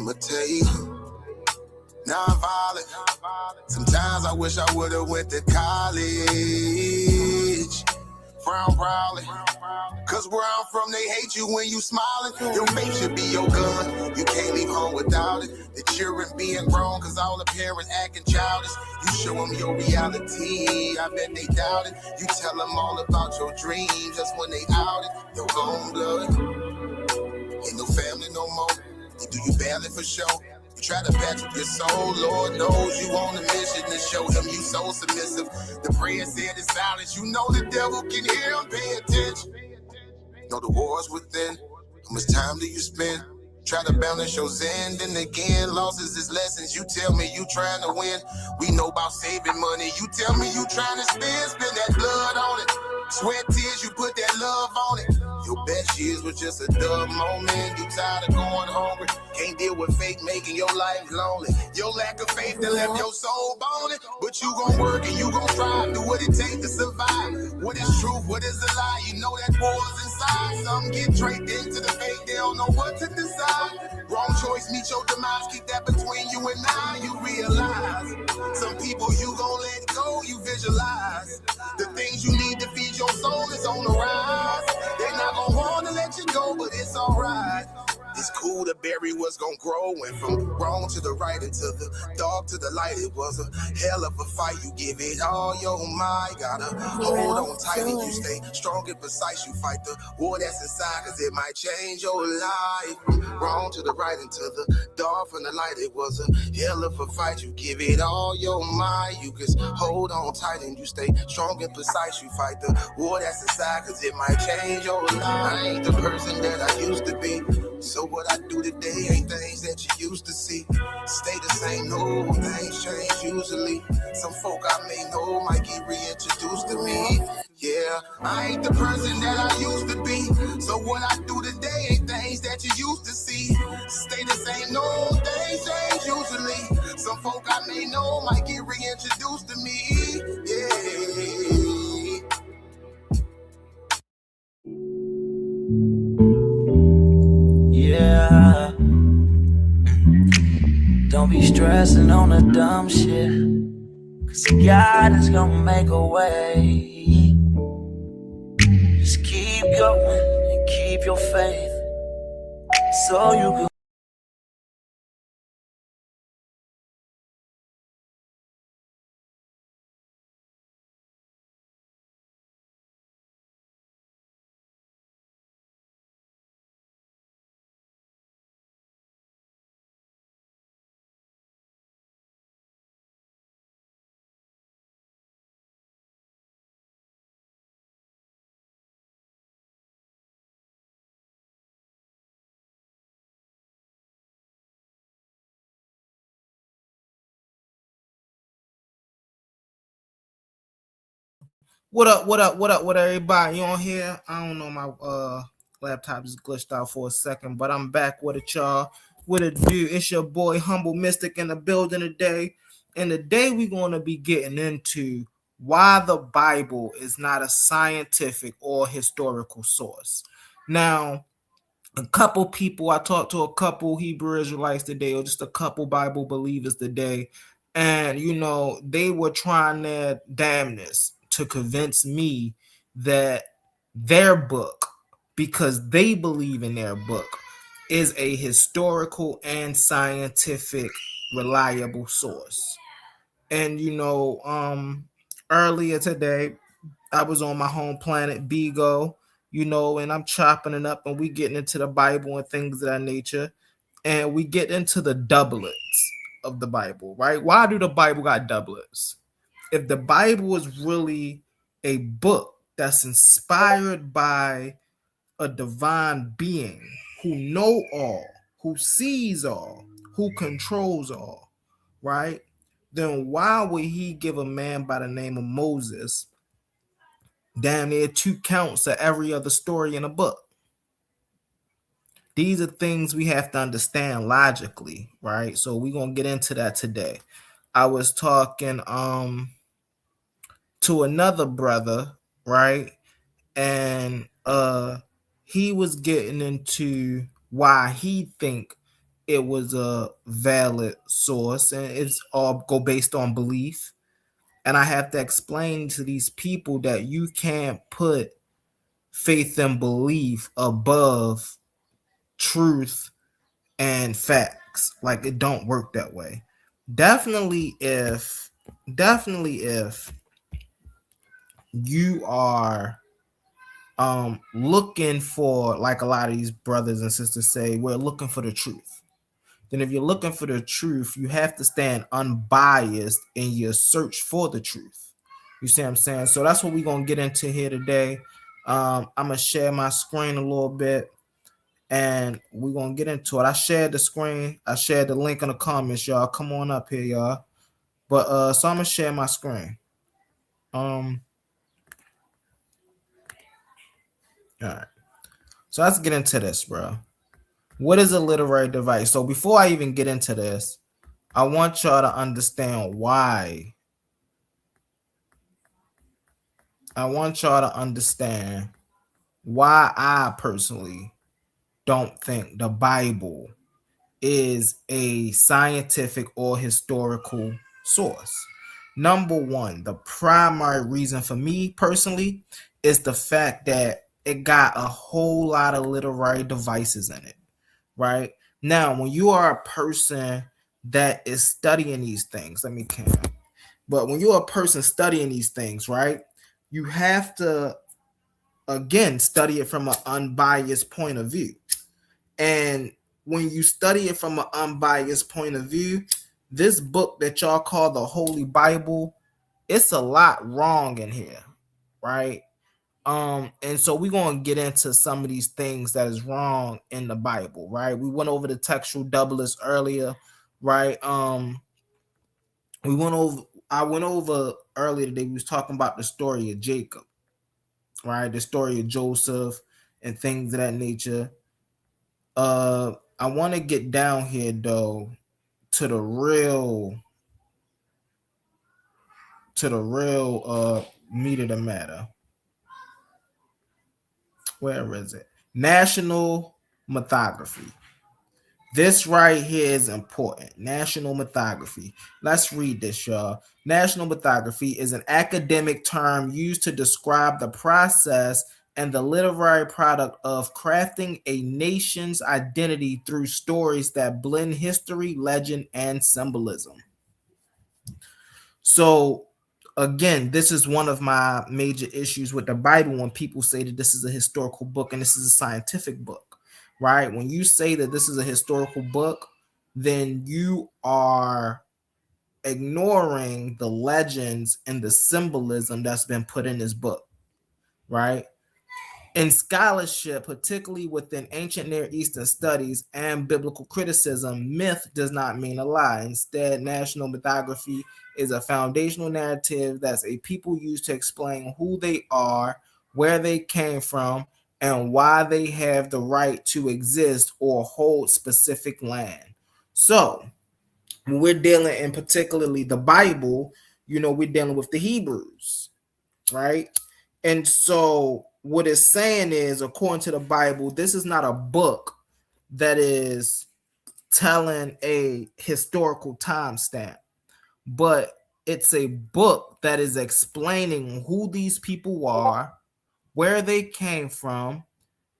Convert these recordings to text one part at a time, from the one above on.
imitate. Non-violent. Sometimes I wish I would've went to college. Frown proudly. Cause where I'm from, they hate you when you smiling. Your faith should be your gun. You can't leave home without it. The children being grown, cause all the parents acting childish. You show them your reality, I bet they doubt it. You tell them all about your dreams, just when they out it. Your own blood, ain't no family no more. They do you badly for show. You try to patch up your soul, Lord knows you on a mission to show him you so submissive. The prayer said it's silence, you know the devil can hear him, pay attention. Know the wars within, how much time do you spend? Try to balance your zen, then again, losses is lessons. You tell me you trying to win, we know about saving money. You tell me you trying to spend that blood on it. Sweat, tears, you put that love on it. Your best years was just a dumb moment. You tired of going hungry, can't deal with fake making your life lonely. Your lack of faith that left your soul boning. But you gon' work and you gon' strive, do what it takes to survive. What is truth, what is a lie? You know that war's inside. Some get draped into the fake, they don't know what to decide. Wrong choice meet your demise, keep that between you and I. You realize some people you gon' let go, you visualize. The things you need to feed your soul is on the rise. They not gon' wanna let you go, but it's alright. It's cool to bury what's gon' grow. Went from wrong to the right and to the dark to the light. It was a hell of a fight. You give it all your might. Gotta hold on tight and you stay strong and precise. You fight the war that's inside, cause it might change your life. Wrong to the right and to the dark from the light. It was a hell of a fight. You give it all your might. You just hold on tight and you stay strong and precise. You fight the war that's inside, cause it might change your life. I ain't the person that I used to be. So what I do today ain't things that you used to see. Stay the same, no, things change usually. Some folk I may know might get reintroduced to me. Yeah, I ain't the person that I used to be. So what I do today ain't things that you used to see. Stay the same, no, things change usually. Some folk I may know might get reintroduced to me. Yeah. Yeah, don't be stressing on the dumb shit, cause God is gonna make a way. Just keep going and keep your faith, so you can. What up, everybody? You on here? I don't know, my laptop just glitched out for a second, but I'm back with it, y'all. What it do? It's your boy Humble Mystic in the building today. And today we're going to be getting into why the Bible is not a scientific or historical source. Now, a couple people, I talked to a couple Hebrew Israelites today, or just a couple Bible believers today, and they were trying their damnness to convince me that their book, because they believe in their book, is a historical and scientific reliable source. And earlier today I was on my home planet Bigo, and I'm chopping it up and we getting into the Bible and things of that nature. And we get into the doublets of the Bible, right? Why do the Bible got doublets? If the Bible is really a book that's inspired by a divine being who know all, who sees all, who controls all, right? Then why would he give a man by the name of Moses damn near 2 counts of every other story in a book? These are things we have to understand logically, right? So we're gonna get into that today. I was talking to another brother, right? And he was getting into why he think it was a valid source, and it's all go based on belief. And I have to explain to these people that you can't put faith and belief above truth and facts. Like, it don't work that way. Definitely if you are looking for, like a lot of these brothers and sisters say, we're looking for the truth. Then if you're looking for the truth, you have to stand unbiased in your search for the truth. You see what I'm saying? So that's what we're gonna get into here today. I'm gonna share my screen a little bit and we're gonna get into it. I shared the screen, I shared the link in the comments, y'all. Come on up here, y'all. But so I'm gonna share my screen. All right. So let's get into this, bro. What is a literary device? So before I even get into this, I want y'all to understand why. I want y'all to understand why I personally don't think the Bible is a scientific or historical source. Number one, the primary reason for me personally is the fact that it got a whole lot of literary devices in it, right? Now, when you are a person that is studying these things, let me count. But when you're a person studying these things, right, you have to, again, study it from an unbiased point of view. And when you study it from an unbiased point of view, this book that y'all call the Holy Bible, it's a lot wrong in here, right? And so we're gonna get into some of these things that is wrong in the Bible, right? We went over the textual doublets earlier, right? I went over earlier today. We was talking about the story of Jacob, right? The story of Joseph and things of that nature. I want to get down here though to the real meat of the matter. Where is it? National mythography. This right here is important. National mythography. Let's read this, y'all. National mythography is an academic term used to describe the process and the literary product of crafting a nation's identity through stories that blend history, legend, and symbolism. So, again, this is one of my major issues with the Bible when people say that this is a historical book and this is a scientific book, right? When you say that this is a historical book, then you are ignoring the legends and the symbolism that's been put in this book, right? In scholarship, particularly within ancient Near Eastern studies and biblical criticism, myth does not mean a lie. Instead, national mythography is a foundational narrative that's a people use to explain who they are, where they came from, and why they have the right to exist or hold specific land. So, when we're dealing in particularly the Bible, we're dealing with the Hebrews, right? And so what it's saying is, according to the Bible, this is not a book that is telling a historical timestamp, but it's a book that is explaining who these people are, where they came from,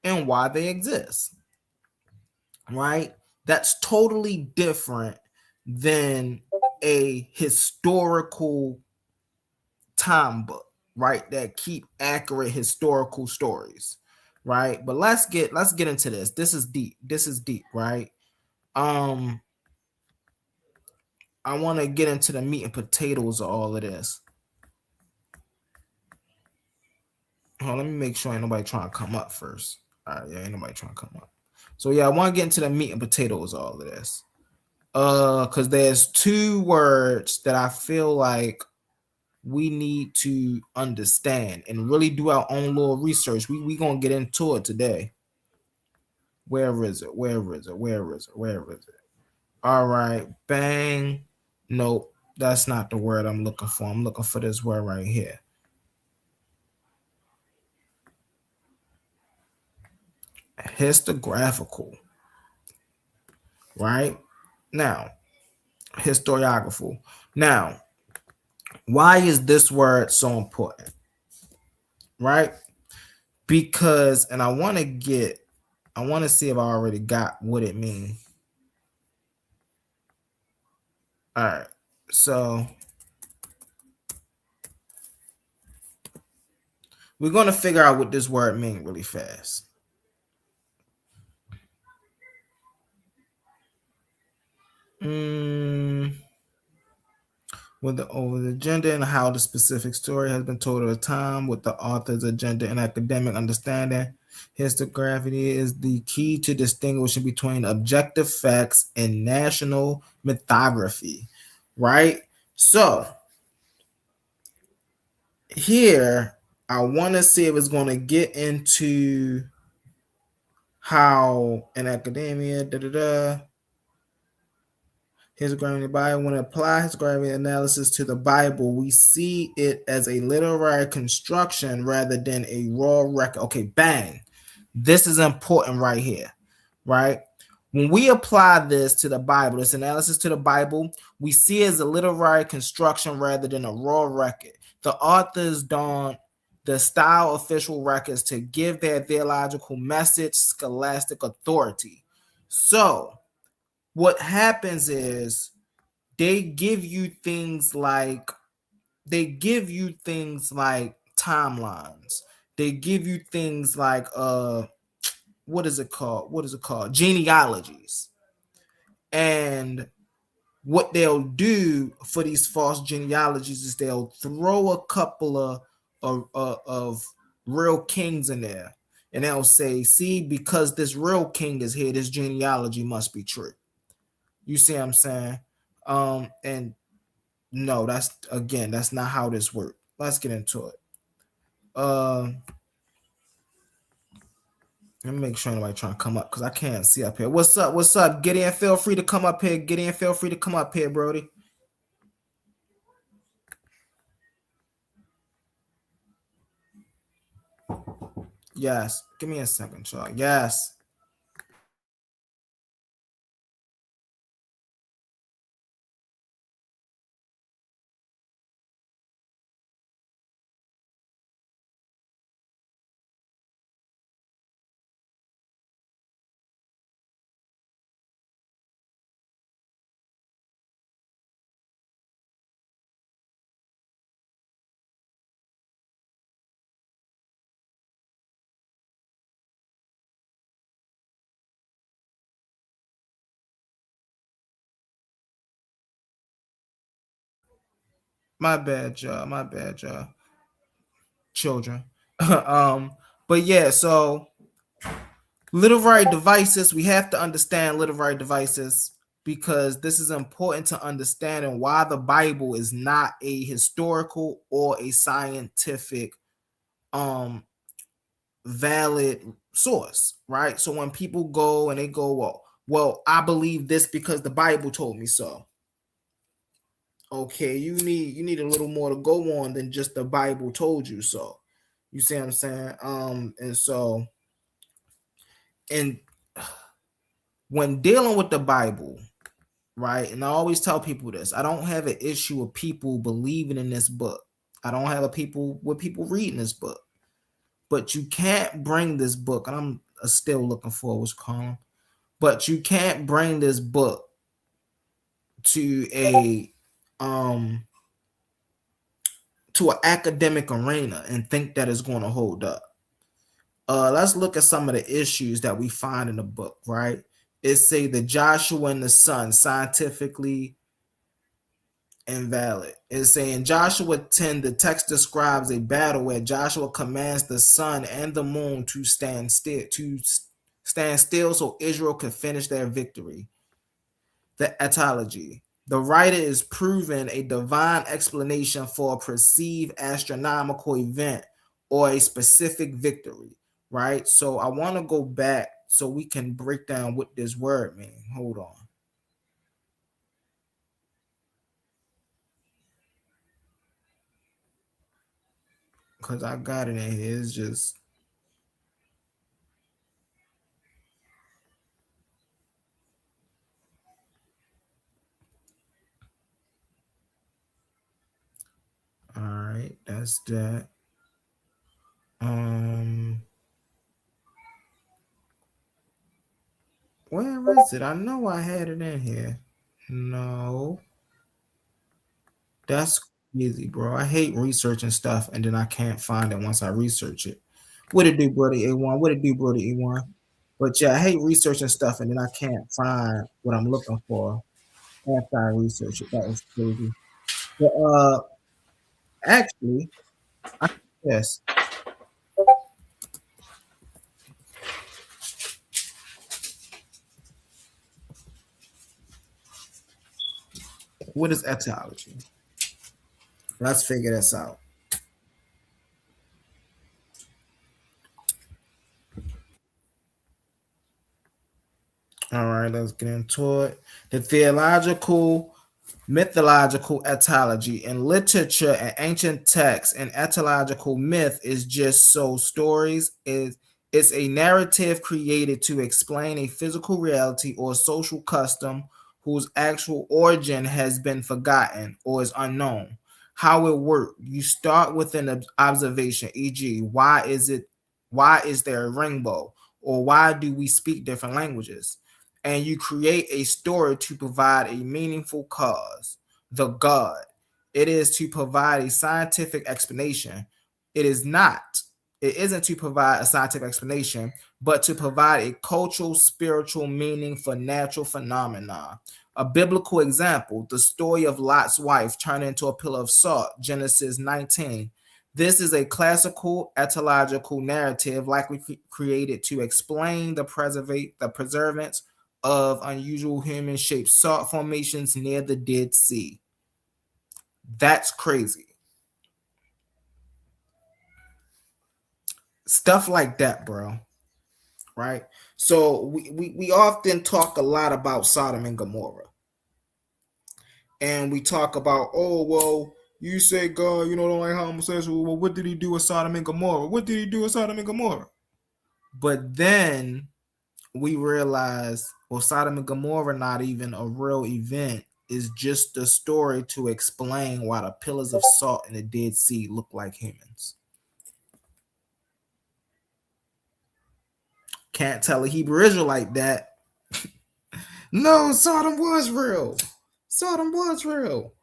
and why they exist. Right? That's totally different than a historical time book, right? That keep accurate historical stories, right? But let's get into this. This is deep, right? I want to get into the meat and potatoes of all of this. Hold on, let me make sure ain't nobody trying to come up first. All right, yeah, ain't nobody trying to come up. So yeah, I want to get into the meat and potatoes of all of this. Because there's two words that I feel like we need to understand and really do our own little research. We gonna get into it today. Where is it? Where is it? Where is it? Where is it? All right, bang. Nope, that's not the word I'm looking for. I'm looking for this word right here. Historiographical. right? Now, historiographical. Now, why is this word so important? Right? Because, and I want to see if I already got what it means. All right. So we're going to figure out what this word means really fast. With the agenda and how the specific story has been told at a time, with the author's agenda and academic understanding. Historiography is the key to distinguishing between objective facts and national mythography, right? So here, I want to see if it's going to get into how in academia, historiography in the Bible. When apply historiography analysis to the Bible, we see it as a literary construction rather than a raw record. Okay, bang. This is important right here, right? When we apply this to the Bible, this analysis to the Bible, we see it as a literary construction rather than a raw record. The authors don't the style official records to give their theological message scholastic authority. So what happens is they give you things like timelines. They give you things like what is it called? Genealogies. And what they'll do for these false genealogies is they'll throw a couple of real kings in there, and they'll say, see, because this real king is here, this genealogy must be true. You see what I'm saying? And no, that's not how this works. Let's get into it. Let me make sure nobody trying to come up because I can't see up here. What's up? What's up? Get in. Feel free to come up here. Get in. Feel free to come up here, Brody. Yes. Give me a second, y'all. Yes. My bad, y'all. My bad, y'all. Children. But yeah, so literary devices, we have to understand literary devices because this is important to understanding why the Bible is not a historical or a scientific valid source, right? So when people go and they go, well, I believe this because the Bible told me so. Okay, you need a little more to go on than just the Bible told you so. You see what I'm saying? And when dealing with the Bible, right? And I always tell people this: I don't have an issue with people believing in this book. I don't have people reading this book. But you can't bring this book, and I'm still looking for what's called. But you can't bring this book to an academic arena and think that it's going to hold up. Let's look at some of the issues that we find in the book, right? It say the Joshua and the sun scientifically invalid. It's saying Joshua 10, the text describes a battle where Joshua commands the sun and the moon to stand still so Israel could finish their victory. The Etiology. The writer is proving a divine explanation for a perceived astronomical event or a specific victory, right? So I want to go back so we can break down what this word means. Hold on. Because I got it in here. It's just right, that's that. Um, where is it? I know I had it in here. No, that's crazy, bro. I hate researching stuff and then I can't find it once I research it. What it do, brother A1? What it do, brother A1? But yeah, I hate researching stuff and then I can't find what I'm looking for after I research it. That is crazy. But actually, I yes. What is etiology? Let's figure this out. All right, let's get into it. The theological mythological etymology in literature and ancient texts and etymological myth is just so stories is it's a narrative created to explain a physical reality or social custom whose actual origin has been forgotten or is unknown. How it worked. You start with an observation, e.g., why is there a rainbow? Or why do we speak different languages? And you create a story to provide a meaningful cause, the God. It is to provide a scientific explanation. It is not. It isn't to provide a scientific explanation, but to provide a cultural, spiritual meaning for natural phenomena. A biblical example, the story of Lot's wife turned into a pillar of salt, Genesis 19. This is a classical etymological narrative likely created to explain the preservance of unusual human-shaped salt formations near the Dead Sea. That's crazy. Stuff like that, bro. Right? So we often talk a lot about Sodom and Gomorrah. And we talk about, oh, well, you say God, don't like homosexual. Well, what did he do with Sodom and Gomorrah? What did he do with Sodom and Gomorrah? But then we realize, well, Sodom and Gomorrah not even a real event. Is just a story to explain why the pillars of salt in the Dead Sea look like humans. Can't tell a Hebrew Israelite that. No, Sodom was real. Sodom was real.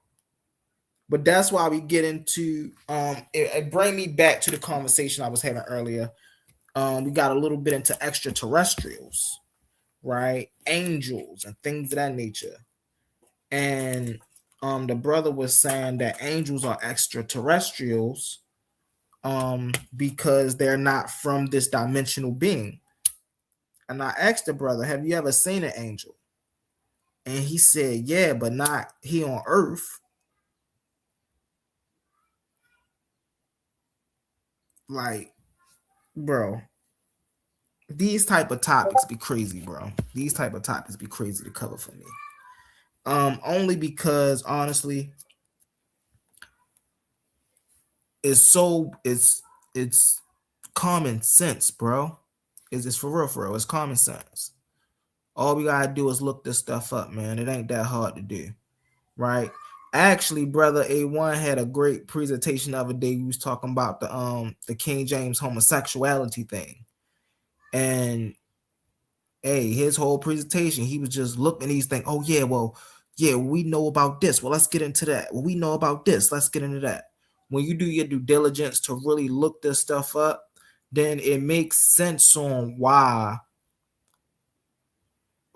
But that's why we get into it bring me back to the conversation I was having earlier. We got a little bit into extraterrestrials, right? Angels and things of that nature. And the brother was saying that angels are extraterrestrials because they're not from this dimensional being. And I asked the brother, have you ever seen an angel? And he said, yeah, but not here on earth. Like, bro, these type of topics be crazy, bro. These type of topics be crazy to cover for me. Only because honestly, it's common sense, bro. It's for real. It's common sense. All we gotta do is look this stuff up, man. It ain't that hard to do, right? Actually, brother A1 had a great presentation the other day. He was talking about the King James homosexuality thing, and hey, his whole presentation, he was just looking at these things. Oh yeah, well, yeah, we know about this. Well, let's get into that. Well, we know about this. Let's get into that. When you do your due diligence to really look this stuff up, then it makes sense on why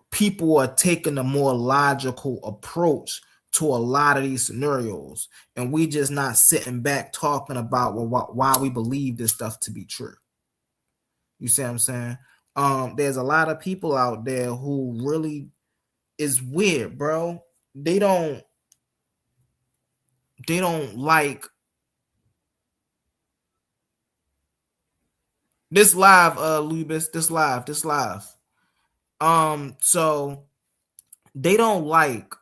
people are taking a more logical approach to a lot of these scenarios, and we just not sitting back talking about why we believe this stuff to be true. You see what I'm saying? There's a lot of people out there who really is weird, bro. They don't like this live, Lubis, this live. So they don't like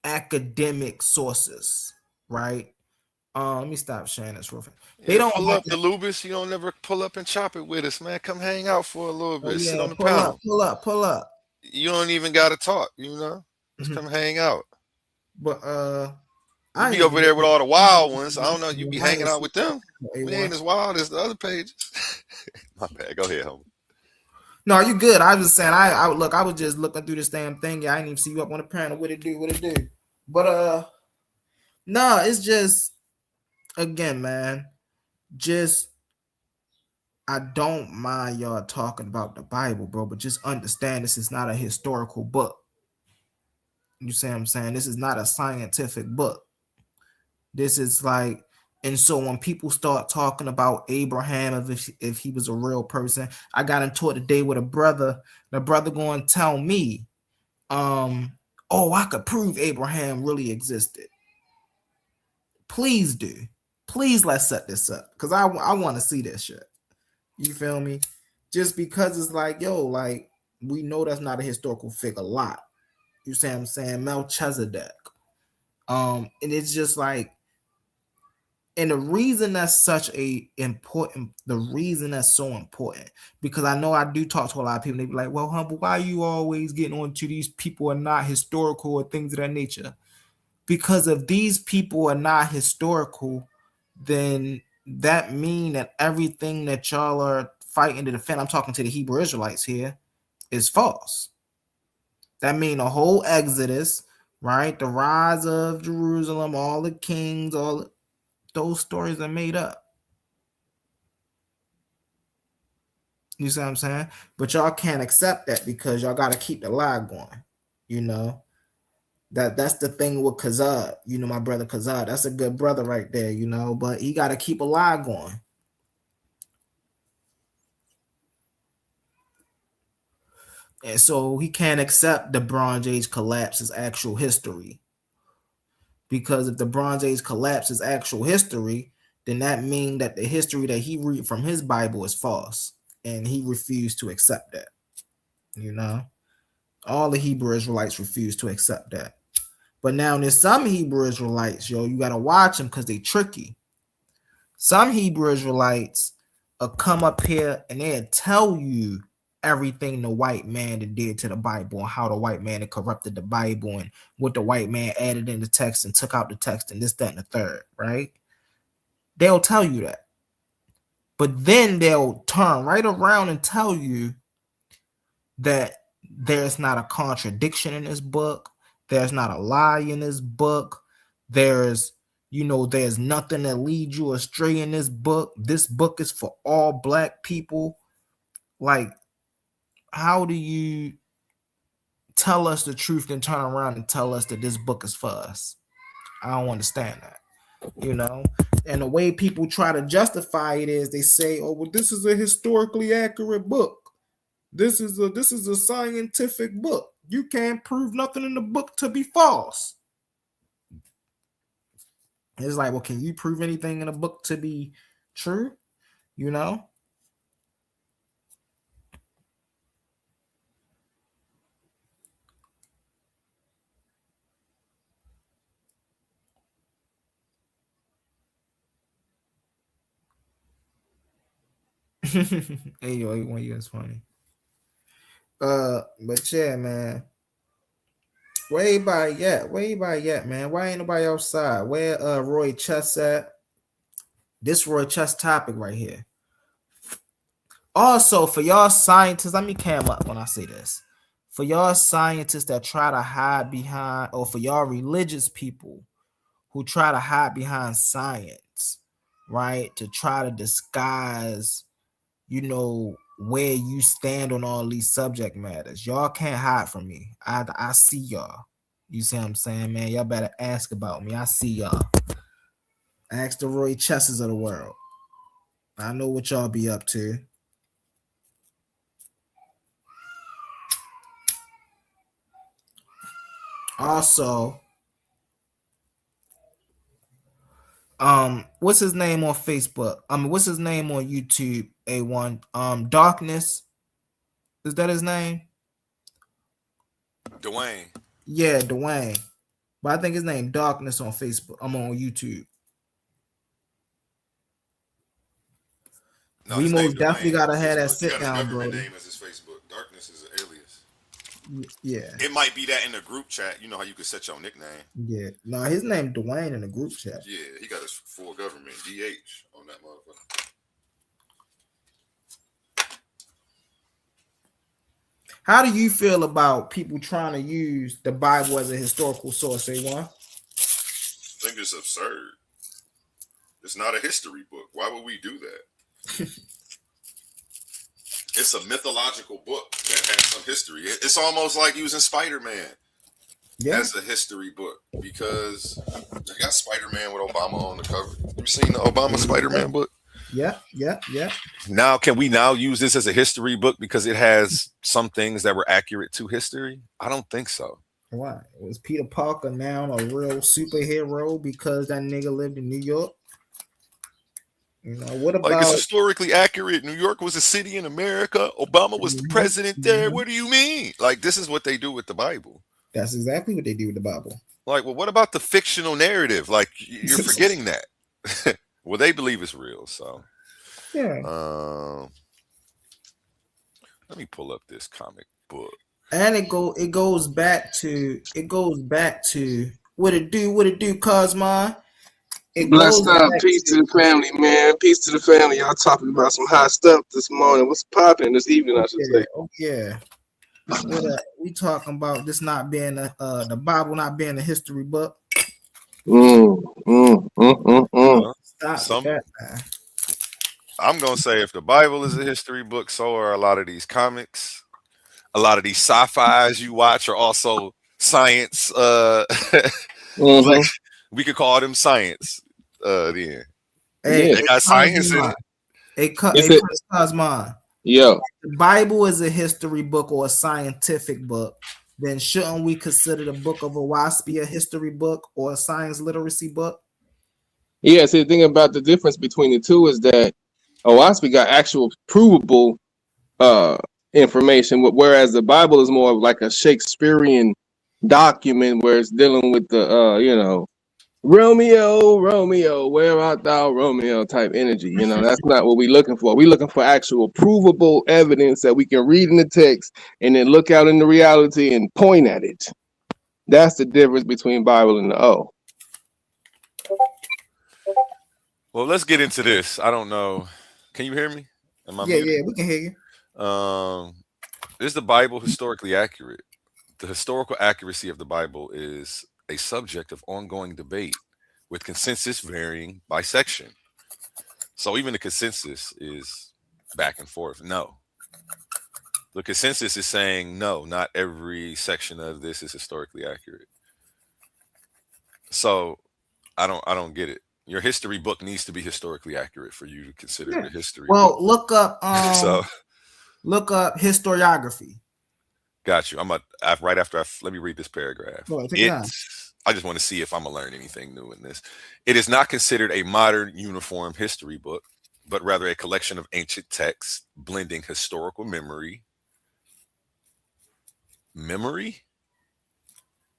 academic sources, right? Let me stop sharing this real fast. They Yeah, don't pull like up the Lubis. You don't never pull up and chop it with us, man. Come hang out for a little oh bit. Sit yeah, on the pull up, panel. pull up. You don't even got to talk, Just Mhm. come hang out. But You I be ain't over even there with all the wild ones. I don't know. You be I hanging ain't out see with them. We ain't A1. as wild as the other pages. My bad. Go ahead, homie. No, you good. I was just saying I look, I was just looking through this damn thing. Yeah, I didn't even see you up on the panel. What it do? But no, it's just again, man, just I don't mind y'all talking about the Bible, bro, but just understand this is not a historical book. You see what I'm saying? This is not a scientific book. This is like, and so when people start talking about Abraham, if he was a real person, I got into it today with a brother. The brother going to tell me, oh, I could prove Abraham really existed. Please do. Please let's set this up because I want to see this shit. You feel me? Just because it's like, yo, like we know that's not a historical figure a lot. You see what I'm saying? Melchizedek. And it's just like, and the reason that's such a important, the reason that's so important, because I know I do talk to a lot of people, they be like, well, Humble, why are you always getting on to these people are not historical or things of that nature? Because if these people are not historical, then that mean that everything that y'all are fighting to defend, I'm talking to the Hebrew Israelites here, is false. That mean the whole Exodus, right? The rise of Jerusalem, all the kings, all those stories are made up. You see what I'm saying? But y'all can't accept that because y'all got to keep the lie going. You know, that's the thing with Kazad. You know, my brother Kazad, that's a good brother right there, you know, but he got to keep a lie going. And so he can't accept the Bronze Age collapse as actual history. Because if the Bronze Age collapse is actual history, then that means that the history that he read from his Bible is false. And he refused to accept that. You know? All the Hebrew Israelites refuse to accept that. But now there's some Hebrew Israelites, yo, you gotta watch them because they tricky. Some Hebrew Israelites will come up here and they'll tell you everything the white man did to the Bible and how the white man had corrupted the Bible and what the white man added in the text and took out the text and this, that, and the third, right? They'll tell you that. But then they'll turn right around and tell you that there's not a contradiction in this book. There's not a lie in this book. There's nothing that leads you astray in this book. This book is for all black people. Like, how do you tell us the truth and turn around and tell us that this book is for us? I don't understand that, you know? And the way people try to justify it is they say, oh, well, this is a historically accurate book. This is a scientific book. You can't prove nothing in the book to be false. It's like, well, can you prove anything in a book to be true? You know? Hey, yo, you is funny. But yeah, man. Where everybody at? Where everybody at, man? Why ain't nobody outside? Where Roy Chess at? This Roy Chess topic right here. Also, for y'all scientists, let me cam up when I say this. For y'all scientists that try to hide behind, or for y'all religious people who try to hide behind science, right? To try to disguise, where you stand on all these subject matters. Y'all can't hide from me. I see y'all. You see what I'm saying, man? Y'all better ask about me. I see y'all. Ask the Roy Chesses of the world. I know what y'all be up to. Also, what's his name on Facebook? What's his name on YouTube? A1. Darkness. Is that his name? Dwayne. Yeah, Dwayne. But I think his name Darkness on Facebook. I'm on YouTube. No, We his name most Dwayne definitely on gotta have that Facebook. He sit got down, another Brody. name as his Facebook. Darkness is an alias. Yeah, It might be that in the group chat. You know how you can set your nickname. yeah. No, his name Dwayne in the group chat. Yeah, he got his full government DH on that motherfucker. How do you feel about people trying to use the Bible as a historical source? Say one. I think it's absurd. It's not a history book. Why would we do that? It's a mythological book that has some history. It's almost like using Spider-Man as a history book, because they got Spider-Man with Obama on the cover. You seen the Obama Spider-Man book? Yeah. Now, can we now use this as a history book because it has some things that were accurate to history? I don't think so. Why? Was Peter Parker now a real superhero because that nigga lived in New York? You know, what about, like, it's historically accurate? New York was a city in America. Obama was the president there. What do you mean? Like, this is what they do with the Bible. That's exactly what they do with the Bible. Like, well, what about the fictional narrative? Like, you're forgetting that. Well, they believe it's real, so yeah. Let me pull up this comic book. And it goes back to what it do, Cosmo. Blessed up. Peace to the family, man. Peace to the family. Y'all talking about some hot stuff this morning. What's popping this evening, I should say. Oh yeah. We talking about this not being the Bible not being a history book. Stop that, man. I'm gonna say if the Bible is a history book, so are a lot of these comics. A lot of these sci-fis you watch are also science. Like, we could call them science. Then hey, they got science in it. Cosmo. Yeah. The Bible is a history book or a scientific book. Then shouldn't we consider the book of Oaspe a history book or a science literacy book? Yeah. See, the thing about the difference between the two is that Oaspe got actual provable information, whereas the Bible is more like a Shakespearean document where it's dealing with the Romeo, where art thou, Romeo type energy. You know, that's not what we're looking for. We're looking for actual provable evidence that we can read in the text and then look out in the reality and point at it. That's the difference between Bible and the O. Well, let's get into this. I don't know. Can you hear me? Yeah, we can hear you. Is the Bible historically accurate? The historical accuracy of the Bible is a subject of ongoing debate, with consensus varying by section. So even the consensus is back and forth. No. The consensus is saying no, not every section of this is historically accurate. So I don't get it. Your history book needs to be historically accurate for you to consider it a history book. Look up look up historiography. Got you. Right after let me read this paragraph. I just want to see if I'm gonna learn anything new in this. It is not considered a modern uniform history book, but rather a collection of ancient texts blending historical memory,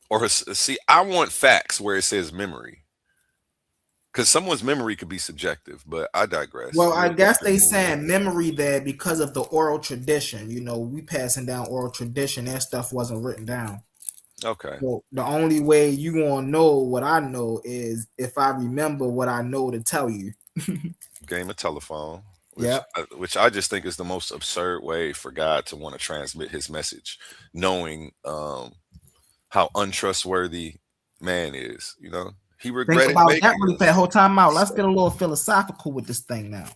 or see, I want facts where it says memory. Because someone's memory could be subjective, but I digress. Well, I guess they saying memory there because of the oral tradition. You know, we passing down oral tradition. That stuff wasn't written down. Okay. So the only way you gonna know what I know is if I remember what I know to tell you. Game of telephone. Which I just think is the most absurd way for God to want to transmit his message, knowing how untrustworthy man is, you know. He regretted Think about that really fast. Whole time out. Let's get a little philosophical with this thing now.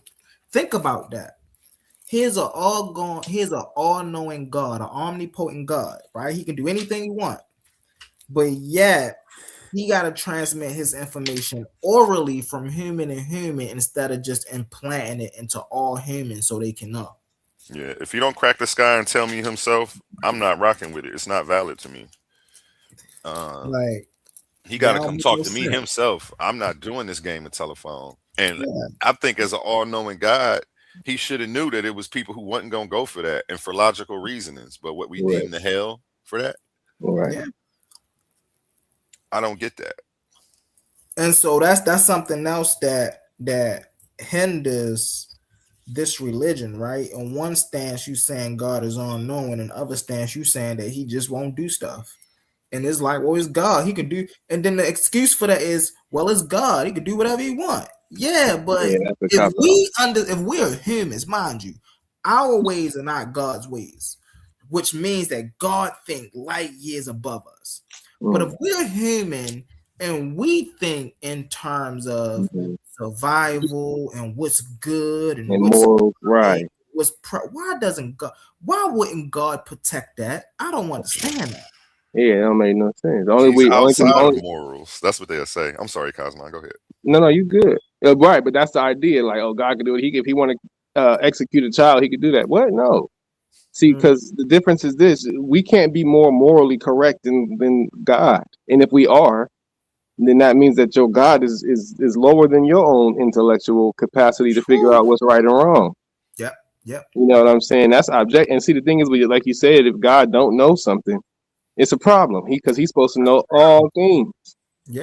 Think about that. Here's an all-knowing God, an omnipotent God, right? He can do anything he wants, but yet he got to transmit his information orally from human to human instead of just implanting it into all humans so they can know. Yeah, if you don't crack the sky and tell me himself, I'm not rocking with it. It's not valid to me. He got to come talk to me himself. I'm not doing this game of telephone. And I think as an all-knowing God, he should have knew that it was people who wasn't going to go for that and for logical reasonings. But what we deem the hell for that? Right. Yeah. I don't get that. And so that's something else that hinders this religion, right? On one stance, you saying God is unknowing, and other stance, you saying that he just won't do stuff. And it's like, well, it's God. He can do, and then the excuse for that is, well, it's God. He can do whatever he want. Yeah, but Yeah, that's a cop out. if we're humans, mind you, our ways are not God's ways, which means that God think light years above us. But if we're human and we think in terms of survival and what's good and what's moral, right? Why wouldn't God protect that? I don't understand that. Yeah, it don't make no sense. He's outside of morals. That's what they'll say. I'm sorry, Cosmo. Go ahead. No, you good. Right, but that's the idea. Like, oh, God can do it. If he want to execute a child, he could do that. What? No. See, because the difference is this: we can't be more morally correct than God. And if we are, then that means that your God is lower than your own intellectual capacity to figure out what's right and wrong. Yep. You know what I'm saying? That's object. And see, the thing is, like you said, if God don't know something, it's a problem. Because he's supposed to know all things,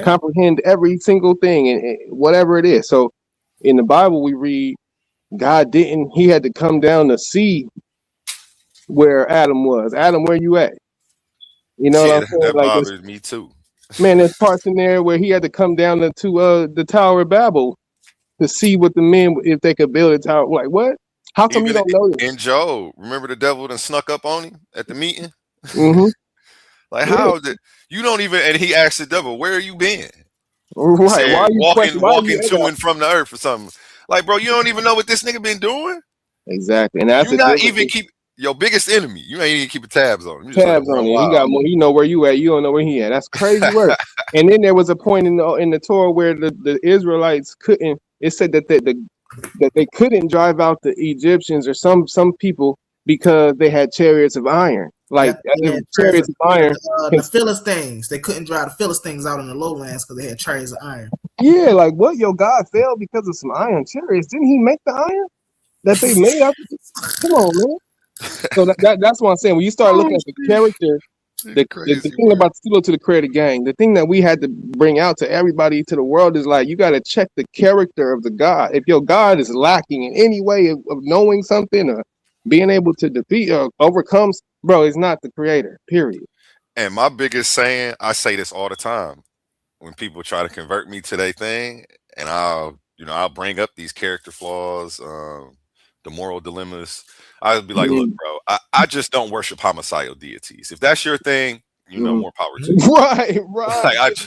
comprehend every single thing, and whatever it is. So, in the Bible, we read God didn't. He had to come down to see where Adam was. Adam, where you at? You know what I'm saying? That like bothers me too. Man, there's parts in there where he had to come down to the Tower of Babel to see what the men, if they could build a tower. Like, what? How come you don't know this? In Job, remember the devil done snuck up on him at the meeting? Like, how did you don't even? And he asked the devil, "Where you been?" Right? Said, why are you walking to and from the earth or something? Like, bro, you don't even know what this nigga been doing. Exactly, and that's you not even keep your biggest enemy. You ain't even keeping tabs on him. Tabs on him. He got more. He know where you at. You don't know where he at. That's crazy work. And then there was a point in the Torah where the Israelites couldn't. It said that they couldn't drive out the Egyptians or some people because they had chariots of iron. Like chariots of iron. The Philistines, they couldn't drive the Philistines out in the lowlands because they had chariots of iron. Yeah, like what? Your God failed because of some iron chariots. Didn't he make the iron that they made out? Come on, man. So that's what I'm saying. When you start looking at the character, the thing about to the creator gang, the thing that we had to bring out to everybody, to the world, is like, you got to check the character of the God. If your God is lacking in any way of knowing something or being able to defeat or overcome, bro, it's not the creator, period. And my biggest saying, I say this all the time when people try to convert me to their thing, and I'll bring up these character flaws, the moral dilemmas. I'll be like, look, bro, I just don't worship homicidal deities. If that's your thing, more power to you. Right. Like,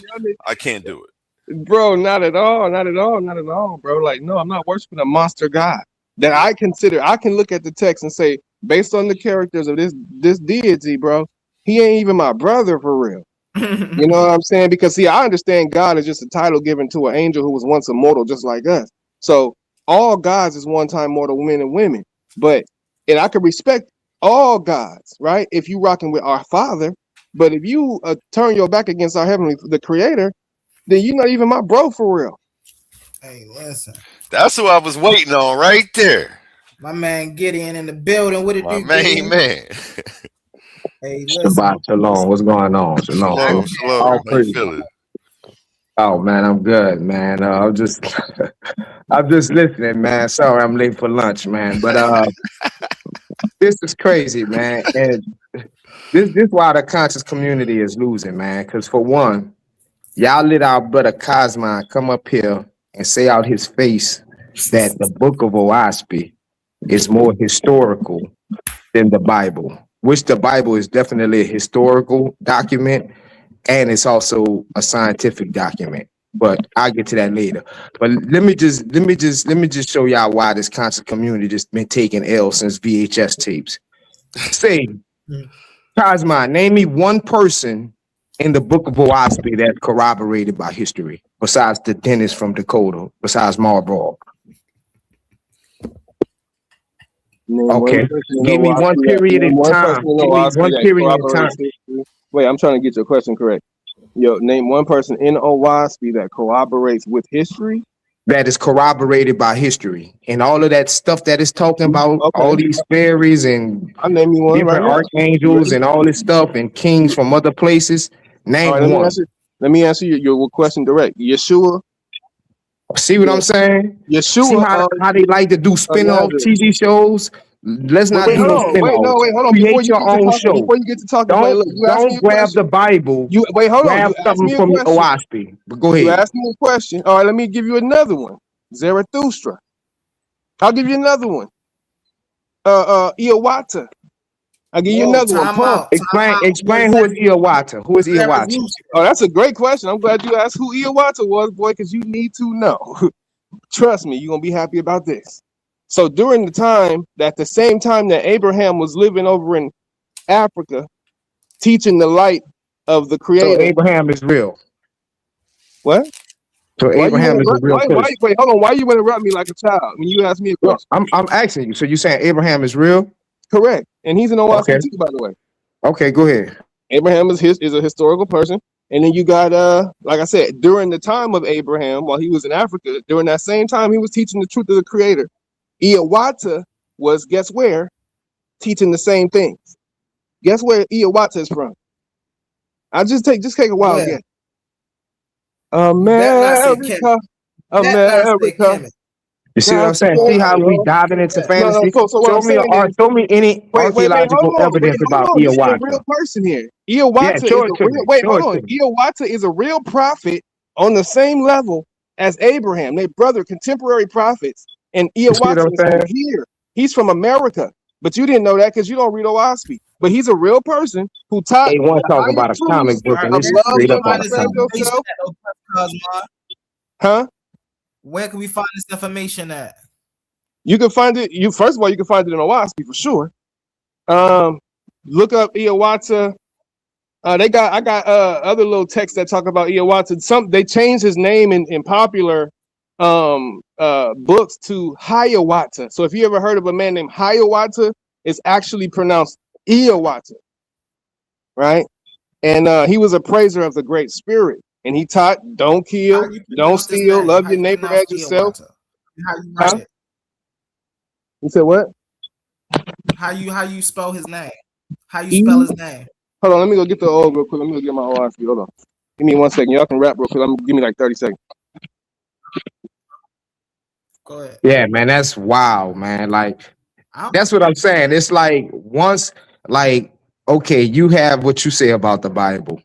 I can't do it. Bro, not at all, bro. Like, no, I'm not worshiping a monster God that I can look at the text and say, based on the characters of this deity, bro, he ain't even my brother for real. You know what I'm saying? Because see, I understand God is just a title given to an angel who was once a mortal just like us. So all gods is one-time mortal men and women. And I can respect all gods, right? If you rocking with our Father, but if you turn your back against our the Creator, then you're not even my bro for real. Hey, listen. That's who I was waiting on right there. My man Gideon in the building. What it do? My main man. Hey, listen. Shabbat shalom. What's going on? Shalom. How you feeling? Oh man, I'm good, man. I'm just listening, man. Sorry, I'm late for lunch, man. But this is crazy, man. And this why the conscious community is losing, man. Because for one, y'all let our brother Cosmo come up here and say out his face that the book of Oaspe is more historical than the Bible, which the Bible is definitely a historical document, and it's also a scientific document. But I'll get to that later. But let me just show y'all why this conscious community just been taking L since VHS tapes. Say, Cosmo, name me one person in the book of Oaspe that's corroborated by history, besides the dentist from Dakota, besides Marlboro. Okay, give me one period in time. Give me one period in time. Wait, I'm trying to get your question correct. Name one person in Oaspe that corroborates with history. That is corroborated by history, and all of that stuff that is talking about, all these fairies and I'll name you one different archangels and all this stuff, and kings from other places. Name one. Let me answer your question direct. Yeshua. See what I'm saying? See Yeshua, how they like to do spin-off Nazareth. TV shows? Let's not Wait, do hold no on. Wait, no, spin-offs. wait, hold on. Create your own show. Before you get to talking, play. Look, you asked me Don't a grab the question. Bible. You wait, hold on. Grab You asked something me a from question. Oaspe. But go You ahead. asked me a question. All right, let me give you another one. Zarathustra. I'll give you another one. Iowata. I'll give you Whoa, another one. time Pump. out. Time out. Explain who is Iowata. Who is Iowata? Oh, that's a great question. I'm glad you asked who Iowata was, boy, because you need to know. Trust me, you're gonna be happy about this. So during the time, at the same time that Abraham was living over in Africa, teaching the light of the So Creator. Abraham is real. What? So Abraham is a real person. Wait, hold on. Why you interrupt me like a child when you ask me a Well, question? I'm asking you. So you saying Abraham is real? Correct. And he's an Oaspe Okay. too, by the way. Okay, go ahead. Abraham is a historical person. And then you got like I said, during the time of Abraham, while he was in Africa, during that same time he was teaching the truth of the Creator. Iowata was, guess where? Teaching the same things. Guess where Iowata is from? I just take a wild guess. America. You see what I'm saying? See how we diving into fantasy? So what I'm saying is, Show me any archaeological hold on. evidence about This is a real Iowata. person here. Iowata is a real. Wait, hold on. Iowata is a real prophet on the same level as Abraham. They brother, contemporary prophets. And Iowata is from here. He's from America. But you didn't know that because you don't read Oaspe. But he's a real person who taught. They want to talk about a comic book and this is straight up out of comic book. Huh? Where can we find this information at? You can find it. First of all, you can find it in Oaspe for sure. Look up Iowata. I got other little texts that talk about Iowata. They changed his name in popular books to Hiawatha. So if you ever heard of a man named Hiawatha, it's actually pronounced Iowata, right? And he was a praiser of the Great Spirit, and he taught, don't kill, don't steal, love your neighbor as yourself. How you write it? You said what? How you spell his name? How you spell his name? Hold on, let me go get the old real quick. Let me go get my Oaspe. Hold on. Give me 1 second. Y'all can rap real quick. Give me like 30 seconds. Go ahead. Yeah, man, that's wild, man. Like, that's what I'm saying. It's like once, like, okay, you have what you say about the Bible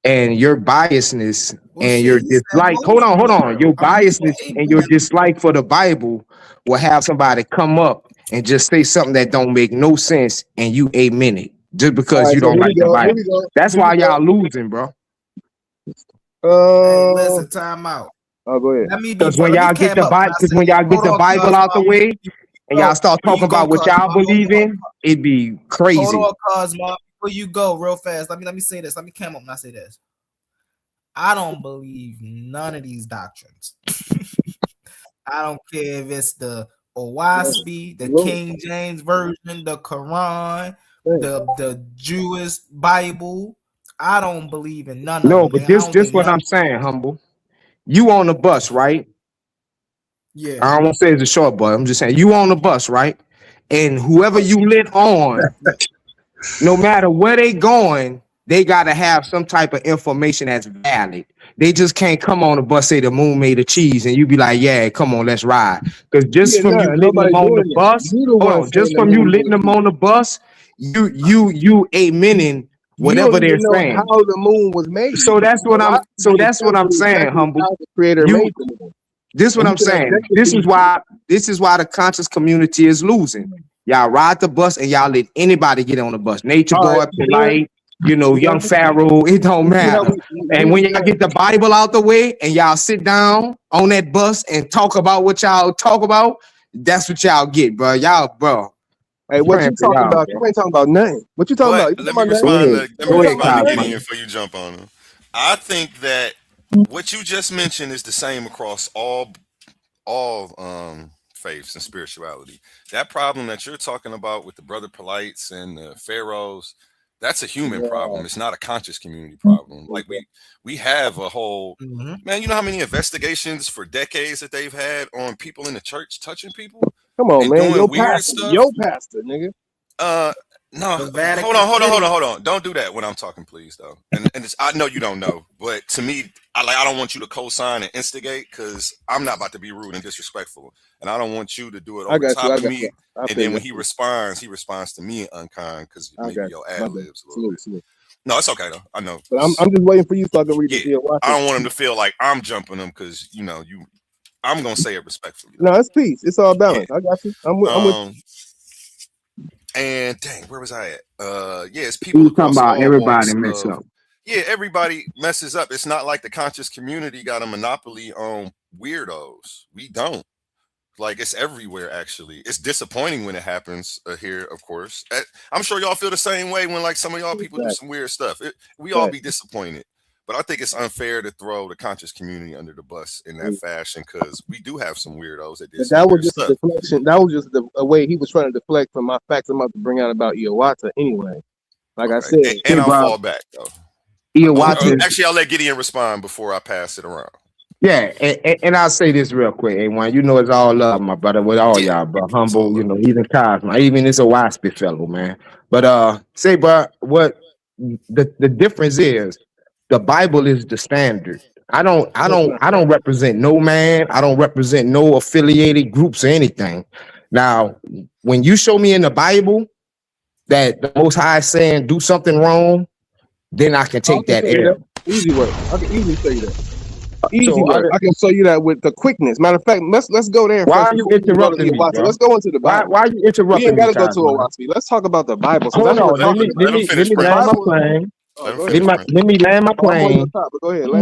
and your biasness and your dislike. Hold on. Your biasness and your dislike for the Bible will have somebody come up and just say something that don't make no sense and you amen it just because you don't like the Bible. That's why y'all losing, bro. Hey, listen, time out. Oh, go ahead. Because when y'all get the Bible out the way and y'all start talking about what y'all believe in, it'd be crazy. Hold on, Cosmo. Before you go real fast, let me say this. Let me come up and I say this. I don't believe none of these doctrines. I don't care if it's the Oaspe, the King James Version, the Quran, the Jewish Bible. I don't believe in none of them. No, but this what I'm saying, Humble. You on the bus, right? Yeah. I don't want to say it's a short bus. I'm just saying you on the bus, right? And whoever you lit on, no matter where they going, they got to have some type of information that's valid. They just can't come on the bus, say the moon made of cheese, and you be like, yeah, come on, let's ride. Because just from you letting them on the bus, hold on, just from you letting them on the bus, you amening whatever they're saying. How the moon was made. So that's what I'm saying, Humble. How the Creator made the moon. This is what I'm saying. This is why the conscious community is losing. Y'all ride the bus and y'all let anybody get on the bus. Nature Boy, Polite, Young Pharaoh, it don't matter. And when y'all get the Bible out the way and y'all sit down on that bus and talk about what y'all talk about, that's what y'all get, bro. Hey, what you talking about? You ain't talking about nothing. What you talking about? Let me respond to Gideon before you jump on him. I think that what you just mentioned is the same across all faiths and spirituality. That problem that you're talking about with the brother Polites and the pharaohs, that's a human problem. It's not a conscious community problem. Like we have a whole man. You know how many investigations for decades that they've had on people in the church touching people? Come on, man. Doing weird stuff. Yo, pastor, nigga. No, hold on. Don't do that when I'm talking, please, though. And I know you don't know, but to me, I like I don't want you to co-sign and instigate because I'm not about to be rude and disrespectful, and I don't want you to do it over top of me. And then when he responds to me unkind because maybe your ad libs a little bit. No, it's okay though. I know. But I'm just waiting for you so I can read the I don't want him to feel like I'm jumping him because I'm gonna say it respectfully. No, it's peace. It's all balanced. Yeah. I got you. I'm with you. And dang, where was I at? Yeah, it's people talking about everybody mess up. Yeah, everybody messes up. It's not like the conscious community got a monopoly on weirdos. We don't. Like, it's everywhere, actually. It's disappointing when it happens here, of course. I'm sure y'all feel the same way when, like, some of y'all people do some weird stuff. We all be disappointed. But I think it's unfair to throw the conscious community under the bus in that fashion because we do have some weirdos that did that was just a deflection. That was just a way he was trying to deflect from my facts I'm about to bring out about Iowata anyway. Like I said. And I'll fall back, though. Actually, I'll let Gideon respond before I pass it around. Yeah, and I'll say this real quick, A1. You know it's all love, my brother, with all y'all, bro. Humble, even Cosmo, even this Oaspe fellow, man. But say, bro, what the difference is, the Bible is the standard. I don't represent no man. I don't represent no affiliated groups or anything. Now, when you show me in the Bible that the Most High is saying do something wrong, then I can take that error. Easy work. I can easily show you that. Easy work. I can show you that with the quickness. Matter of fact, let's go there. Why are you interrupting me, bro? Let's go into the Bible. Why are you interrupting me? We ain't gotta go to Oaspe. Let's talk about the Bible. So hold on. Let me land my plane. Let me land my plane.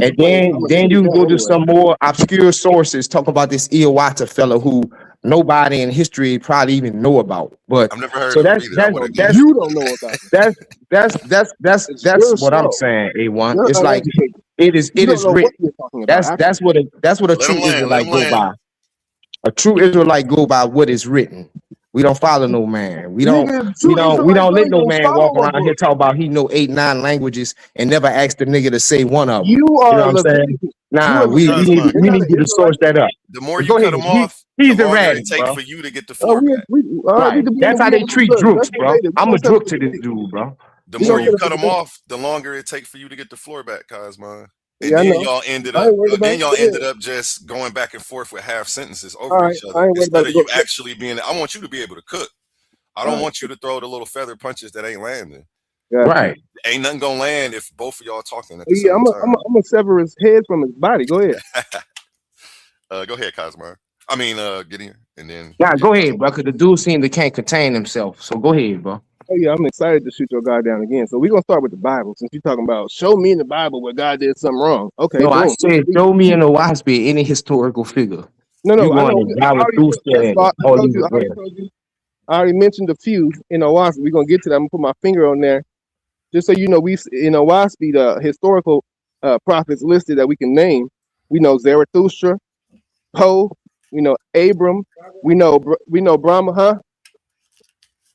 And then you can go to some more obscure sources talk about this Iowata fellow who nobody in history probably even know about. But I've never heard so of that's you don't know about that's what I'm saying, A1. It's like it is written. That's what a true Israelite go by. A true Israelite go by what is written. We don't follow no man. We don't let no man walk around here talk about he know 8-9 languages and never ask the nigga to say one of them. You know what I'm saying? Nah, we need you to source that up. The more you cut him off, he's the longer erratic, it take bro. for you to get the floor back. Right. That's how they treat drooks, bro. I'm a drook to this dude, bro. The more you cut him off, the longer it takes for you to get the floor back, Cosmo. And then y'all ended up just going back and forth with half sentences over each other instead of you actually being. I want you to be able to cook. I don't want you to throw the little feather punches that ain't landing. Yeah. Right. Ain't nothing gonna land if both of y'all talking at the same time. I'm gonna sever his head from his body. Go ahead. Go ahead, Cosmo. I mean, Gideon, and then. Yeah, go ahead, bro. Because the dude seemed to can't contain himself. So go ahead, bro. Oh yeah, I'm excited to shoot your guy down again. So we're gonna start with the Bible since you're talking about show me in the Bible where God did something wrong. Okay. No, I said show me in the Oaspe any historical figure. No, I already mentioned a few in Oaspe. We're gonna get to that. I'm gonna put my finger on there. Just so you know, we in Oaspe, the historical prophets listed that we can name. We know Zarathustra, Poe, we know Abram, we know Brahma, huh?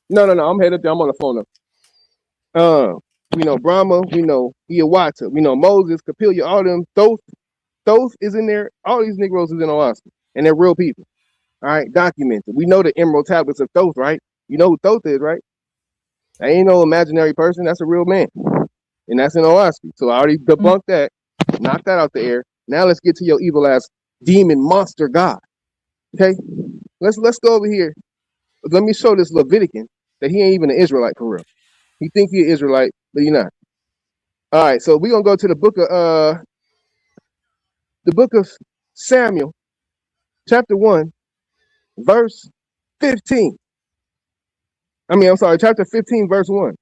No, I'm headed there. I'm on the phone now. We know Brahma, we know Iowata, we know Moses, Capilia, all them. Thoth is in there. All these Negroes is in Oaspe, and they're real people. All right, documented. We know the emerald tablets of Thoth, right? You know who Thoth is, right? That ain't no imaginary person. That's a real man, and that's in Oaspe. So I already debunked that, knocked that out the air. Now let's get to your evil ass demon monster god. Okay, let's go over here. Let me show this Levitican that he ain't even an Israelite for real. He think he an Israelite, but you're not. All right, so we're gonna go to the book of Samuel, chapter 1, verse 15. Chapter 15, verse 1.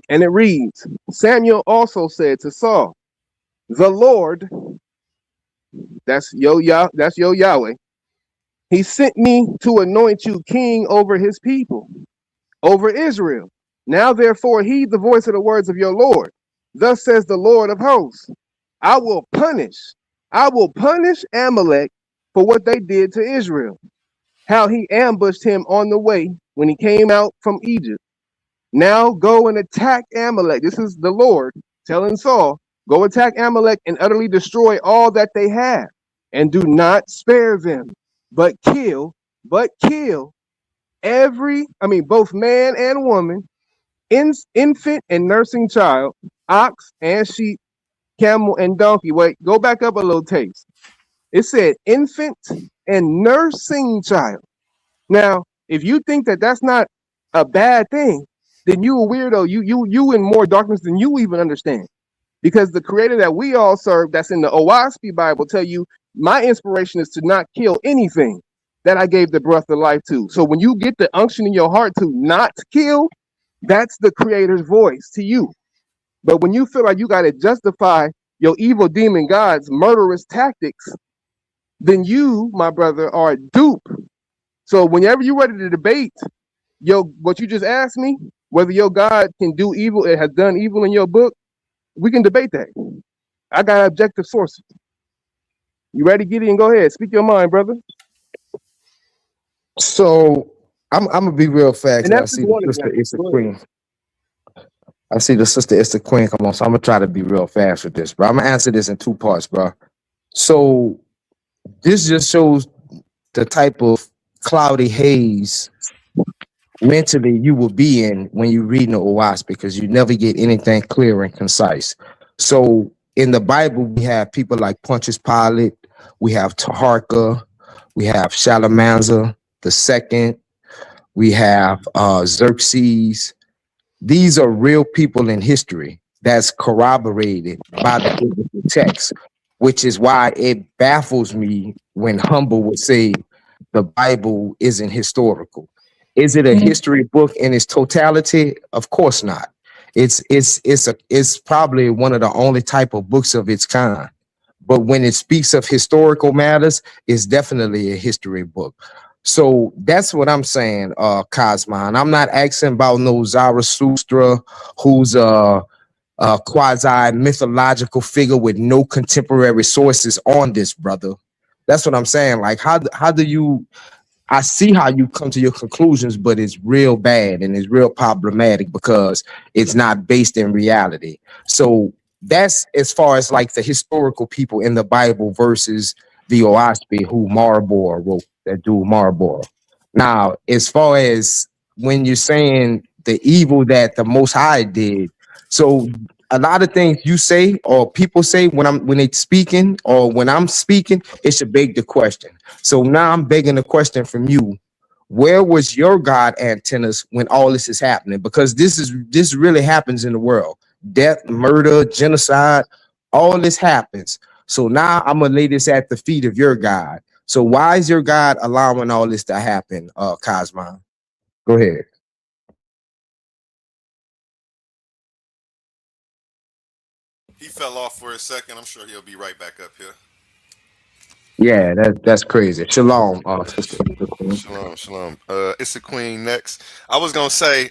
And it reads, Samuel also said to Saul, the Lord, that's yo Yahweh, he sent me to anoint you king over his people, over Israel. Now therefore heed the voice of the words of your Lord. Thus says the Lord of hosts, I will punish Amalek for what they did to Israel, how he ambushed him on the way when he came out from Egypt. Now go and attack Amalek. This is the Lord telling Saul, go attack Amalek and utterly destroy all that they have, and do not spare them, but kill both man and woman, infant and nursing child, ox and sheep, camel, and donkey. Wait, go back up a little taste. It said infant and nursing child. Now, if you think that that's not a bad thing, then you a weirdo. You in more darkness than you even understand. Because the creator that we all serve, that's in the Oaspe Bible, tell you my inspiration is to not kill anything that I gave the breath of life to. So when you get the unction in your heart to not kill, that's the creator's voice to you. But when you feel like you got to justify your evil demon god's murderous tactics, then you, my brother, are a dupe. So whenever you're ready to debate what you just asked me, whether your God can do evil, it has done evil in your book, we can debate that. I got objective sources. You ready, Gideon? Go ahead. Speak your mind, brother. So I'm gonna be real fast. And I that's see just the one sister example. is the Go ahead. queen. I see the sister is the queen. Come on, so I'm gonna try to be real fast with this, bro. I'm gonna answer this in two parts, bro. So this just shows the type of cloudy haze mentally you will be in when you're reading the Oaspe, because you never get anything clear and concise. So in the Bible, we have people like Pontius Pilate, we have Taharka, we have Shalmaneser the second, we have Xerxes. These are real people in history that's corroborated by the biblical text, which is why it baffles me when Humble would say the Bible isn't historical. Is it a history book in its totality? Of course not. It's probably one of the only type of books of its kind. But when it speaks of historical matters, it's definitely a history book. So that's what I'm saying, Cosmon. I'm not asking about no Zarathustra, who's a quasi mythological figure with no contemporary sources on this, brother. That's what I'm saying. Like, how do you? I see how you come to your conclusions, but it's real bad and it's real problematic because it's not based in reality. So that's as far as like the historical people in the Bible versus the Oaspe who Marlborough wrote, that dude Marlborough. Now, as far as when you're saying the evil that the Most High did, so a lot of things you say or people say when they speaking or when I'm speaking, it should beg the question. So now I'm begging the question from you: where was your God antennas when all this is happening? Because this really happens in the world: death, murder, genocide. All this happens. So now I'm gonna lay this at the feet of your God. So why is your God allowing all this to happen, Cosmon? Go ahead. He fell off for a second. I'm sure he'll be right back up here. Yeah, that's crazy. Shalom, sister. Shalom, shalom. It's the queen next. I was gonna say,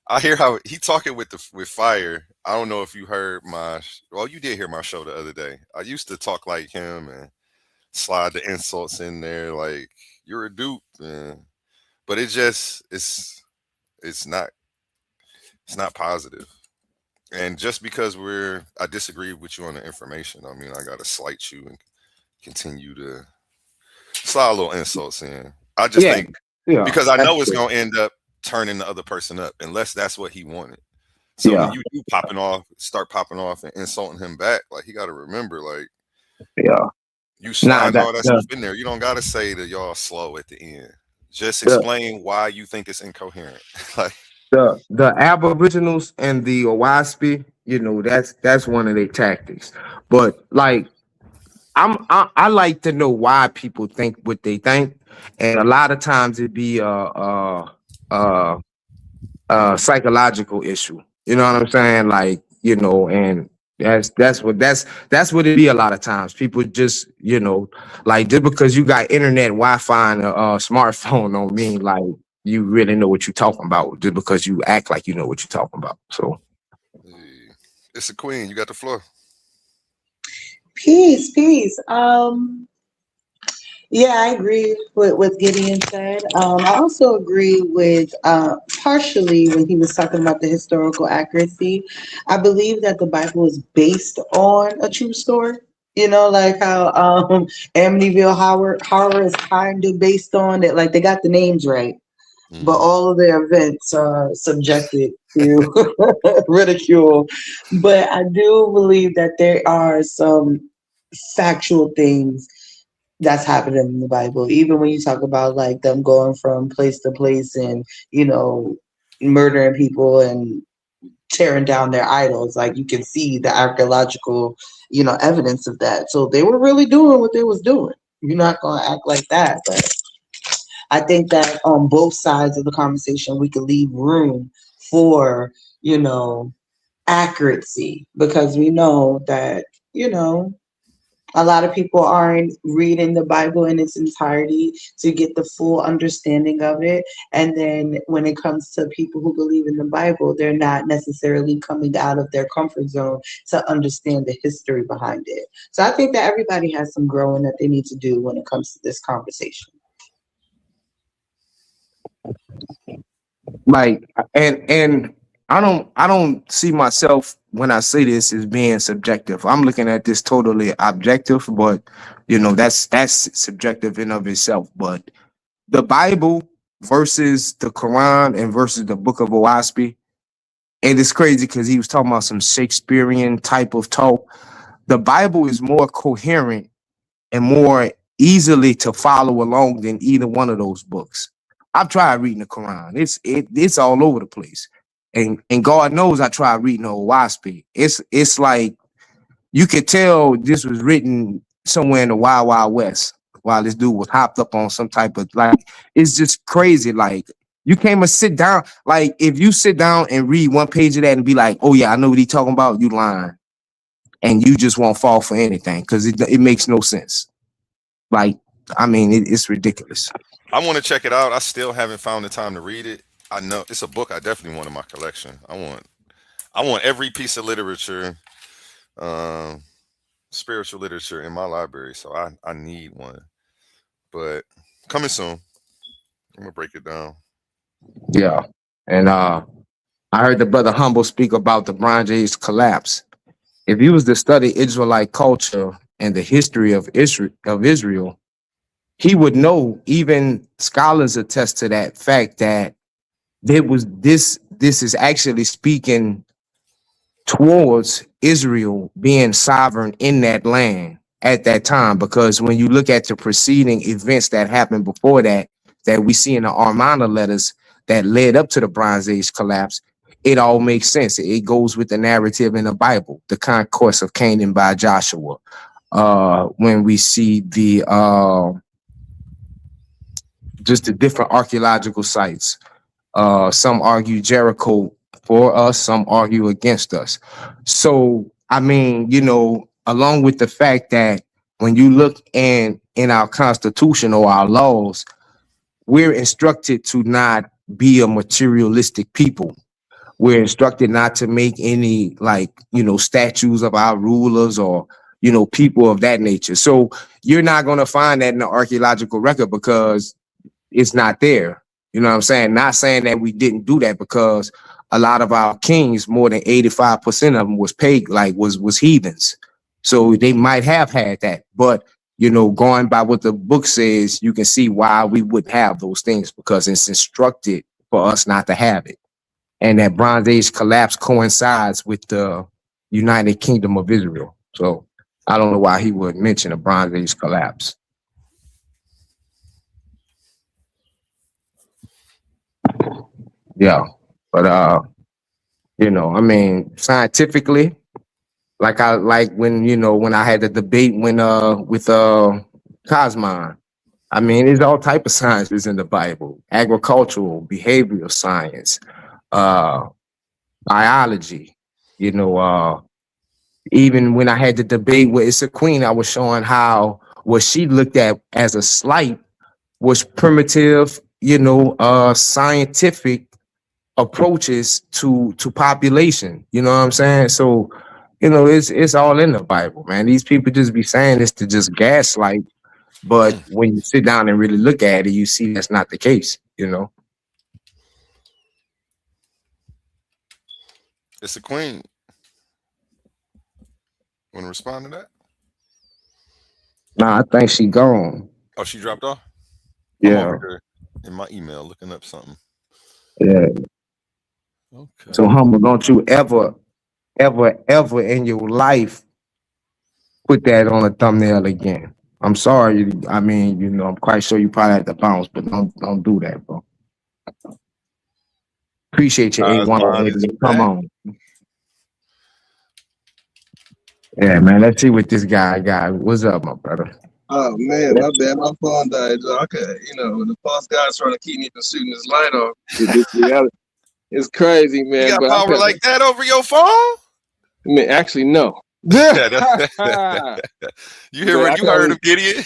I hear how he talking with fire. I don't know if you heard well, you did hear my show the other day. I used to talk like him and slide the insults in there, like you're a dupe, man. But it's not positive. And just because I disagree with you on the information, I mean, I gotta slight you and continue to slide a little insults in. I just think because I know it's gonna end up turning the other person up, unless that's what he wanted. So when you do start popping off and insulting him back, like he gotta remember, like you slide all that stuff in there. You don't gotta say that y'all slow at the end. Just explain why you think it's incoherent. Like the Aboriginals and the Oaspe, that's one of their tactics. But like I like to know why people think what they think, and a lot of times it be a psychological issue. You know what I'm saying? Like, and that's what it be a lot of times. People just, like just because you got internet, Wi-Fi, and a smartphone don't mean like you really know what you're talking about just because you act like you know what you're talking about. So it's a queen. You got the floor. Peace. Yeah, I agree with what Gideon said. I also agree with partially when he was talking about the historical accuracy. I believe that the Bible is based on a true story. You know, like how Amityville Horror is kind of based on it. Like they got the names right, but all of the events are subjected to ridicule, but I do believe that there are some factual things that's happening in the Bible. Even when you talk about like them going from place to place and, murdering people and tearing down their idols, like you can see the archaeological, evidence of that. So they were really doing what they was doing. You're not gonna act like that, but I think that on both sides of the conversation, we could leave room for, accuracy because we know that, a lot of people aren't reading the Bible in its entirety to get the full understanding of it. And then when it comes to people who believe in the Bible, they're not necessarily coming out of their comfort zone to understand the history behind it. So I think that everybody has some growing that they need to do when it comes to this conversation. Like, and I don't see myself when I say this as being subjective. I'm looking at this totally objective, but that's subjective in of itself. But the Bible versus the Quran and versus the Book of Oaspe, and it's crazy because he was talking about some Shakespearean type of talk. The Bible is more coherent and more easily to follow along than either one of those books. I've tried reading the Quran. It's all over the place. And God knows I tried reading the Oaspe. It's like you could tell this was written somewhere in the Wild Wild West while this dude was hopped up on some type of like it's just crazy. Like you can't sit down. Like if you sit down and read one page of that and be like, oh yeah, I know what he's talking about, you lying. And you just won't fall for anything because it makes no sense. Like, I mean, it's ridiculous. I want to check it out. I still haven't found the time to read it. I know it's a book I definitely want in my collection. I want every piece of literature, um, spiritual literature in my library. So I need one. But coming soon. I'm gonna break it down. Yeah. And I heard the brother Humble speak about the Bronze Age collapse. If you was to study Israelite culture and the history of Israel, he would know, even scholars attest to that fact, that there was this is actually speaking towards Israel being sovereign in that land at that time. Because when you look at the preceding events that happened before that we see in the Armana letters that led up to the Bronze Age collapse, it all makes sense. It goes with the narrative in the Bible, the conquest of Canaan by Joshua. When we see the just the different archaeological sites. Some argue Jericho for us, some argue against us. So, I mean, along with the fact that when you look in our Constitution or our laws, we're instructed to not be a materialistic people. We're instructed not to make any statues of our rulers or people of that nature. So you're not going to find that in the archaeological record because it's not there. You know what I'm saying? Not saying that we didn't do that because a lot of our kings, more than 85% of them was paid, was heathens. So they might have had that. But, going by what the book says, you can see why we wouldn't have those things because it's instructed for us not to have it. And that Bronze Age collapse coincides with the United Kingdom of Israel. So I don't know why he would mention a Bronze Age collapse. Yeah, but I mean, scientifically, when I had the debate with Cosmon. I mean, there's all type of sciences in the Bible: agricultural, behavioral science, uh, biology. Even when I had the debate with Issa Queen, I was showing how what she looked at as a slight was primitive, scientific approaches to population. You know what I'm saying? So, it's all in the Bible, man. These people just be saying this to just gaslight, but when you sit down and really look at it, you see that's not the case. It's the queen. Want to respond to that? Nah, I think she gone. Oh, she dropped off. I'm Yeah, over here in my email looking up something. yeah. Okay. So humble, don't you ever, ever in your life put that on a thumbnail again. I'm sorry. I mean, I'm quite sure you probably had to bounce, but don't do that, bro. Appreciate your Eyes A1 wide as radio. Come bat. on. Yeah, man. Let's see what this guy got. What's up, my brother? Oh man, my bad. My phone died. I could, the false guy's trying to keep me from shooting this light off. This reality, it's crazy, You man. got But power like that over your phone? actually, no. Yeah, But you hear I what can you heard only of Gideon?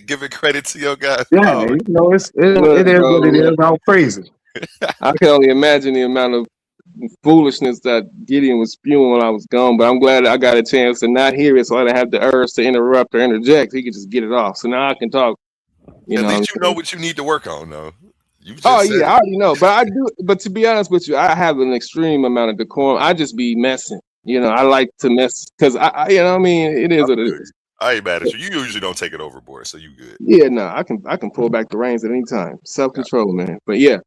Giving credit to your guy's Yeah, power. look, it is what it bro. is. All praises. I can only imagine the amount of foolishness that Gideon was spewing when I was gone. But I'm glad I got a chance to not hear it, so I didn't have the urge to interrupt or interject. He could just get it off. So now I can talk. You At know what I'm least you know saying? what you need to work on, though. You Oh just said yeah, I it. already know. But I do. But to be honest with you, I have an extreme amount of decorum. I just be messing. I like to mess because you know what I mean. It is I what it feel you. is. I ain't mad at you. You usually don't take it overboard, so you good. Yeah, no, I can pull back the reins at any time. Self Yeah. control, man. But yeah.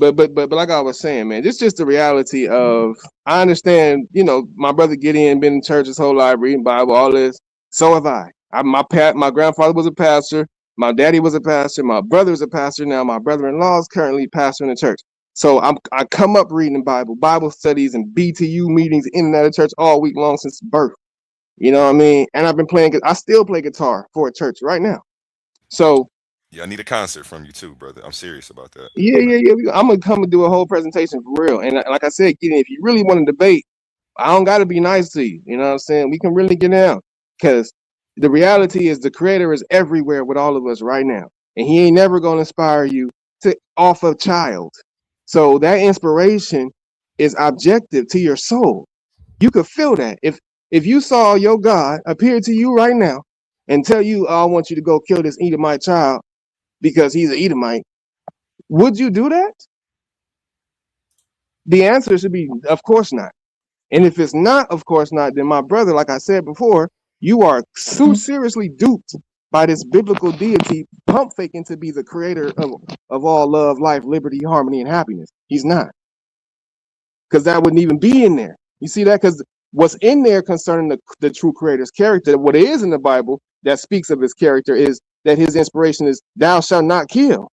But like I was saying, man, this just the reality of I understand, my brother Gideon been in church his whole life, reading Bible, all this. So have I. My grandfather was a pastor, my daddy was a pastor, my brother's a pastor now, my brother-in-law is currently pastoring the church. So I come up reading the Bible studies and BTU meetings in and out of church all week long since birth. You know what I mean? And I still play guitar for a church right now. So Yeah, I need a concert from you too, brother. I'm serious about that. yeah. I'm gonna come and do a whole presentation for real. And like I said, Gideon, if you really want to debate, I don't gotta be nice to you. You know what I'm saying? We can really get down. Because the reality is the creator is everywhere with all of us right now. And he ain't never gonna inspire you to off a child. So that inspiration is objective to your soul. You could feel that. If you saw your God appear to you right now and tell you, oh, I want you to go kill this Edomite child because he's an Edomite, would you do that? The answer should be, of course not. And if it's not, of course not, then my brother, like I said before, you are so seriously duped by this biblical deity pump faking to be the creator of all love, life, liberty, harmony, and happiness. He's not. Because that wouldn't even be in there. You see that? Because what's in there concerning the true creator's character, what it is in the Bible that speaks of his character is that his inspiration is, thou shalt not kill.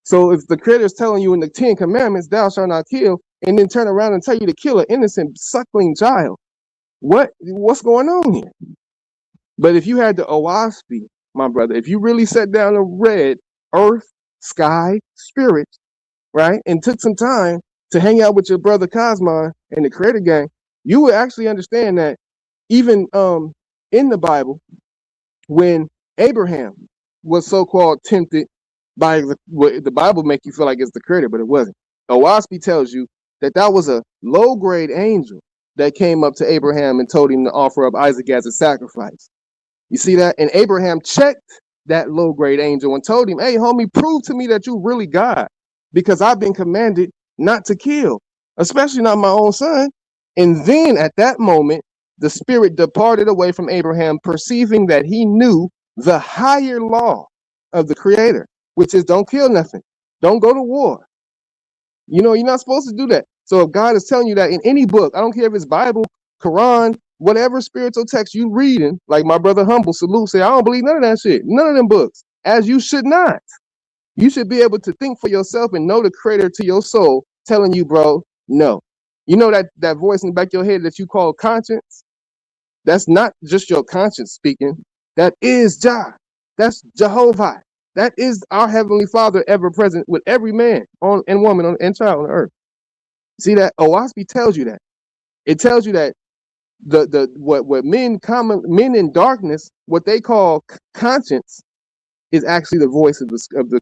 So if the creator is telling you in the 10 commandments, thou shalt not kill, and then turn around and tell you to kill an innocent suckling child, what's going on here? But if you had the Oaspe, my brother, if you really sat down and read earth, sky, spirit, right, and took some time to hang out with your brother Cosmon and the creator gang, you would actually understand that even in the Bible, when Abraham was so-called tempted by what the Bible make you feel like it's the creator, but it wasn't. Oaspe tells you that was a low-grade angel that came up to Abraham and told him to offer up Isaac as a sacrifice. You see that? And Abraham checked that low-grade angel and told him, hey, homie, prove to me that you really God, because I've been commanded not to kill, especially not my own son. And then at that moment, the spirit departed away from Abraham, perceiving that he knew the higher law of the creator, which is don't kill nothing. Don't go to war. You're not supposed to do that. So if God is telling you that in any book, I don't care if it's Bible, Quran, whatever spiritual text you reading, like my brother Humble Salute say, I don't believe none of that shit. None of them books. As you should not. You should be able to think for yourself and know the creator to your soul telling you, bro, no. You know that voice in the back of your head that you call conscience? That's not just your conscience speaking. That is Jah. That's Jehovah. That is our Heavenly Father ever present with every man and woman and child on earth. See that? Oaspe tells you that. It tells you that what men in darkness, what they call conscience, is actually the voice of the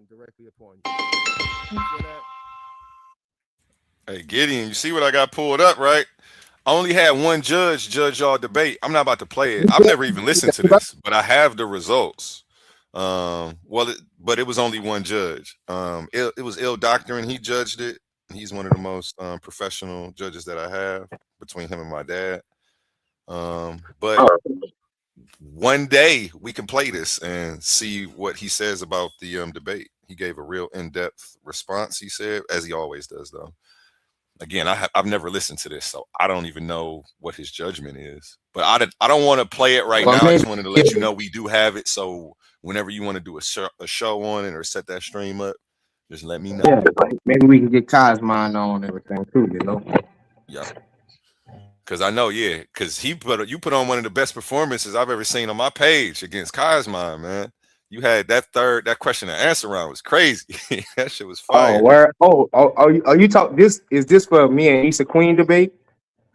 directly upon you. Hey, Gideon, you see what I got pulled up, right? I only had one judge y'all debate. I'm not about to play it. I've never even listened to this, but I have the results. But it was only one judge. It was Il Doctor, and he judged it. He's one of the most professional judges that I have between him and my dad. But one day we can play this and see what he says about the debate. He gave a real in-depth response, he said, as he always does, though. again, I've never listened to this, so I don't even know what his judgment is. But I don't want to play it right now. I just wanted to let you know we do have it. So whenever you want to do a show on it or set that stream up, just let me know. Yeah, maybe we can get Cosmine on everything too, you know. Yeah. Because I know, yeah, because you put on one of the best performances I've ever seen on my page against Cosmine, man. You had that question and answer round was crazy. That shit was fire. Oh, where? Are you talking? Is this for me and Issa Queen debate?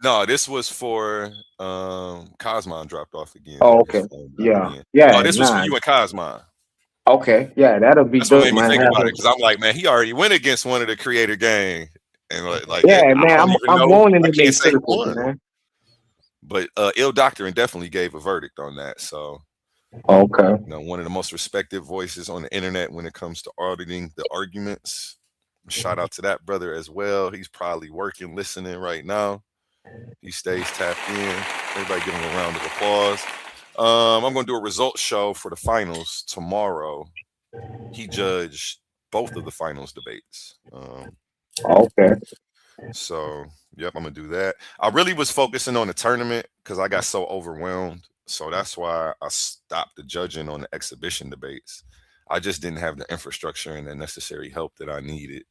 No, this was for Cosmine dropped off again. Oh, okay. Yeah. Oh, this was for you and Cosmine. Okay. Yeah, that'll be That's what dope, made me man. think about it, because I'm like, man, he already went against one of the creator gang. And like yeah, man, I'm wanting to I make can't say circles, one. man. But Ill Doctrine definitely gave a verdict on that. So okay. You know, one of the most respected voices on the internet when it comes to auditing the arguments. Shout out to that brother as well. He's probably working, listening right now. He stays tapped in. Everybody give him a round of applause. I'm going to do a results show for the finals tomorrow. He judged both of the finals debates. Okay. So, yep, I'm going to do that. I really was focusing on the tournament because I got so overwhelmed. So that's why I stopped the judging on the exhibition debates. I just didn't have the infrastructure and the necessary help that I needed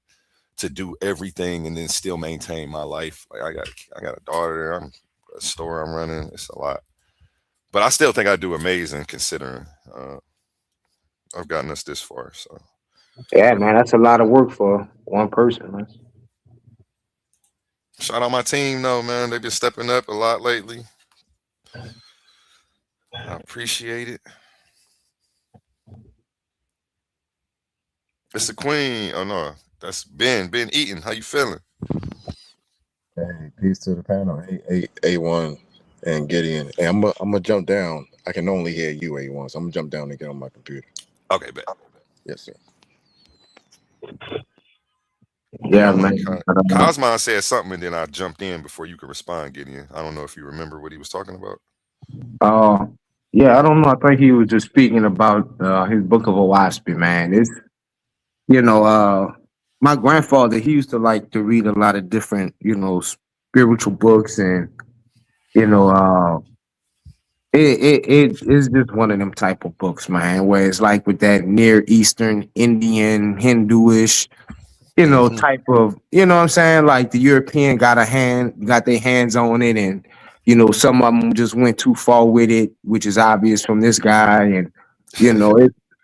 to do everything and then still maintain my life. Like I got a daughter, I'm a store I'm running. It's a lot, but I still think I do amazing considering I've gotten us this far. So yeah, man, that's a lot of work for one person, man. Shout out my team, though, man. They've been stepping up a lot lately. I appreciate it. It's the queen. Oh no, that's Ben. Ben Eaton. How you feeling? Hey, peace to the panel. Hey, A1 and Gideon. Hey, I'm gonna jump down. I can only hear you, A1, so I'm gonna jump down and get on my computer. Okay, bet. Yes, sir. Yeah, man. Cosmine said something and then I jumped in before you could respond, Gideon. I don't know if you remember what he was talking about. Yeah, I don't know. I think he was just speaking about his book of Oaspe, man. It's my grandfather, he used to like to read a lot of different, spiritual books, and it is just one of them type of books, man, where it's like with that Near Eastern, Indian, Hinduish, type of, what I'm saying? Like the European got their hands on it, and some of them just went too far with it, which is obvious from this guy, and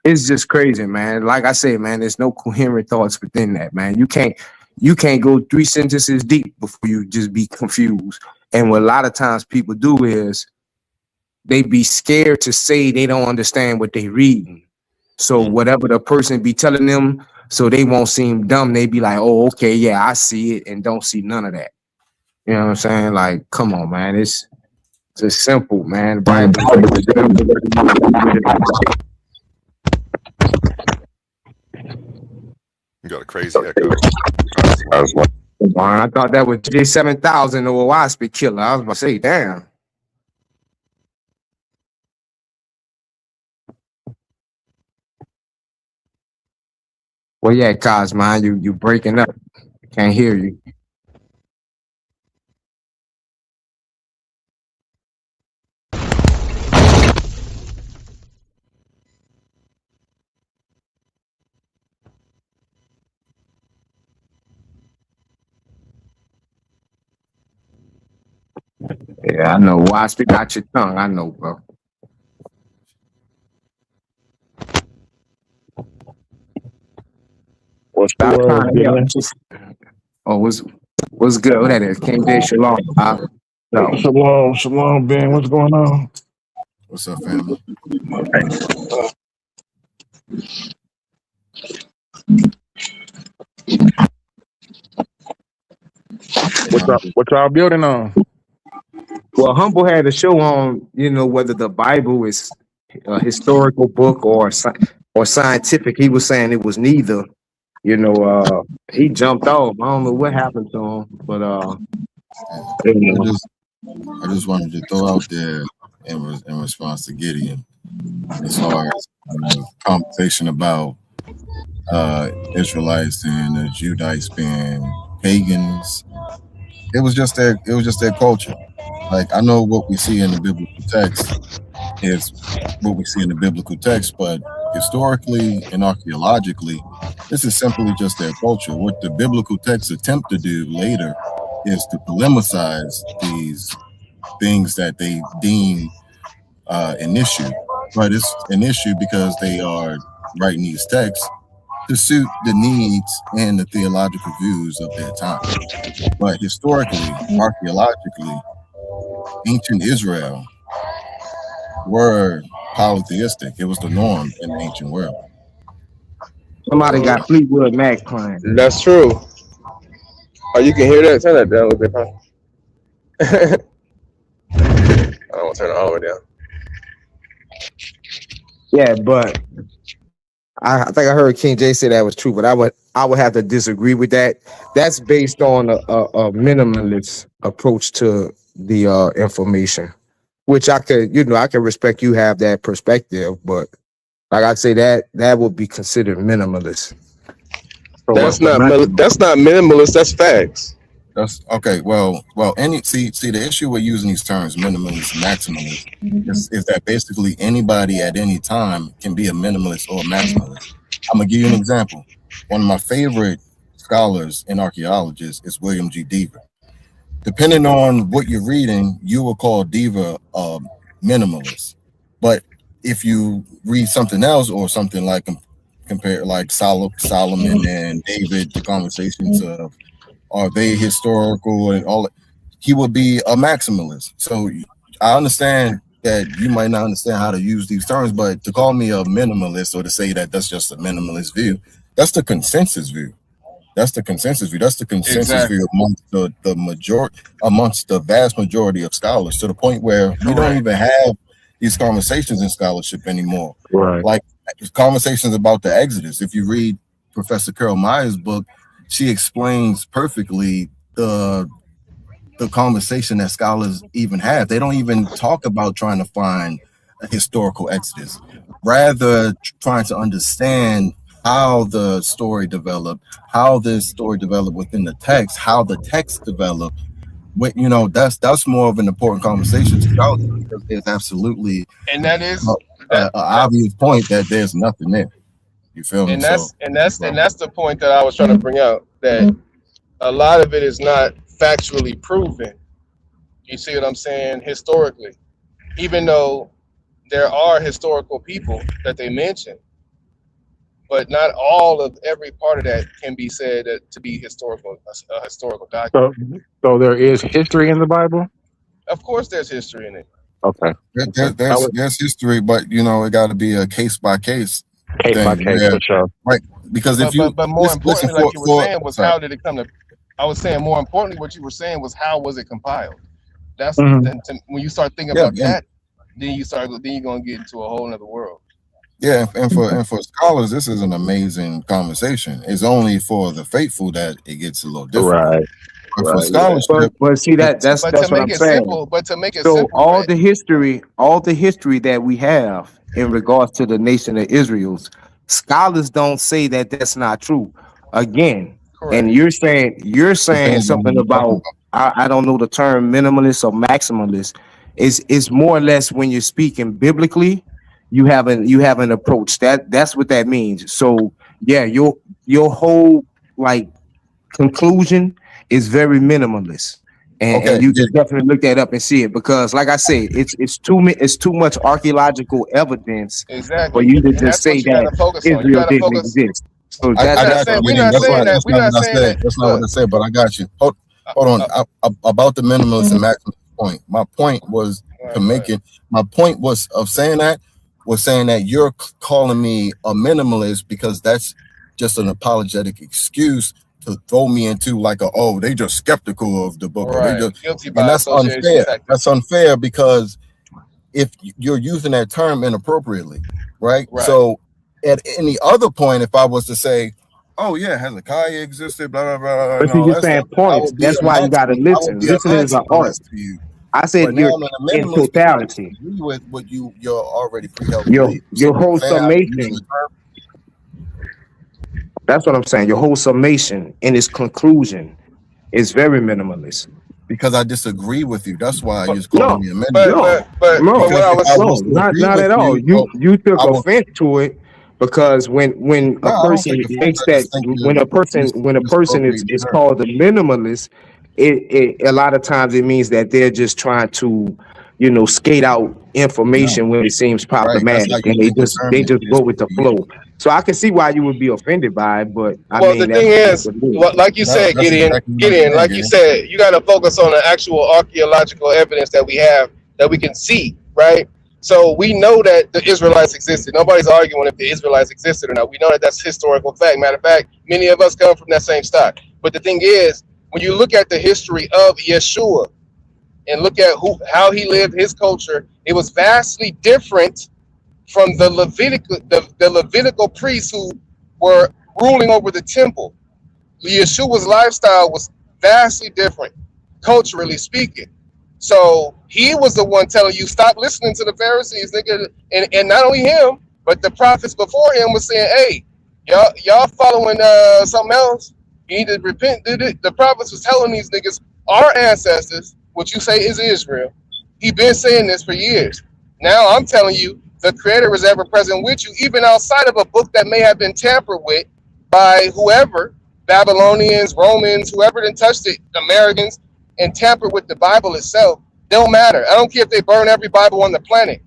it's just crazy, man. Like I say, man, there's no coherent thoughts within that, man. You can't go 3 sentences deep before you just be confused. And what a lot of times people do is they be scared to say they don't understand what they reading. So whatever the person be telling them, so they won't seem dumb, they be like, oh, okay, yeah, I see it, and don't see none of that. You know what I'm saying? Like, come on, man. It's just simple, man. You got a crazy echo. I thought that was J7000 or a Oaspe killer. I was about to say, damn. Well, yeah, Cosmine, you breaking up. Can't hear you. Yeah, I know. Oaspe got your tongue. I know, bro. What's the word? Oh, what's good? What that is? King Day Shalom. Shalom, Ben. What's going on? What's up, family? What y'all building on? Well, Humble had a show on, whether the Bible is a historical book or scientific. He was saying it was neither. He jumped off. I don't know what happened to him, but I just wanted to throw out there in response to Gideon, as far as conversation about Israelites and the Judites being pagans. It was just their culture. Like I know what we see in the biblical text is what we see in the biblical text, but historically and archaeologically, this is simply just their culture. What the biblical texts attempt to do later is to polemicize these things that they deem an issue, but it's an issue because they are writing these texts to suit the needs and the theological views of their time. But historically, archaeologically, ancient Israel were polytheistic. It was the norm in the ancient world. Somebody got Fleetwood Mac playing. That's true. Oh, you can hear that? Turn that down a little bit, huh? I don't want to turn it all the way down. Yeah, but I think I heard King J say that was true, but I would have to disagree with that. That's based on a minimalist approach to the information, which I could, I can respect you have that perspective, but like I say, that would be considered minimalist. So that's not minimalist. That's facts. That's okay. Well, see the issue with using these terms, minimalist, maximalist, is that basically anybody at any time can be a minimalist or a maximalist. I'm gonna give you an example. One of my favorite scholars and archaeologists is William G. Deaver. Depending on what you're reading, you will call Deaver a minimalist. But if you read something else or something like compare like Solomon and David, the conversations of are they historical and all, he would be a maximalist. So I understand that you might not understand how to use these terms, but to call me a minimalist or to say that that's just a minimalist view, that's the consensus view. That's the consensus view. That's the consensus view amongst the majority, amongst the vast majority of scholars, to the point where we don't even have these conversations in scholarship anymore. Right. Like conversations about the Exodus. If you read Professor Carol Meyer's book, she explains perfectly the conversation that scholars even have. They don't even talk about trying to find a historical Exodus, rather trying to understand how the story developed, how this story developed within the text, how the text developed. That's more of an important conversation to scholars, because there's absolutely and that is an obvious point that there's nothing there. You feel me? And that's the point that I was trying to bring out, that a lot of it is not factually proven. You see what I'm saying? Historically, even though there are historical people that they mention, but not all of every part of that can be said to be historical, a historical document. So there is history in the Bible? Of course there's history in it. Okay. There's history, but it got to be a case by case by case, for sure. Right? Because but more importantly, like you were saying, was how did it come to? I was saying more importantly, what you were saying was how was it compiled? That's when you start thinking about that, then you're gonna get into a whole nother world. Yeah, and for scholars, this is an amazing conversation. It's only for the faithful that it gets a little different. Right. But for scholarship, but see that's what I'm saying. But to make it so simple, all the history that we have in regards to the nation of Israel's, scholars don't say that that's not true. Again, correct. And you're saying something about I don't know the term minimalist or maximalist. It's more or less when you're speaking biblically, you have an approach. That's what that means. So yeah, your whole conclusion is very minimalist. And you can definitely look that up and see it, because like I say, it's too much archaeological evidence for you to just say that Israel didn't exist. So that's not what I said, but I got you. Hold on. About the minimalist and maximalist point. My point was saying that you're calling me a minimalist because that's just an apologetic excuse to throw me into they just skeptical of the book. Right. And that's unfair. That's unfair, because if you're using that term inappropriately, right? So at any other point, if I was to say, oh yeah, Hezekiah existed, blah, blah, blah. But you're saying points. That's why you got to listen. Listening is an art. I said you're in totality. With what you're already pre-held. Your whole summation. That's what I'm saying. Your whole summation and its conclusion It's very minimalist. Because I disagree with you. That's why you're calling No, me a minimalist. But no, but what Because I if I was was no, to agree not with at all. you, You took I would. offense to it because when No, a I don't person take offense. makes I that, just think when you're a person misappropriating is the term. called a minimalist, it a lot of times it means that they're just trying to, skate out No, information when it seems right. That's how problematic, you and think the term they just is go with the to you. flow. So I can see why you would be offended by it, but I Well, the mean thing that's is, what it is. what, like you said, That's Gideon, exactly what I'm saying, like you Gideon. said, you got to focus on the actual archaeological evidence that we have, that we can see, right? So we know that the Israelites existed. Nobody's arguing if the Israelites existed or not. We know that that's historical fact. Matter of fact, many of us come from that same stock. But the thing is, when you look at the history of Yeshua and look at how he lived, his culture, it was vastly different from the Levitical priests who were ruling over the temple. Yeshua's lifestyle was vastly different, culturally speaking. So he was the one telling you, stop listening to the Pharisees, nigga. And not only him, but the prophets before him was saying, hey, y'all following something else. You need to repent. The prophets was telling these niggas, our ancestors, what you say is Israel. He been saying this for years. Now I'm telling you, the creator is ever present with you, even outside of a book that may have been tampered with by whoever, Babylonians, Romans, whoever done touched it, Americans, and tampered with the Bible itself. Don't matter. I don't care if they burn every Bible on the planet.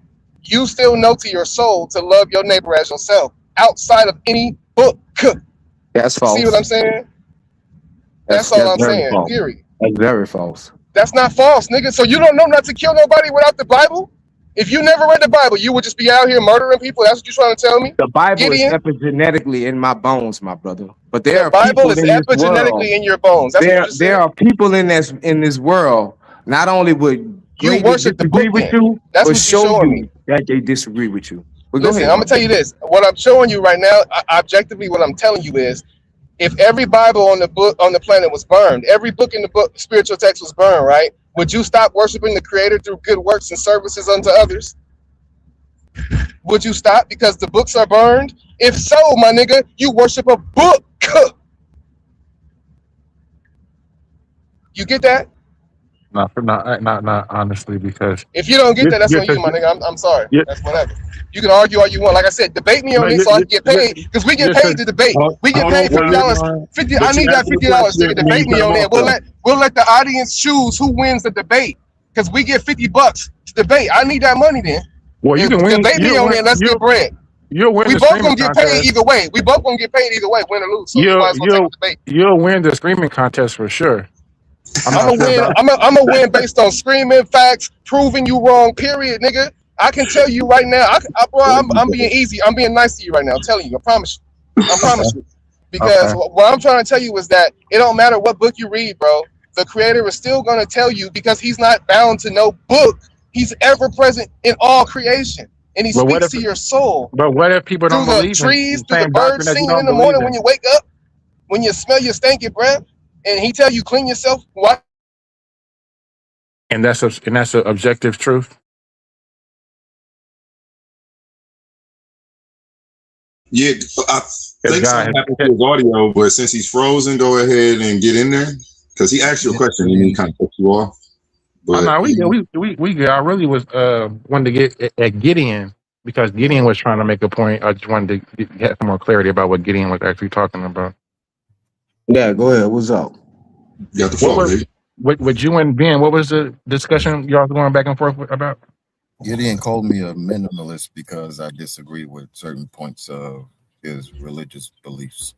You still know to your soul to love your neighbor as yourself, outside of any book. That's See what false. I'm saying? That's all That's I'm very saying. false. Period. That's very false. That's not false, nigga. So you don't know not to kill nobody without the Bible? If you never read the Bible, you would just be out here murdering people. That's what you're trying to tell me? The Bible is Gideon, epigenetically in my bones, my brother. But the there are Bible people is in this world. epigenetically in your bones. That's what you just There said? are people in this world not only would You greatly worship the disagree book with then. you, That's but what you're show showing me. you that they disagree with you. But go Listen, ahead, I'm my gonna tell brother. you this. What I'm showing you right now, objectively, what I'm telling you is, if every Bible on the planet was burned, every book in the book, spiritual text was burned, right? Would you stop worshiping the Creator through good works and services unto others? Would you stop because the books are burned? If so, my nigga, you worship a book. You get that? Not honestly, because If you don't get you're, that, that's you're, on you, my nigga. I'm sorry. you're, That's whatever. You can argue all you want. Like I said, debate me no, on it so I can get paid, because we get you're, paid to debate. We get hold paid on, well, $50. 50. I but you need that answer the $50, question nigga. and then you Debate cut me them on off it. though. We'll let the audience choose who wins the debate, because we get $50 to debate. I need that money then. Well, you can win. Debate me on it. Let's get bread. You'll win We the both screaming gonna get paid contest. either way. We both gonna get paid either way, win or lose. So you You'll might as well take you'll the debate. you'll win the screaming contest for sure. I'm I'm not gonna sure win. about. I'm a win based on screaming facts, proving you wrong. Period, nigga. I can tell you right now. Bro, I'm being easy. I'm being nice to you right now. I'm telling you. I promise you. I promise you. Because Okay. what I'm trying to tell you is that it don't matter what book you read, bro. The Creator is still gonna tell you, because He's not bound to no book. He's ever present in all creation, and He But what speaks if to your soul people through don't the believe in trees, the through the same doctrine birds that you singing in don't the believe morning when in? you wake up, when you smell your stinky breath, and He tell you clean yourself. What? And that's a objective truth. Yeah, I This think guy something happened to his audio, but since he's frozen, go ahead and get in there because he asked you a question and he kind of cut you off. Oh But no, we good. I really was wanted to get at Gideon because Gideon was trying to make a point. I just wanted to get some more clarity about what Gideon was actually talking about. Yeah, go ahead. What's up? you got the What floor, was baby. with you and Ben? What was the discussion y'all going back and forth about? Gideon called me a minimalist because I disagree with certain points of his religious beliefs.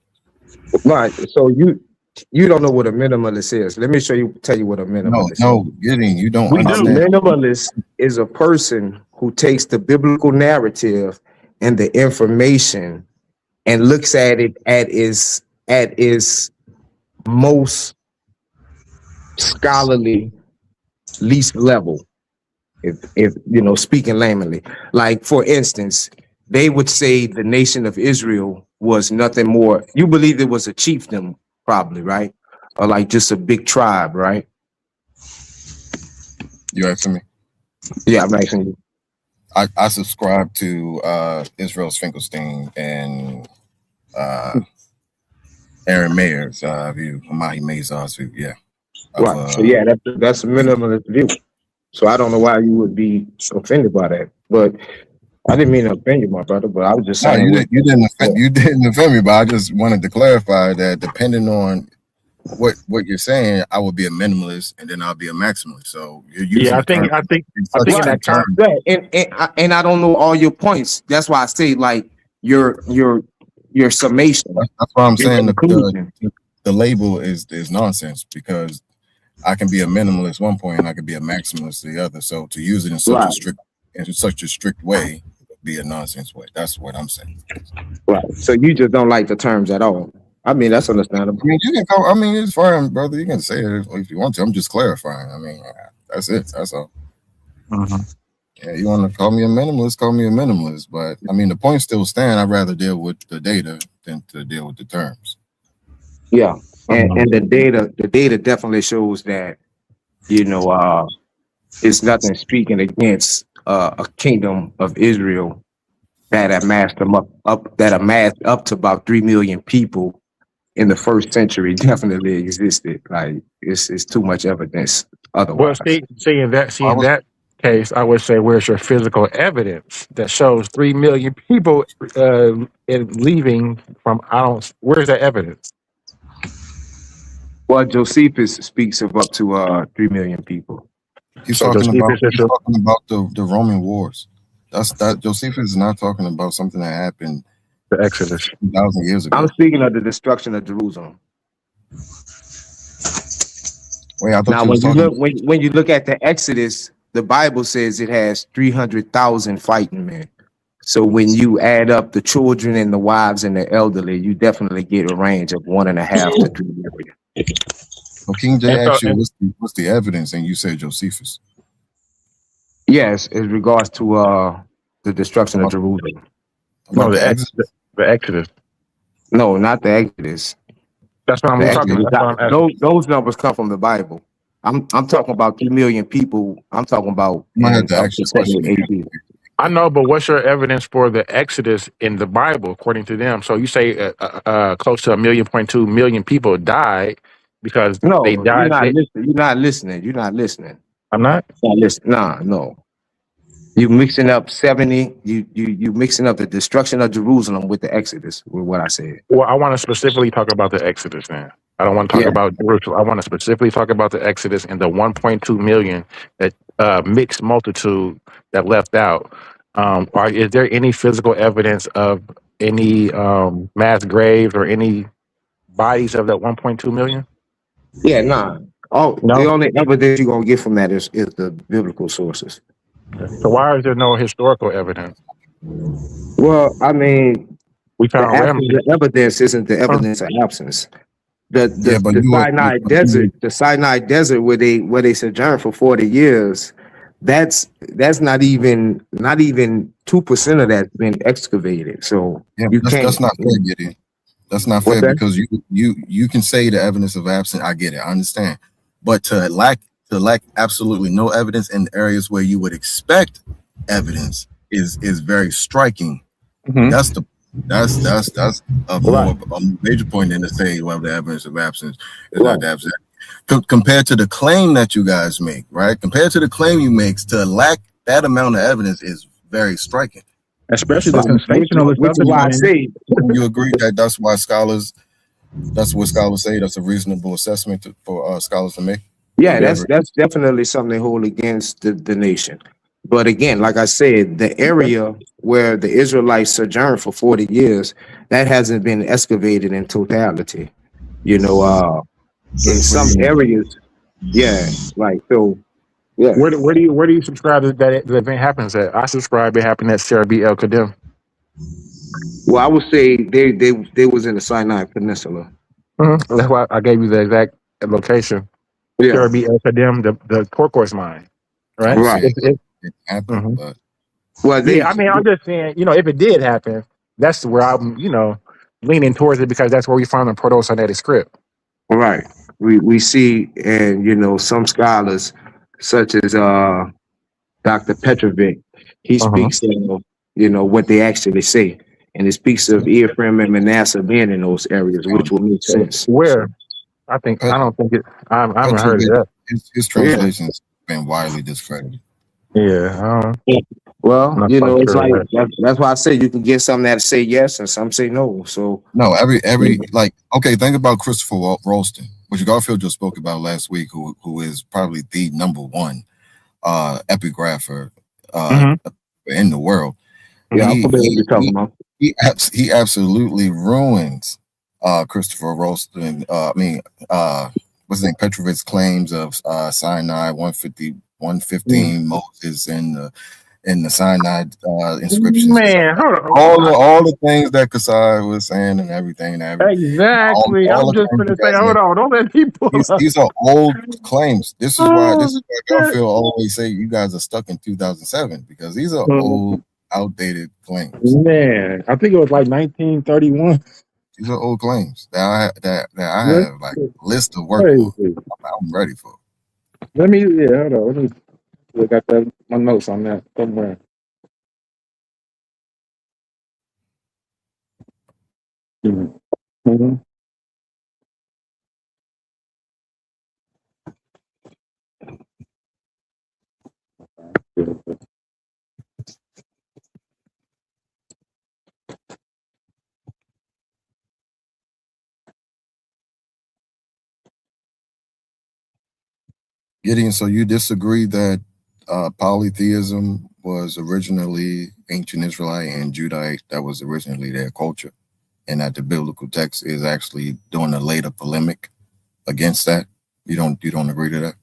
Right. So you don't know what a minimalist is. Let me tell you what a No, minimalist is. no, Gideon, you don't We A do. understand. minimalist is a person who takes the biblical narrative and the information and looks at it at its most scholarly least level. If speaking laymanly, like for instance, they would say the nation of Israel was nothing more. You believe it was a chiefdom, probably, right? Or like just a big tribe, right? You asking me? Yeah, I'm asking you. I subscribe to Israel's Finkelstein and Aaron Mayer's view, Mahi Mazar's view. Yeah. Right. So yeah, that's a minimalist view. So I don't know why you would be offended by that. But I didn't mean to offend you, my brother. But I was just No, saying you didn't offend me, but I just wanted to clarify that depending on what you're saying, I would be a minimalist and then I'll be a maximalist. So you're using Yeah, the term I think in such in that strict terms. yeah, and I don't know all your points. That's why I say like your summation, That's why I'm your saying conclusion. the label is nonsense because I can be a minimalist one point and I can be a maximalist the other. So to use it in such a strict way would be a nonsense way. That's what I'm saying. Right. So you just don't like the terms at all. I mean, that's understandable. I mean, you can go. I mean, it's fine, brother. You can say it if you want to. I'm just clarifying. I mean, that's it. That's all. Yeah, you want to call me a minimalist? Call me a minimalist. But I mean, the points still stand. I'd rather deal with the data than to deal with the terms. Yeah, and the data definitely shows that it's nothing speaking against a kingdom of Israel that amassed up to about 3 million people in the first century definitely existed. Like it's too much evidence otherwise. Well, see in that case, I would say, where's your physical evidence that shows 3 million people leaving from? Where's that evidence? Well, Josephus speaks of up to 3 million people. He's talking about the Roman wars. That Josephus is not talking about something that happened the Exodus 2,000 years ago. I'm speaking of the destruction of Jerusalem. Wait, I thought now, when you look at the Exodus, the Bible says it has 300,000 fighting men. So when you add up the children and the wives and the elderly, you definitely get a range of 1.5 to 3 million. Well, King J asked you what's the evidence, and you said Josephus. Yes, in regards to the destruction of Jerusalem. No, the Exodus. No, not the Exodus. That's what I'm talking about. Those numbers come from the Bible. I'm talking about 3 million people. I'm talking about I know, but what's your evidence for the Exodus in the Bible, according to them? So you say close to 1.2 million people died because they died. You're not listening. I'm not? No. You mixing up 70. You mixing up the destruction of Jerusalem with the Exodus. With what I said. Well, I want to specifically talk about the Exodus now. I don't want to talk about Jerusalem. I want to specifically talk about the Exodus and the 1.2 million that mixed multitude that left out. Is there any physical evidence of any mass graves or any bodies of that 1.2 million? Yeah, nah. The only evidence you're gonna get from that is the biblical sources. So why is there no historical evidence? Well, I mean, we found the evidence isn't the evidence of absence. The Sinai Desert where they sojourned for 40 years, that's not even 2% of that's been excavated. So that's not fair, Gideon. That's not fair because you can say the evidence of absence. I get it, I understand, but to lack absolutely no evidence in areas where you would expect evidence is very striking. Mm-hmm. That's a major point than to say well the evidence of absence is not the absence. Compared to the claim that you guys make, right? Compared to the claim you make, to lack that amount of evidence is very striking. Especially the sensationalist. Which is why I say you agree that's what scholars say. That's a reasonable assessment for scholars to make. Yeah, that's definitely something they hold against the nation. But again, like I said, the area where the Israelites sojourned for 40 years, that hasn't been excavated in totality. In some areas, Where do you subscribe that the event happens at? I subscribe it happened at Serbi El Kadim. Well, I would say they was in the Sinai Peninsula. Mm-hmm. That's why I gave you the exact location. Serbi El Kadim, the turquoise mine, right? Right. It happened, but I'm just saying, if it did happen, that's where I'm, leaning towards it because that's where we find the Proto-Sinaitic script. Right. We see, and some scholars, such as Dr. Petrovic, he speaks of, what they actually say, and it speaks of Ephraim and Manasseh being in those areas, which will make sense. Where? I don't think it. I haven't heard of Truly, that. his Yeah. translations been widely discredited. Yeah, I'm Well, not you quite know, it's sure of like that. that's why I say you can get some that say yes and some say no. So No, every like okay, think about Christopher Rolston, which Garfield just spoke about last week, who is probably the number one epigrapher uh Hmm. in the world. yeah, I'm He familiar with you he talking he about. he absolutely ruins Christopher Rolston. What's his name? Petrovic's claims of Sinai 150, Mm. 115 Moses and the Sinai inscriptions. Man, hold All on. the things that Kasai was saying and everything, Exactly. all I'm the just claims gonna you say, guys hold make. on, don't let people. These are old claims. This Oh is why shit, Garfield always say you guys are stuck in 2007 because these are Mm. old, outdated claims. man. I think it was like 1931. These are old claims that I That's have like a list to work on. crazy. I'm ready for. Let me, yeah, hold on. Let me look at that, my notes on that somewhere. Mhm. Gideon, so you disagree that polytheism was originally ancient Israelite and Judite, that was originally their culture, and that the biblical text is actually doing a later polemic against that? You don't agree to that?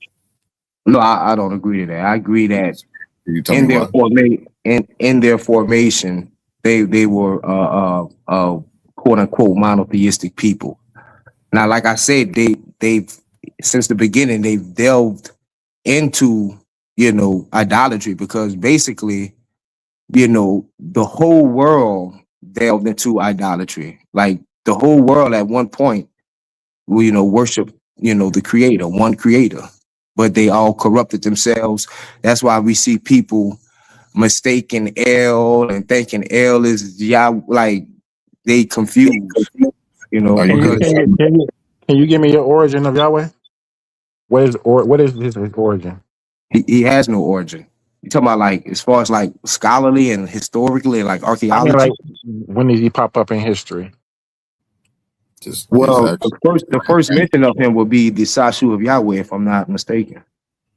No, I don't agree to that. I agree that Can you tell me why? in their formation, they were quote unquote monotheistic people. Now, like I said, they've since the beginning they've delved into idolatry because basically the whole world delved into idolatry. Like the whole world at one point, worship the creator, one creator, but they all corrupted themselves. That's why we see people mistaking El and thinking El is Yah. Like they confuse, Are you Can you gonna because can you give me your origin of Yahweh? What is his origin? he has no origin. You talking about like as far as like scholarly and historically and like I mean, archaeology? like, when did he pop up in history? just Well, actually the first mention of him will be the Sashu of Yahweh, if I'm not mistaken.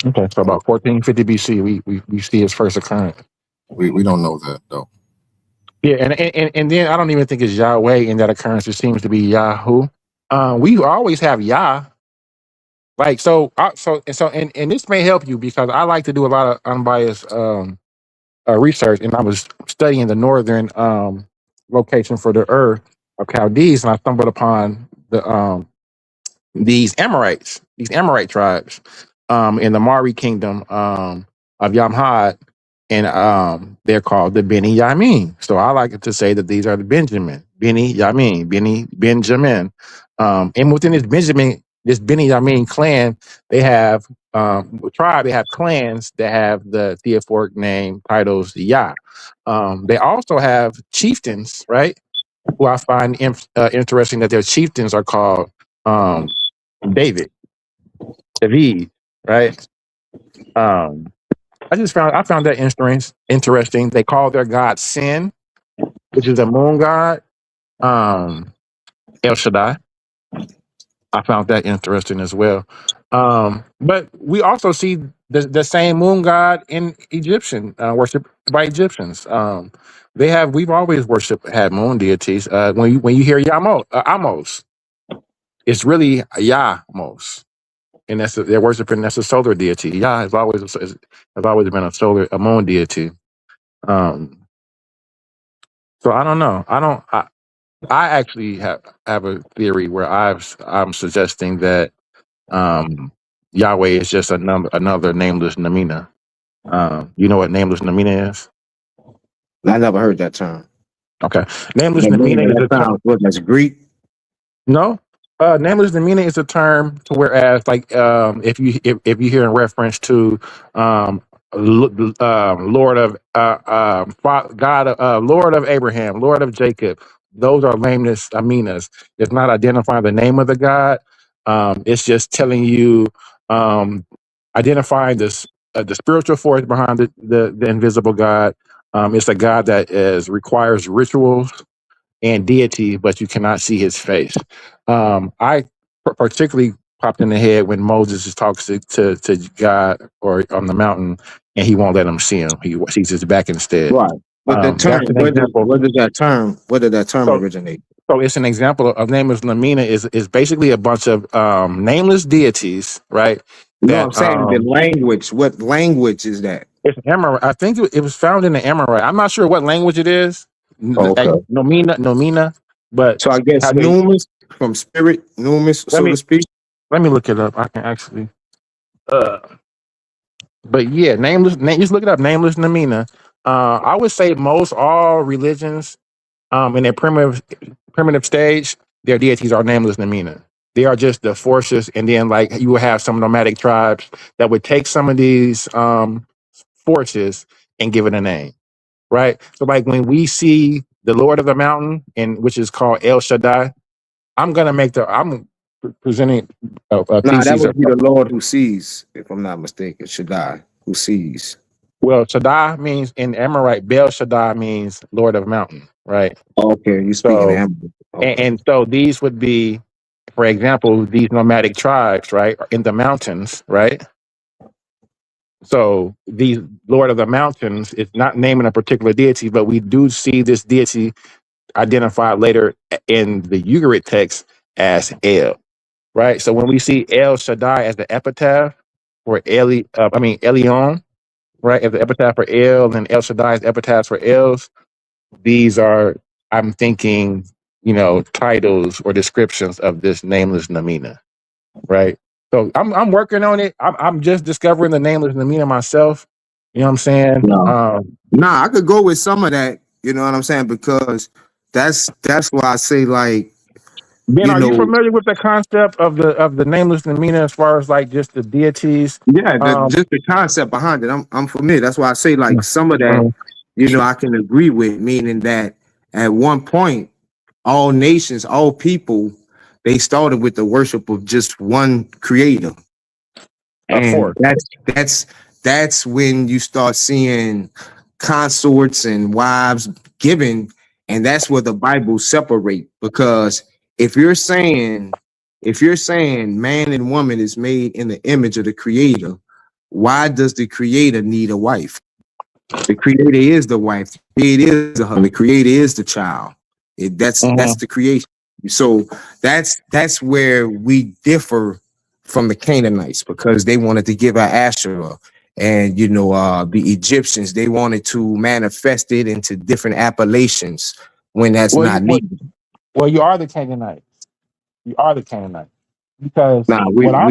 Okay, so about 1450 BC, we see his first occurrence. we don't know that though. Yeah, and then I don't even think it's Yahweh in that occurrence. It seems to be Yahoo. We always have Yah. Like and this may help you because I like to do a lot of unbiased research, and I was studying the northern location for the Ur of Chaldees, and I stumbled upon these Amorite tribes in the Mari kingdom of Yamhad, and they're called the Beni Yamin. So I like to say that these are the Beni Yamin, Benjamin. And within this Beni Yamin clan, they have tribe, they have clans that have the theophoric name titles Yah. They also have chieftains, right? Who I find interesting that their chieftains are called um, David, right? Um, I found that interesting. They call their god Sin, which is a moon god. Um, El Shaddai. I found that interesting as well. But we also see the same moon god in Egyptian worship by Egyptians. We've always had moon deities. When you hear Amos, it's really Yamos, and they're worshiping. That's a solar deity. Yah has always been a moon deity. Um, so I don't know. I actually have a theory where I'm suggesting that Yahweh is just another nameless Namina. You know what nameless Namina is? I never heard that term. Okay, nameless Namina is That a term. sounds what that's Greek. No, nameless demeanor is a term to whereas like if you hear in reference to Lord of God, Lord of Abraham, Lord of Jacob, those are nameless aminas. It's not identifying the name of the God. It's just telling you, identifying the spiritual force behind the invisible God. It's a God that requires rituals and deity, but you cannot see his face. I particularly popped in the head when Moses talks to God or on the mountain, and he won't let him see him. He sees his back instead. Right. But the term, That's an example. where did that term So, originate? so it's an example of nameless Lamina is basically a bunch of nameless deities, right? No, I'm That saying the language. What language is that? it's Amorite. I think it was found in the Amorite. I'm not sure what language it is. Okay. Nomina, but So I guess how they numus from spirit, numus, let so to me speak. let me look it up. I can actually. Uh, but yeah, nameless. Just look it up. Nameless Namina. I would say most all religions, in their primitive stage, their deities are nameless Namina. They are just the forces, and then like you will have some nomadic tribes that would take some of these forces and give it a name, right? So like when we see the Lord of the Mountain, and which is called El Shaddai, I'm presenting a Nah, that thesis would of. be the Lord who sees, if I'm not mistaken. Shaddai, who sees. Well, Shaddai means in Amorite, Bel Shaddai means Lord of Mountain, right? Okay, you speaking So, Amber. and, Okay. and so these would be, for example, these nomadic tribes, right, are in the mountains, right? So these Lord of the Mountains is not naming a particular deity, but we do see this deity identified later in the Ugarit text as El, right? So when we see El Shaddai as the epitaph for Elion, right, as the epitaph for El, and El Shaddai's epitaph for Els, these are, I'm thinking, titles or descriptions of this nameless Namina, right? So I'm working on it. I'm just discovering the nameless Namina myself. You know what I'm saying? No. Nah, I could go with some of that, you know what I'm saying? Because that's why I say, like, Ben, you are you know, familiar with the concept of the nameless Namina as far as like just the deities? yeah, Um, just the concept behind it. I'm familiar. That's why I say, like, some of that, mhm. I can agree with, meaning that at one point, all nations, all people, they started with the worship of just one creator. Of And course. that's when you start seeing consorts and wives given, and that's where the Bible separate. Because if you're saying man and woman is made in the image of the creator, why does the creator need a wife? The creator is the wife, the creator is the husband, the creator is the child. That's Mhm. the creation. So that's where we differ from the Canaanites, because they wanted to give our Asherah, and the Egyptians, they wanted to manifest it into different appellations when that's Well, not needed. you are the Canaanite. You are the Canaanite because Nah, what I'm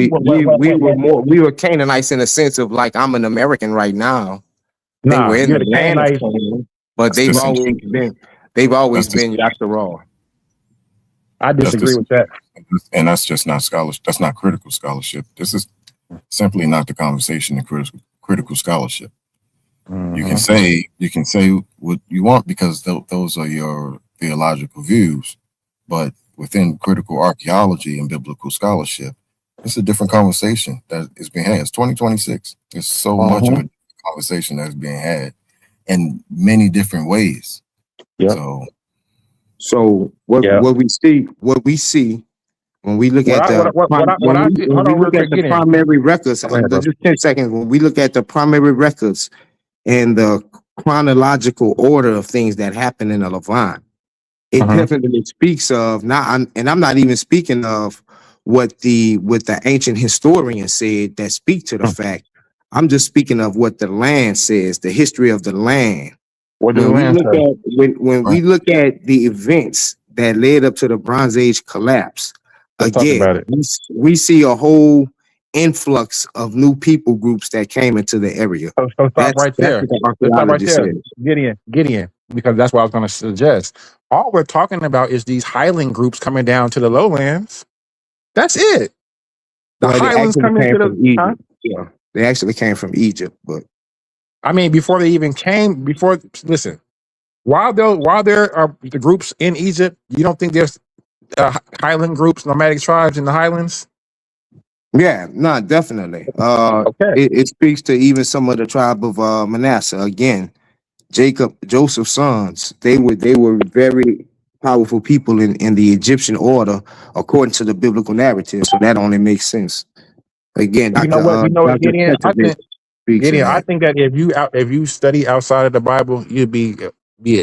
we were Canaanites in a sense of, like, I'm an American right now. They were nah, in you're the the land of Canaanite. Canaan, but That's disingenuous. they've always That's just been Yasharal. I that's disagree just with that. and that's just not scholarship. That's not critical scholarship. This is simply not the conversation in critical scholarship. You can Mhm. say what you want because those are your theological views, but within critical archaeology and biblical scholarship, it's a different conversation that is being had. It's 2026. There's so much of Mhm. a conversation that's being had in many different ways. Yep. So So Yeah. what we see when we look What at I the what I see. when Hold we on, real look at quick. the Get in. primary records, Go ahead, bro. just 10 seconds. When we look at the primary records and the chronological order of things that happen in the Levant, it Uh-huh. definitely speaks of and I'm not even speaking of what the ancient historians said that speak to the fact. I'm just speaking of what the land says, the history of the land. What does the When we land look say? at when right. we look at the events that led up to the Bronze Age collapse, Let's talk again, about it. we see a whole influx of new people groups that came into the area. So stop right That's there. what the Let's stop right archaeology there. says. Get in, because that's what I was going to suggest. All we're talking about is these Highland groups coming down to the lowlands. That's it. The Well, they Highlands actually coming came to the. from Huh? Egypt. Yeah, they actually came from Egypt, but I mean, before they even came. Before, listen. While there are the groups in Egypt, you don't think there's Highland groups, nomadic tribes in the Highlands? Yeah, no, definitely. Okay. It speaks to even some of the tribe of Manasseh. Again, Joseph's sons, they were very powerful people in the Egyptian order, according to the biblical narrative. So that only makes sense. Again, You know what? You know what, Dr. Gideon? Petrovic speaks in Gideon, I that. think that if you study outside of the Bible, you'd be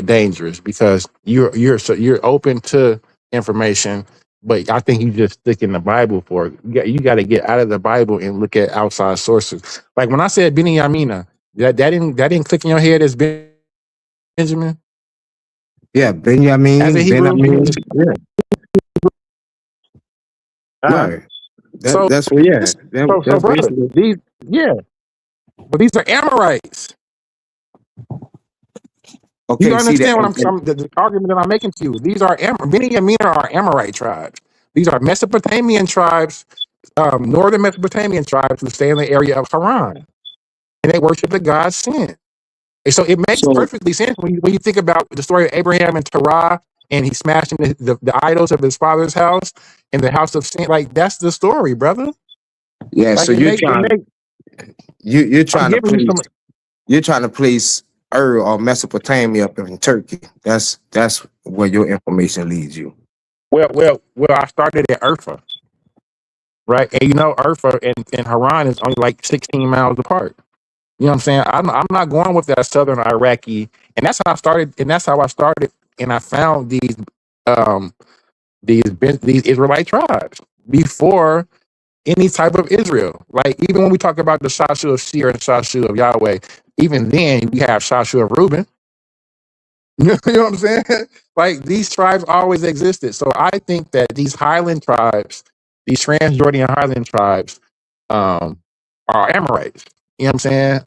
dangerous because you're open to information, but I think you just stick in the Bible for it. You got to get out of the Bible and look at outside sources. Like when I said Benny Yamina, that didn't click in your head as Benjamin Yeah, as a Benjamin, Ben Hebrew. Amin. Yeah, Uh, right. so That's what. Yeah, so that's brother, basically. these yeah, but these are Amorites. You Okay, see that. understand what the argument that I'm making to you? These are Benny and Mina are Amorite tribes. These are Mesopotamian tribes, northern Mesopotamian tribes who stay in the area of Haran, and they worship the god Sin. And so it makes So perfectly sense when you think about the story of Abraham and Terah, and he smashing the idols of his father's house and the house of Sin. Like that's the story, brother. yeah, Like so it make it make. you're I'm trying to giving you place some. you're trying to place Ur or Mesopotamia up in Turkey. That's where your information leads you. Well. I started at Urfa, right? And you know, Urfa and Haran is only like 16 miles apart. You know what I'm saying? I'm not going with that southern Iraqi, and that's how I started. And that's how I started. And I found um these Israelite tribes before any type of Israel. Like even when we talk about the Shashu of Shir and Shashu of Yahweh, even then we have Shashu of Reuben. You know what I'm saying? Like these tribes always existed. So I think that these highland tribes, these Transjordan highland tribes, um, are Amorites. You know what I'm saying?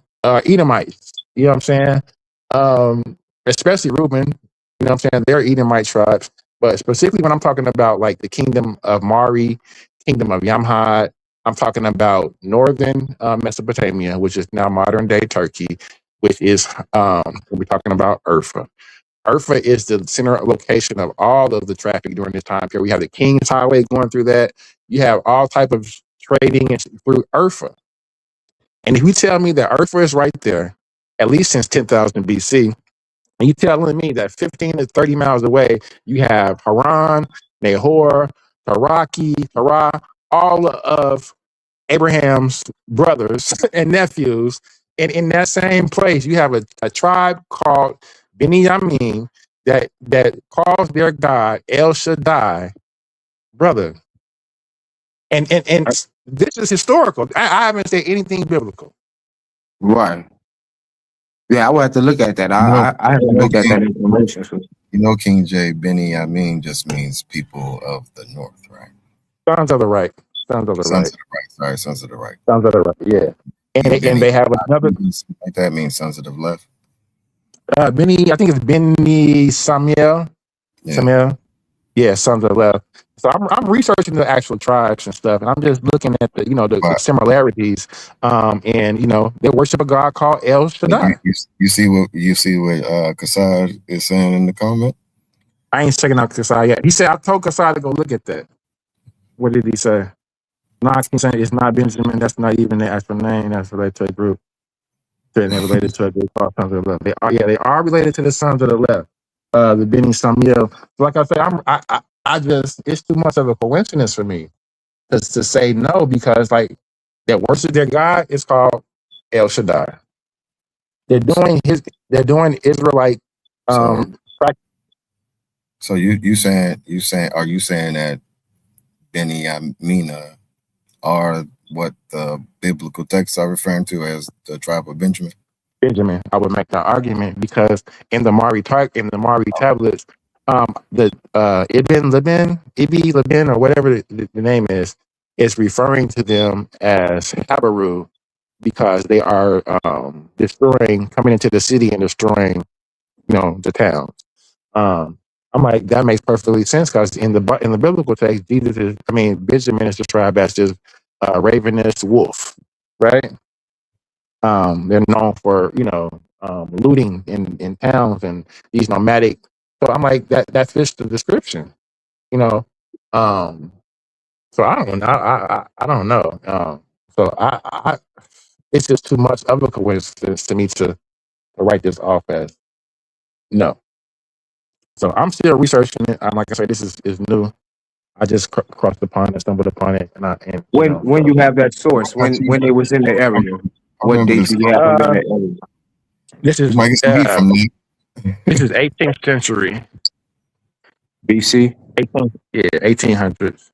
Edomites. You know what I'm saying? Especially Reuben. You know what I'm saying? They're Edomite tribes. But specifically when I'm talking about like the kingdom of Mari, kingdom of Yamhad, I'm talking about northern Mesopotamia, which is now modern day Turkey, which is we're talking about Urfa. Urfa is the center location of all of the traffic during this time period. We have the King's Highway going through that. You have all type of trading through Urfa. And if you tell me that Urfa is right there, at least since 10,000 BC, and you telling me that 15 to 30 miles away, you have Haran, Nahor, Taraki, Terah, all of Abraham's brothers and nephews. And in that same place, you have a tribe called Beni Yamin that calls their God El Shaddai, brother. And this is historical. I haven't said anything biblical. Right. Yeah, I would have to look at that. You know, I haven't looked at King, that information. So. King J, Benny, I mean, just means people of the north, right? Sons of the right. Sons of the Sons right. of the right. Sorry, sons of the right. Sons of the right. Yeah. And And Benny, they have another like that means sons of the left. Benny, I think it's Benny Samuel. Yeah. Samuel. Yeah, sons of the left. So I'm researching the actual tribes and stuff, and I'm just looking at the similarities. And they worship a god called El Shaddai. You see what Kassad is saying in the comment? I ain't checking out Kasai yet. He said I told Kasai to go look at that. What did he say? Not saying it's not Benjamin. That's not even the actual name. That's related to a group. They're related to a group called Sons of the Left. They are related to the Sons of the Left. The Benny Samuel. So like I said, I just it's too much of a coincidence for me to say no because like their worship their God is called El Shaddai. They're doing Israelite practice. So you saying are you saying that Benny Amina are what the biblical texts are referring to as the tribe of Benjamin? Benjamin, I would make that argument because in the Mari tablets, the Ibi Laban or whatever the name is referring to them as Habaru because they are coming into the city and destroying, the towns. I'm like that makes perfectly sense because in the biblical text, Benjamin is described as this ravenous wolf, right? They're known for looting in towns and these nomadic. So I'm like that fits the description, you know. Um, So I don't know. I don't know. So I it's just too much of a coincidence to me to write this off as no. So I'm still researching it. Like I said, this is new. I just crossed upon it, stumbled upon it, and you know. When So you have that source, I actually, when it was in the area, I what remember date this. do you have them in the area? this You is might get some heat from me. this is 18th century, BC. 1800s,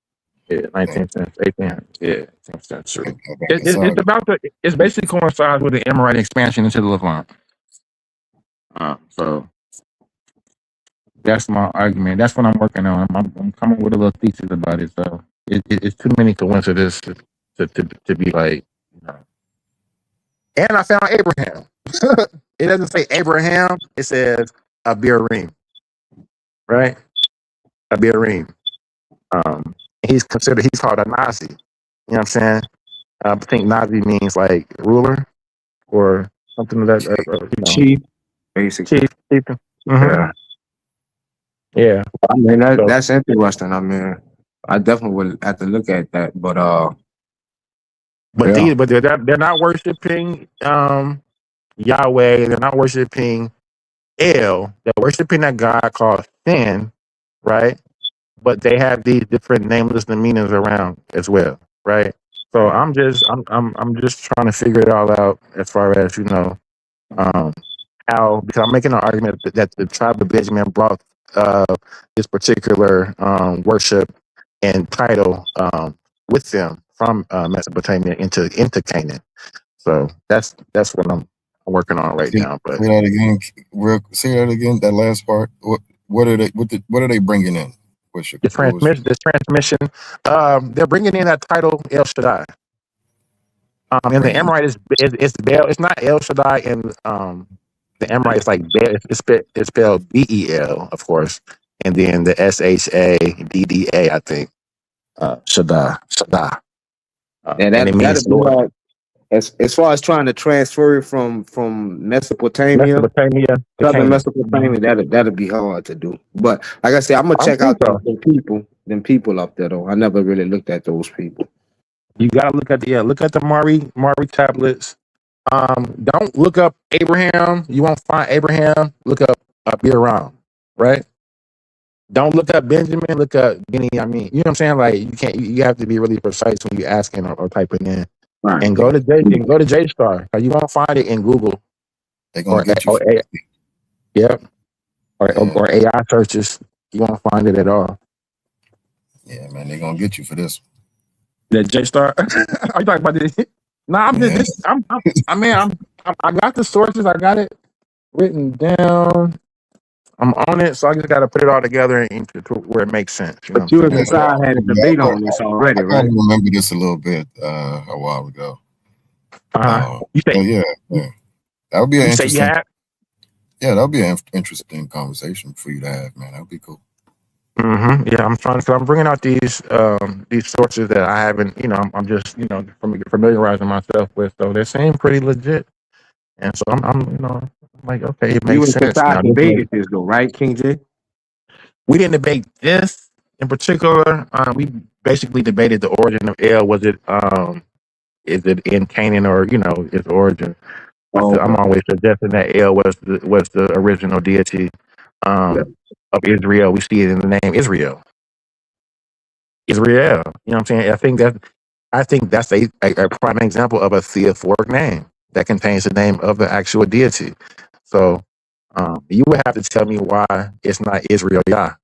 yeah, Thank 19th century, 1800s, yeah, 18th century. you. Sorry. It's basically coincides with the Amorite expansion into the Levant. So that's my argument. That's what I'm working on. I'm coming with a little thesis about it. So it's too many coincidences to be like, you know. And I found Abraham. It doesn't say Abraham. It says Abiram, right? Abiram. He's called a Nazi. You know what I'm saying? I think Nazi means like ruler or something like that. You know, Chief, basically. chief. Mm-hmm. Yeah. Yeah. I mean So, that's interesting. I mean, I definitely would have to look at that. But yeah. but they're not worshiping Yahweh. They're not worshiping El. They're worshiping that God called Sin, right? But they have these different nameless meanings around as well, right? So I'm just trying to figure it all out as far as um, how, because I'm making an argument that the tribe of Benjamin brought uh, this particular worship and title with them from Mesopotamia into Canaan. So that's what I'm working on right Say, now. But say that again. Say that again. That last part. What are they? What are they bringing in? What was? this transmission, they're bringing in that title El Shaddai. And the Bringing. Amorite is Bel. It's not El Shaddai, and the Amorite is like Bel. It's spelled Bel, of course, and then the Shadda, I think. Shaddai, And and it that'll means be Lord. hard as far as trying to transfer it from Mesopotamia, Mesopotamia to southern Canaan. Mesopotamia, that'll be hard to do. But like I said, I'm gonna I check think out so. them people up there though. I never really looked at those people. You gotta look at the Mari tablets. Don't look up Abraham. You won't find Abraham. Look up Abiram, right? Don't look up Benjamin. Look up Benny. I mean, you know what I'm saying? Like you can't. You have to be really precise when you're asking or typing in. Right. And go to JSTAR. You won't find it in Google They're gonna get you. yep, Yeah. or AI searches. You won't find it at all. Yeah, man. They're gonna get you for this. The JSTAR. Are you talking about this? No, I'm Yeah. just. I got the sources. I got it written down. I'm on it, so I just got to put it all together into where it makes sense. You know But what you I'm and saying? Nasai had a debate on this already, I right? kind of remember this a little bit a while ago. You say Yeah. That would be an you say you interesting. have? Yeah, that would be an interesting conversation for you to have, man. That would be cool. Mm-hmm. Yeah, I'm trying. So I'm bringing out these sources that I haven't. I'm just familiarizing myself with. So they seem pretty legit, and so I'm like, okay, it You makes and sense now. Nasai debated this though, right, King J? We didn't debate this in particular. We basically debated the origin of El. Was it is it in Canaan or its origin? Oh, I'm okay. always suggesting that El was the original deity Yeah. of Israel. We see it in the name Israel. Israel. You know what I'm saying? I think that's a prime example of a theophoric name that contains the name of the actual deity. So you would have to tell me why it's not Israel Yah.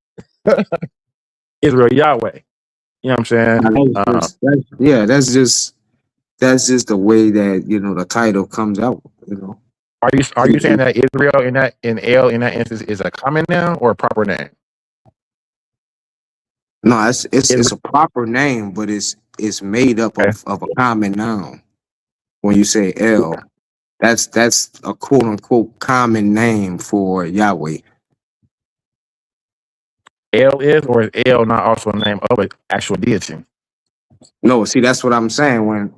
Israel Yahweh. You know what I'm saying? That's just the way that the title comes out. Are you saying that Israel in El in that instance is a common noun or a proper name? No, it's a proper name, but it's made up Okay. of a common noun. When you say El, that's a quote unquote common name for Yahweh. El is, or is El not also a name of an actual deity? No, see, that's what I'm saying. When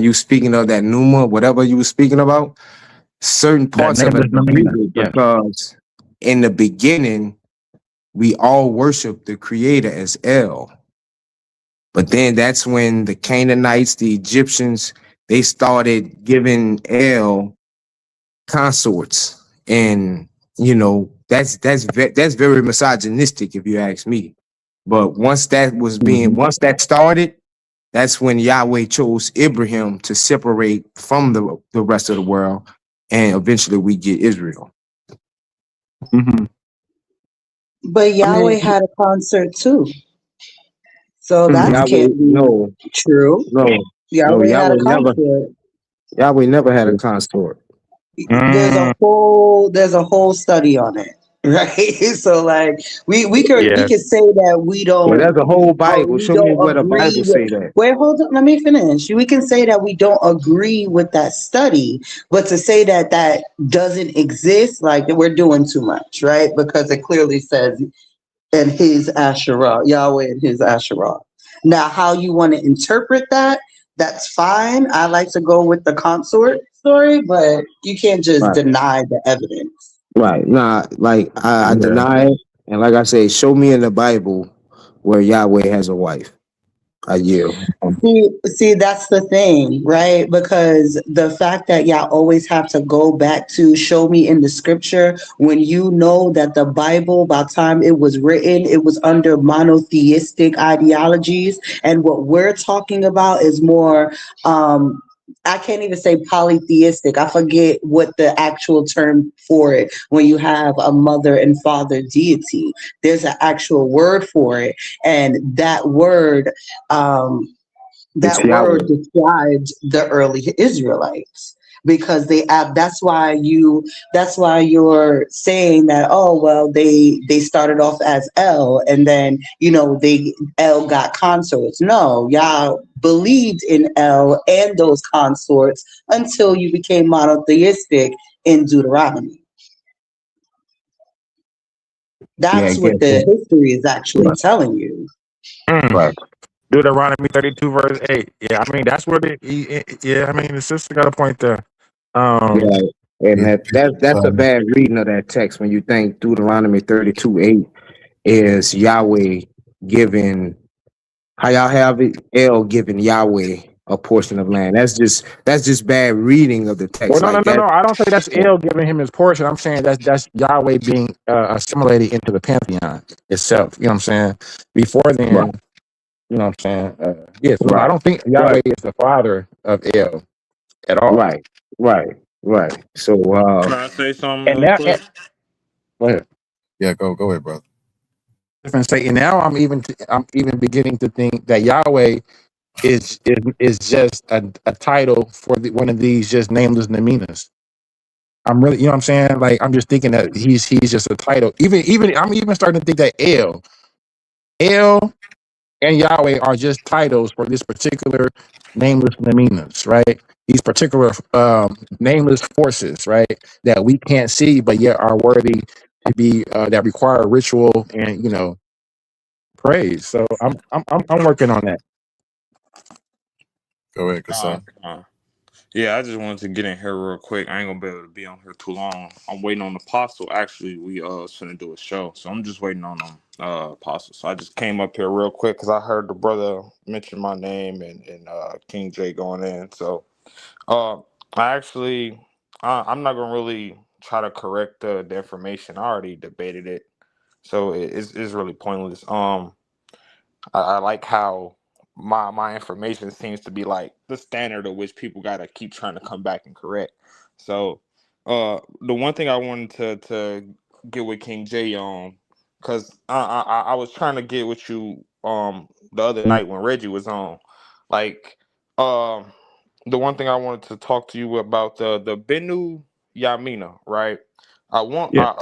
you speaking of that Numa, whatever you were speaking about, certain That parts of it nameless agree nomenon. with, Yeah. because in the beginning we all worship the Creator as El. But then that's when the Canaanites, the Egyptians, they started giving El consorts, and that's very misogynistic if you ask me. But once that started, that's when Yahweh chose Abraham to separate from the rest of the world, and eventually we get Israel. Mm-hmm. But I mean, Yahweh had a concert too. So that Yahweh, can't be no, true. no, no, Yahweh had a concert. Yahweh never had a consort. Mm, There's a whole study on it. Right. So like we yeah. could say that Well, there's a whole Bible. we Show me don't where the agree Bible with say that. wait, hold on, let me finish. We can say that we don't agree with that study, but to say that that doesn't exist, like we're doing too much, right? Because it clearly says in his Asherah, Yahweh and his Asherah. Now, how you want to interpret that, that's fine. I like to go with the consort story, but you can't just Right, deny the evidence. right. Nah, like I Yeah. deny it, and like I say, show me in the Bible where Yahweh has a wife. I yield. See, that's the thing, right? Because the fact that y'all always have to go back to show me in the scripture when you know that the Bible, by the time it was written, it was under monotheistic ideologies. And what we're talking about is more, I can't even say polytheistic. I forget what the actual term for it when you have a mother and father deity. There's an actual word for it. And um, It's that word Yahweh. described the early Israelites because that's why you're saying that, oh well, they started off as El and then they El got consorts. No, y'all believed in El and those consorts until you became monotheistic in Deuteronomy. Yeah, I That's guess what the that. history is actually Right, telling you. Mm. right. Deuteronomy 32 verse 8. Yeah, I mean that's where yeah, I mean the sister got a point there. Um, Yeah, and It, that's a bad reading of that text when you think Deuteronomy 32:8 is Yahweh giving how y'all have it, El giving Yahweh a portion of land. That's just bad reading of the well, text. no, no, Like no, that. no. I don't say that's El giving him his portion. I'm saying that's Yahweh being assimilated into the pantheon itself. You know what I'm saying? Before Right, then, you know what I'm saying? Yeah. So no, I right, don't think right, Yahweh is the father of El at all. right, right, right. So Can I say something And real now, quick? go ahead. yeah, go ahead, brother. Different say, and now I'm even beginning to think that Yahweh is just a title for one of these just nameless Naminas. I'm really, you know what I'm saying? Like I'm just thinking that he's just a title. Even I'm even starting to think that El and Yahweh are just titles for this particular nameless Naminas, right? These particular nameless forces, right? That we can't see, but yet are worthy to be that require ritual and praise. So I'm working on that. Go ahead, Uh, Kasai. uh, yeah, I just wanted to get in here real quick. I ain't gonna be able to be on here too long. I'm waiting on Apostle. Actually, we finna do a show, so I'm just waiting on Apostle. So I just came up here real quick because I heard the brother mention my name and King J going in. So uh, I actually I'm not gonna really try to correct the information. I already debated it, so it's really pointless. I like how my information seems to be like the standard of which people gotta keep trying to come back and correct. So the one thing I wanted to get with King J on, because I was trying to get with you the other night when Reggie was on. Like the one thing I wanted to talk to you about the Benu Yamina, right? I want Yeah.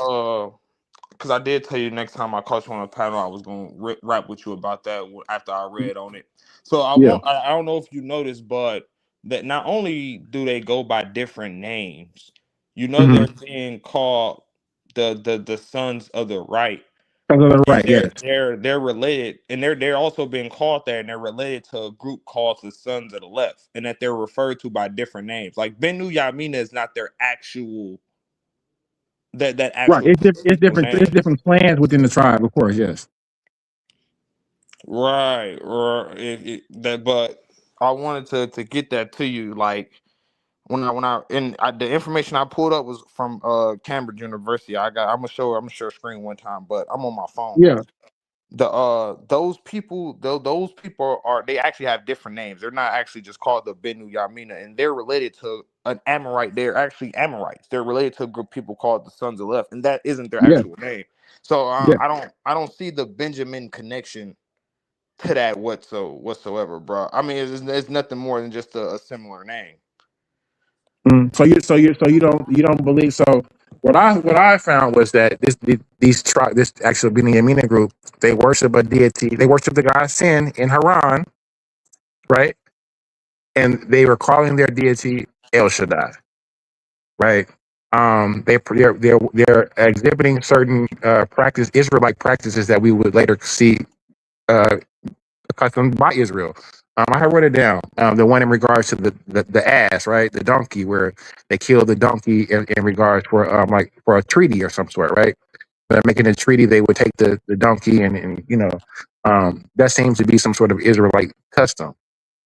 because I did tell you next time I caught you on a panel, I was going to rap with you about that after I read on it. So Yeah. I don't know if you noticed, but that not only do they go by different names, Mm-hmm. they're being called the sons of the right, and Right. Yes. they're related, and they're also being called that, and they're related to a group called the sons of the left, and that they're referred to by different names. Like Benu Yamina is not their actual Right. actual It's name. different. It's different plans within the tribe, of course. Yes. Right. But I wanted to get that to you, like the information I pulled up was from Cambridge University. I'm gonna share a screen one time, but I'm on my phone. Yeah, Those people are, they actually have different names. They're not actually just called the Benu Yamina, and they're related to an Amorite. They're actually Amorites. They're related to a group of people called the Sons of Left, and that isn't their yeah, actual name. So yeah. I don't see the Benjamin connection to that whatsoever, bro. I mean, it's nothing more than just a similar name. So you don't believe so. What I found was that this actual Binyamin group, they worship a deity. They worship the god Sin in Haran, right? And they were calling their deity El Shaddai, right? They're exhibiting certain Israelite practices that we would later see uh, accustomed by Israel. I have wrote it down. The one in regards to the ass, right? The donkey, where they killed the donkey in regards for like for a treaty or some sort, right? They're making a treaty, they would take the donkey and that seems to be some sort of Israelite custom.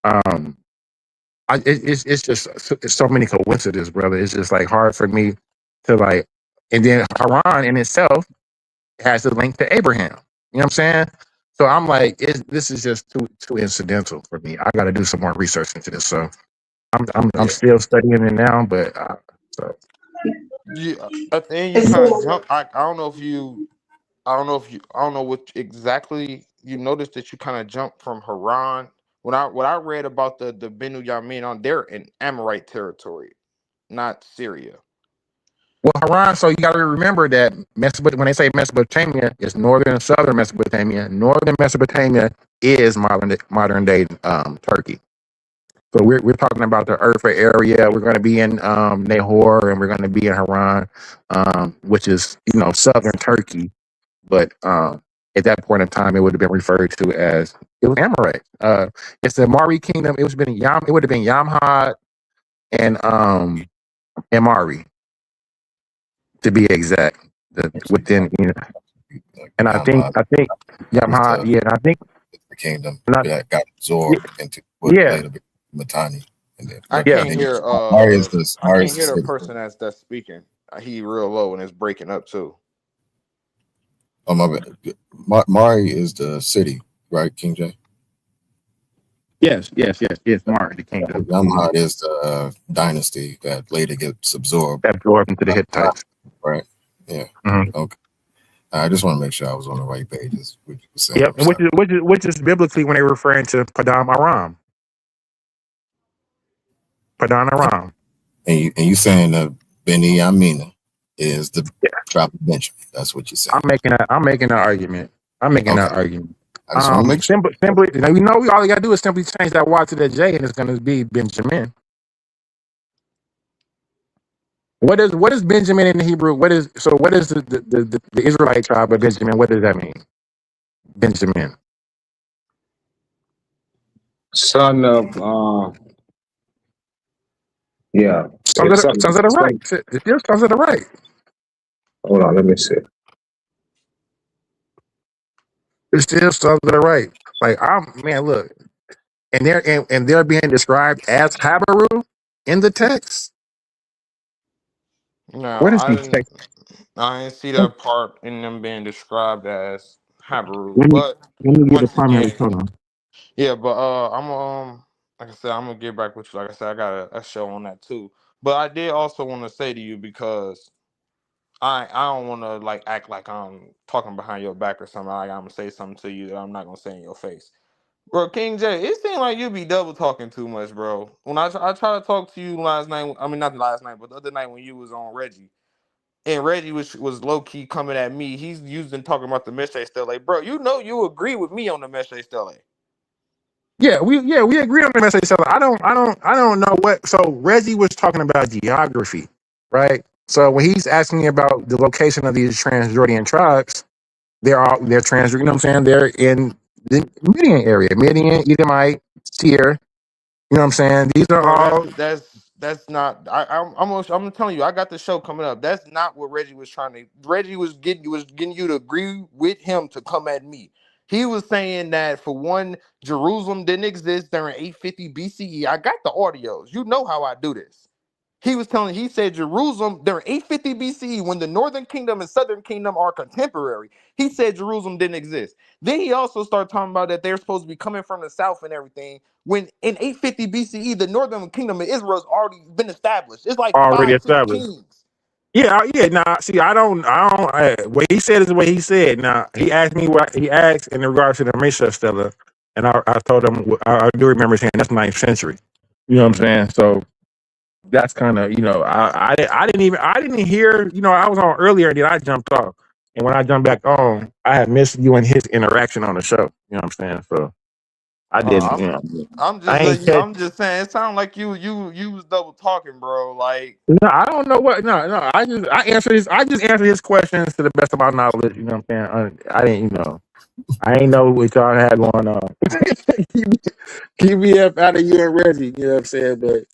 Um, it's just it's so many coincidences, brother. It's just like hard for me to like. And then Haran in itself has the link to Abraham. You know what I'm saying? So I'm like, this is just too incidental for me. I got to do some more research into this. So I'm Yeah. still studying it now, but so Yeah, at the end you And kind of so, jump. I don't know what exactly you noticed that you kind of jumped from Haran. What I read about the Benu Yamin on, they're in Amorite territory, not Syria. well, Haran. So you got to remember that when they say Mesopotamia, it's northern and southern Mesopotamia. Northern Mesopotamia is modern day Turkey. So we're talking about the Urfa area. We're going to be in Nahor, and we're going to be in Haran, which is southern Turkey. But at that point in time, it would have been referred to as it was Amorite. It's the Mari kingdom. It would have been Yamhad and Mari to be exact. Actually, Within and Yamhad I think is Yamhad, yeah, and I think the kingdom not that got yeah, absorbed into what yeah, later became Mitanni, and then I yeah. can't then you, hear I Mari is can't the hear the city. person that's speaking. He real low and it's breaking up too. Oh my bad. Mari is the city, right, King J? Yes. Mari, the kingdom Yamhad is the dynasty that later gets absorbed. that absorbed into the Right. Hittites. Right. Yeah. Mhm. Okay. I just want to make sure I was on the right page. Is what you were saying. Yep, I'm and sorry. which is biblically when they're referring to Padam Aram, Padan Aram. And you saying that Beni Yamina is the Yeah, tribe of Benjamin. That's what you're saying. I'm making that argument. I'm making Okay. that argument. I just want to make sure. Simply, all you gotta do is simply change that Y to that J, and it's gonna be Benjamin. What is Benjamin in the Hebrew? What is the Israelite tribe of Benjamin? What does that mean? Benjamin. Son of yeah, it's something. Sons of the right. It's your sons of the right. Hold on, let me see. It's still sons of the right. Like man, look, and they're being described as Habaru in the text. No, What is the text? I didn't see that part in them being described as Habaru. Let me But let me get the once primary again, color. yeah, but I'm like I said, I'm gonna get back with you. Like I said, I got a show on that too. But I did also want to say to you, because I don't want to like act like I'm talking behind your back or something. Like I'm gonna say something to you that I'm not gonna say in your face. Bro, King J, it seems like you be double talking too much, bro. When I tried to talk to you last night, I mean not last night, but the other night when you was on Reggie, and Reggie was low key coming at me. He's using talking about the Meshe Stele, bro. You know you agree with me on the Meshe Stele. We agree on the message. So I don't know what. So Reggie was talking about geography, right? So when he's asking about the location of these Transjordan tribes, they're trans. You know what I'm saying? They're in the Midian area, Midian, Edomite, Seir. You know what I'm saying? These are Bro, all. that's not. I'm telling you, I got the show coming up. That's not what Reggie was trying to. Reggie was getting you to agree with him to come at me. He was saying that for one, Jerusalem didn't exist during 850 BCE. I got the audios. You know how I do this. He said Jerusalem during 850 BCE, when the northern kingdom and southern kingdom are contemporary, he said Jerusalem didn't exist. Then he also started talking about that they're supposed to be coming from the south and everything. When in 850 BCE, the northern kingdom of Israel has already been established. It's like Already 5, 6 established. kings. Yeah, yeah. Nah, see, I don't. What he said is what he said. Now he asked me what he asked in regards to the Mesa Stela, and I told him I do remember saying that's 9th century. You know what I'm saying? So that's kind of, I didn't hear. I was on earlier, and then I jumped off, and when I jumped back on, I had missed you and his interaction on the show. You know what I'm saying? So I didn't. I'm I'm I just ain't catch. I'm just saying it sounded like you was double talking, bro. Like, No, I don't know what. No. I just answered his questions to the best of my knowledge. You know what I'm saying? I didn't. I ain't know what y'all had going on. keep me up out of you and Reggie. You know what I'm saying? But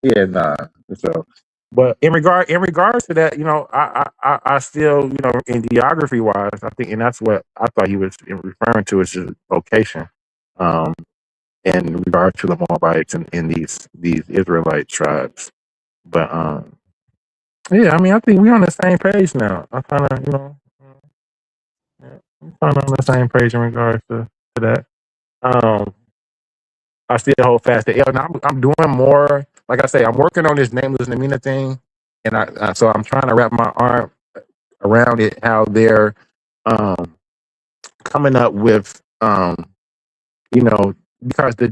yeah, nah. So, but in regards to that, I still, in geography wise, I think, and that's what I thought he was referring to as just location. Um, in regard to the Moabites and in these Israelite tribes. But yeah, I mean, I think we're on the same page now. I kind of, yeah, I'm kind of on the same page in regards to that. I still hold fast to L. Now I'm doing more. Like I say, I'm working on this nameless Namina thing, and so I'm trying to wrap my arm around it. How they're um, coming up with because the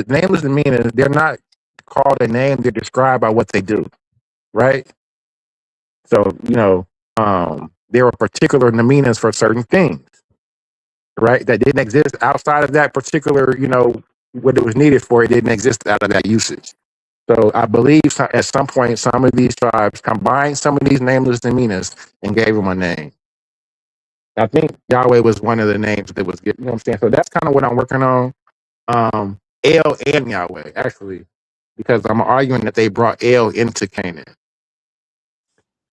nameless Namina, they're not called a name; they're described by what they do, right? So there are particular Naminas for certain things, right? That didn't exist outside of that particular, what it was needed for. It didn't exist out of that usage. So I believe at some point, some of these tribes combined some of these nameless Naminas and gave them a name. I think Yahweh was one of the names that was given. You know what I'm saying? So that's kind of what I'm working on. El and Yahweh, actually, because I'm arguing that they brought El into Canaan.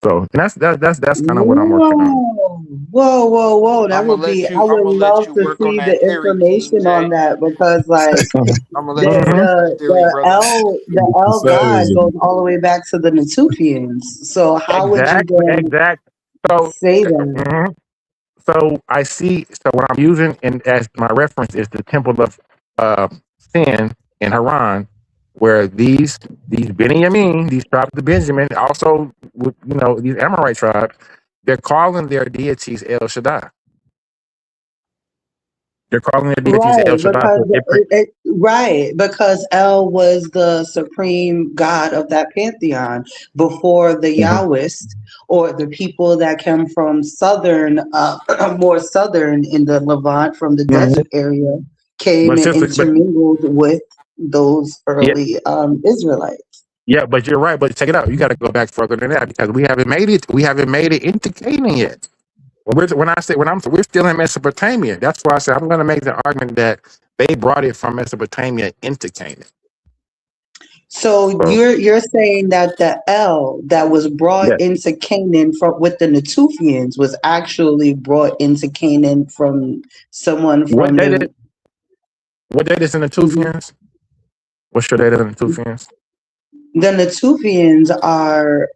So and that's kind of what I'm working on. Whoa. That would be, I I'm would gonna let love you to work on see that the Harry King, information on Jay. that, because like I'm gonna let you work on that theory, brother. The L God goes all the way back to the Natufians. So how would you then Exact. So, say that? mhm. So I see. So what I'm using as my reference is the Temple of Sin in Haran, where these Benjamin, these tribes of Benjamin, also with these Amorite tribes, they're calling their deities El Shaddai. They're calling their deities El Right, Shaddai. because because El was the supreme god of that pantheon before the Mhm. Yahwist, or the people that came from southern, more southern in the Levant, from the Mhm. desert area, came But and sister, but intermingled with those yeah, early Israelites. yeah, but you're right. But check it out. You got to go back further than that because we haven't made it. We haven't made it into Canaan yet. We're still in Mesopotamia. That's why I said I'm going to make the argument that they brought it from Mesopotamia into Canaan. So So you're saying that the El that was brought yeah, into Canaan from with the Natufians was actually brought into Canaan from someone what from date the. is what date is in the Mhm. Tufians? What's your date in the Tufians? The Natufians are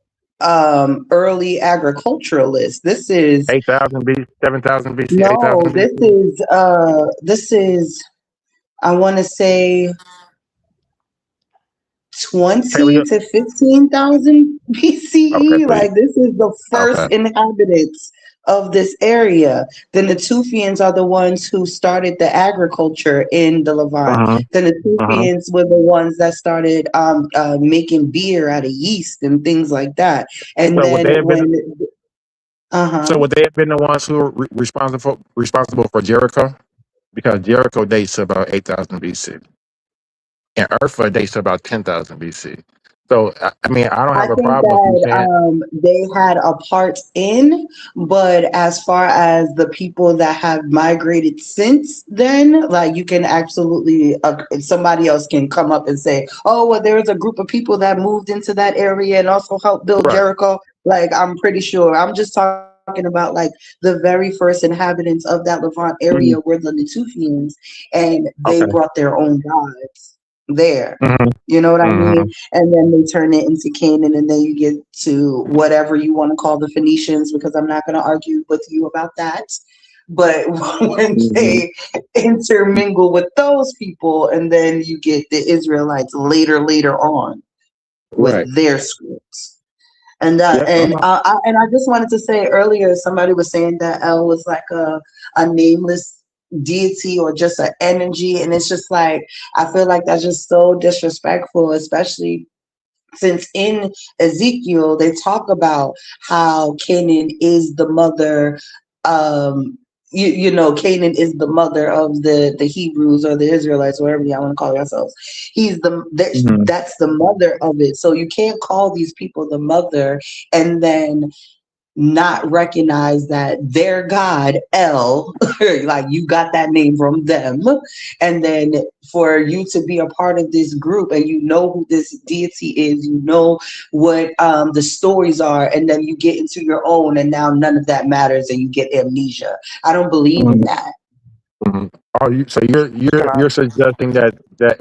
early agriculturalists. This is 8,000 B, 7,000 BC, no, 8,000 BC. this is, I want to say, 20 Paleo. to 15,000 Okay, BCE. so Like, this is the first okay. inhabitants of this area. The Natufians are the ones who started the agriculture in the Levant. Uh-huh. The Uh-huh. Natufians were the ones that started making beer out of yeast and things like that. And So would then they have been? when, So would they have been the ones who were responsible for Jericho? Because Jericho dates to about 8,000 BC, and Urfa dates to about 10,000 BC. So I mean, I don't I have a think problem with you that saying they had a part in, but as far as the people that have migrated since then, like, you can absolutely, somebody else can come up and say, oh, well, there's a group of people that moved into that area and also helped build right. Jericho. Like, I'm pretty sure. I'm just talking about like the very first inhabitants of that Levant Mhm. area were the Natufians, and they Okay. brought their own gods there. Hmm. You know what I Hmm. mean? And then they turn it into Canaan, and then you get to whatever you want to call the Phoenicians, because I'm not going to argue with you about that. But when Hmm. they intermingle with those people, and then you get the Israelites later on with Right. their scripts. Yep. And I just wanted to say earlier, somebody was saying that El was like a nameless deity or just an energy, and it's just like I feel like that's just so disrespectful, especially since in Ezekiel they talk about how Canaan is the mother. Um, you know, Canaan is the mother of the Hebrews or the Israelites, whatever y'all want to call yourselves. Hmm. That's the mother of it. So you can't call these people the mother and then not recognize that their God, El, like you got that name from them. And then for you to be a part of this group and you know who this deity is, you know what the stories are, and then you get into your own and now none of that matters and you get amnesia. I don't believe in Hmm. that. Hmm. Oh, so Can I? you're suggesting that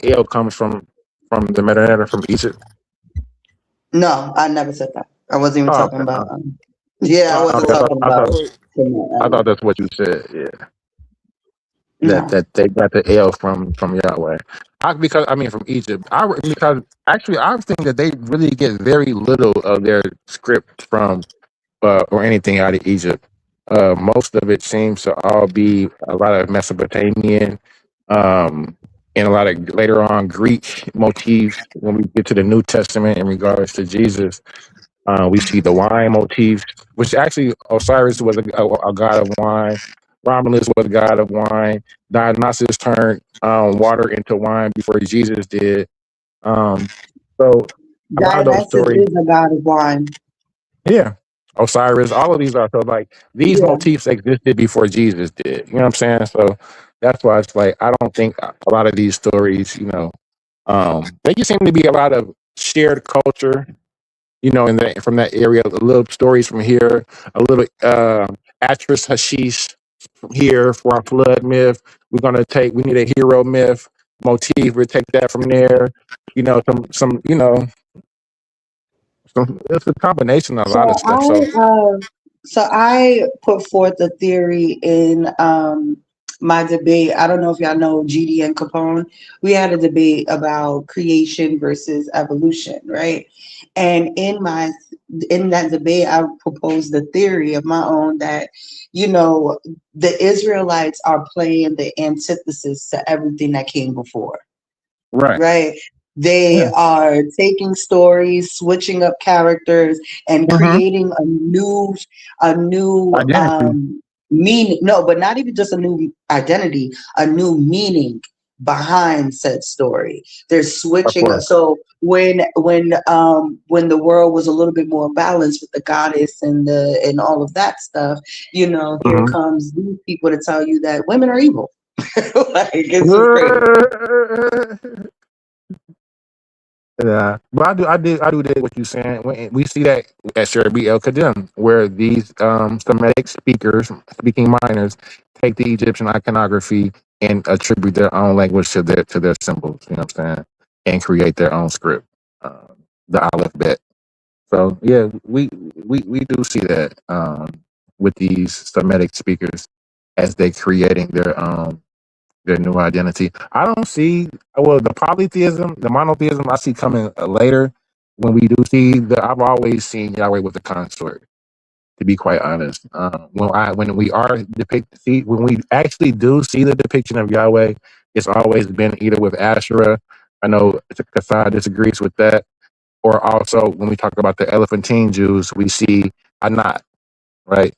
ale comes from the Mediterranean, from Egypt? No, I never said that. I wasn't even Oh, talking okay. about yeah, I wasn't Okay. talking I about thought I thought that's what you said. Yeah. That no. that they got the ale from Yahweh. Because I mean from Egypt. Because actually I think that they really get very little of their script from or anything out of Egypt. Most of it seems to all be a lot of Mesopotamian, um, and a lot of later on Greek motifs. When we get to the New Testament in regards to Jesus, we see the wine motif, which actually Osiris was a god of wine. Romulus was a god of wine. Dionysus turned water into wine before Jesus did. Um, so a lot of those Dionysus stories, is a god of wine. yeah. Osiris, all of these are so like these Yeah. motifs existed before Jesus did. You know what I'm saying? So that's why it's like I don't think a lot of these stories, they just seem to be a lot of shared culture, in that from that area. A little stories from here, a little actress hashish from here for our flood myth. We need a hero myth motif. We take that from there. Some it's a combination of a lot of So stuff. So I put forth a theory in my debate. I don't know if y'all know GD and Capone. We had a debate about creation versus evolution, right? And in that debate, I proposed the theory of my own that, the Israelites are playing the antithesis to everything that came before, right, right? They yeah, are taking stories, switching up characters, and hmm, creating a new identity, meaning. No, but not even just a new identity, a new meaning behind said story. They're of switching up. course. So when the world was a little bit more balanced with the goddess and all of that stuff, here Hmm. comes these people to tell you that women are evil. Like it's just crazy. Yeah, but I do dig what you're saying. We see that at Sherby El Kadem, where these Semitic speaking miners, take the Egyptian iconography and attribute their own language to their symbols. You know what I'm saying, and create their own script, the alphabet. So yeah, we do see that with these Semitic speakers as they creating their new identity. I don't see the polytheism, the monotheism. I see coming later. When we do see I've always seen Yahweh with the consort. To be quite honest, when we are when we actually do see the depiction of Yahweh, it's always been either with Asherah. I know Kassai disagrees with that, or also when we talk about the Elephantine Jews, we see Anat, right?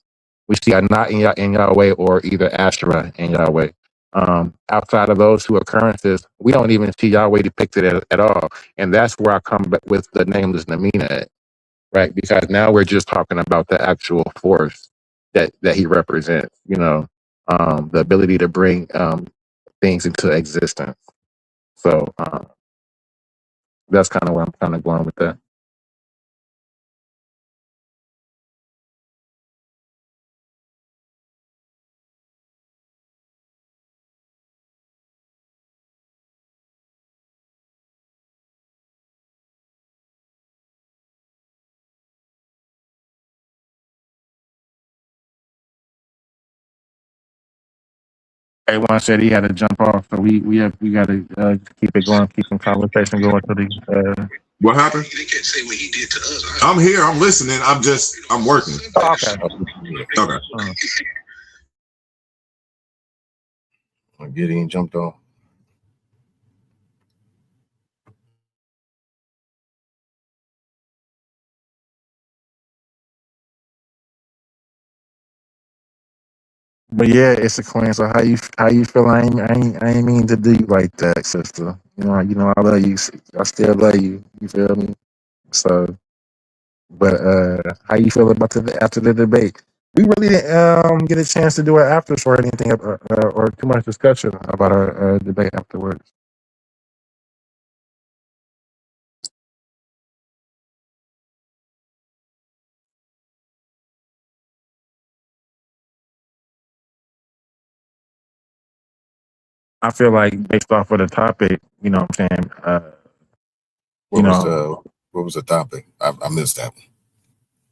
We see Anat in Yahweh or either Asherah in Yahweh. Outside of those two occurrences, we don't even see Yahweh depicted at all. And that's where I come back with the nameless Namina at, right? Because now we're just talking about the actual force that he represents, the ability to bring things into existence. So that's kind of where I'm kind of going with that. A1 said he had to jump off, so we got to keep it going, keep the conversation going to the. What happened? I'm here. I'm listening. I'm working. Oh, okay. Okay. Gideon jumped off. But yeah, it's a queen. So how you feel? I ain't mean to do you like that, sister. You know I love you. I still love you. You feel me? So, but how you feel about after the debate? We really didn't get a chance to do an after show or anything, or too much discussion about our debate afterwards. I feel like based off of the topic, you know what I'm saying. What was the topic? I missed that one.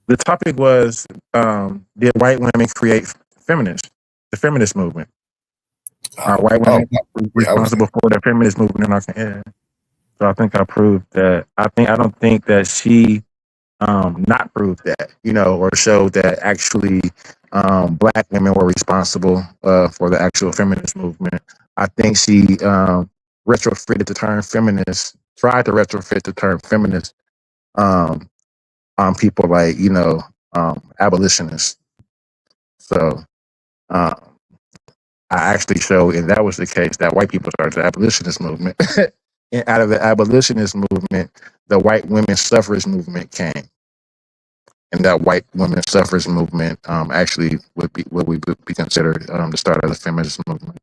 The topic was, did white women create the feminist movement? Are white women responsible for the feminist movement in our country? So I think I proved that. I don't think that she not proved that, or showed that actually black women were responsible for the actual feminist movement. I think she retrofitted the term feminist, tried to retrofit the term feminist on people like, abolitionists. So I actually showed, and that was the case, that white people started the abolitionist movement. And out of the abolitionist movement, the white women's suffrage movement came. And that white women's suffrage movement actually would be considered the start of the feminist movement.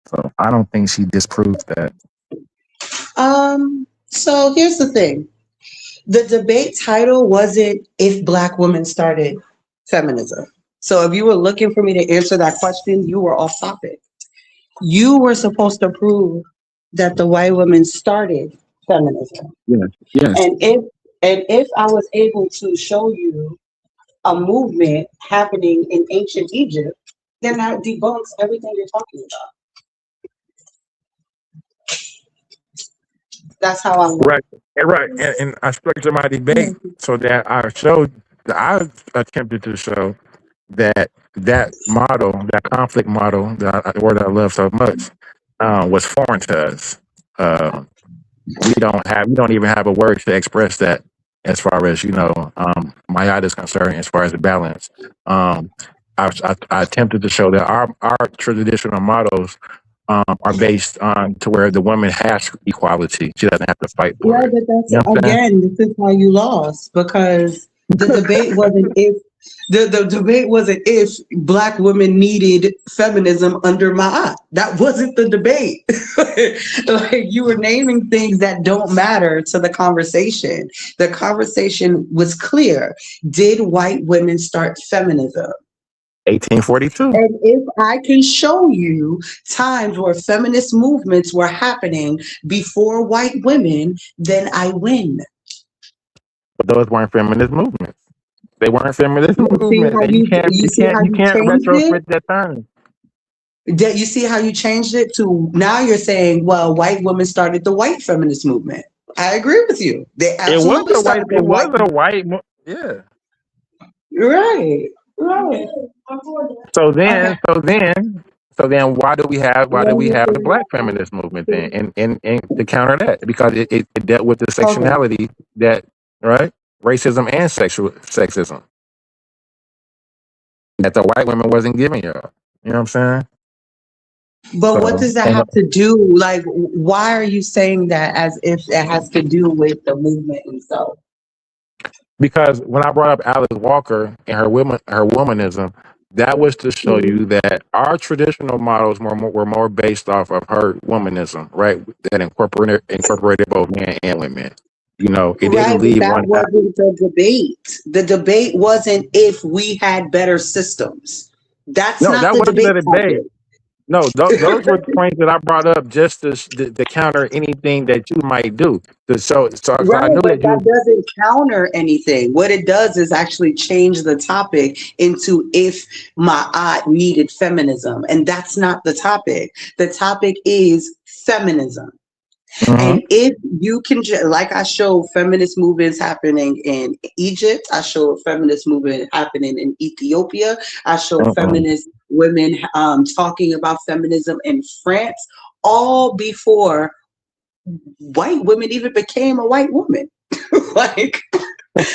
So I don't think she disproved that. So here's the thing. The debate title wasn't if black women started feminism. So if you were looking for me to answer that question, you were off topic. You were supposed to prove that the white women started feminism. Yes. And if I was able to show you a movement happening in ancient Egypt, then that debunks everything you're talking about. That's how I Right. And I structured my debate so that I attempted to show that model, that conflict model, the word I love so much, was foreign to us. We don't even have a word to express that as far as, Mayada is concerned, as far as the balance. I attempted to show that our traditional models are based on to where the woman has equality. She doesn't have to fight for it. But that's again, this is how you lost, because the debate wasn't if the debate wasn't if black women needed feminism under Ma'at. That wasn't the debate. Like, you were naming things that don't matter to the conversation. The conversation was clear. Did white women start feminism? 1842. And if I can show you times where feminist movements were happening before white women, then I win. But those weren't feminist movements. They weren't feminist movements. You can't retrofit that term. You see how you changed it to now you're saying, well, white women started the white feminist movement. I agree with you. They absolutely started the white. Yeah. Right. So then why do we have the black feminist movement then? And to counter that, because it dealt with the sectionality that, right? Racism and sexism that the white women wasn't giving y'all. You know what I'm saying? But what does that have to do? Like, why are you saying that as if it has to do with the movement itself? Because when I brought up Alice Walker and her womanism, that was to show you that our traditional models were more based off of her womanism, right? That incorporated both men and women. It didn't leave that wasn't the debate. The debate wasn't if we had better systems. That wasn't the debate. No, those were the points that I brought up just to counter anything that you might do. So I Right, knew but that that you. doesn't counter anything. What it does is actually change the topic into if my aunt needed feminism. And that's not the topic. The topic is feminism. Mhm, And if you can, like I showed feminist movements happening in Egypt, I showed feminist movement happening in Ethiopia, I showed mhm. feminist women talking about feminism in France, all before white women even became a white woman. like,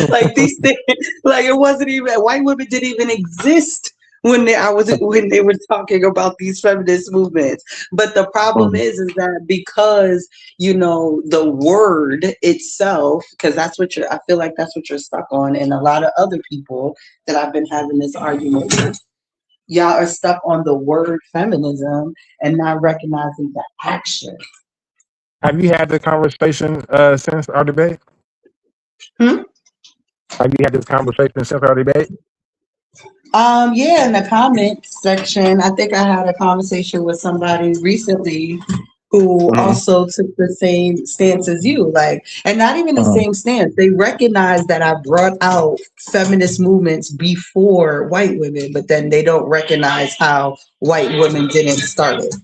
like these things, like it wasn't even white women didn't even exist when they were talking about these feminist movements. But the problem is that because the word itself, because I feel like that's what you're stuck on, and a lot of other people that I've been having this argument with, y'all are stuck on the word feminism and not recognizing the action. Have you had the conversation since our debate? Hmm? Have you had this conversation since our debate? Yeah, in the comments section, I think I had a conversation with somebody recently who Mhm, also took the same stance as you, like, and not even the mhm. same stance. They recognize that I brought out feminist movements before white women, but then they don't recognize how white women didn't start it.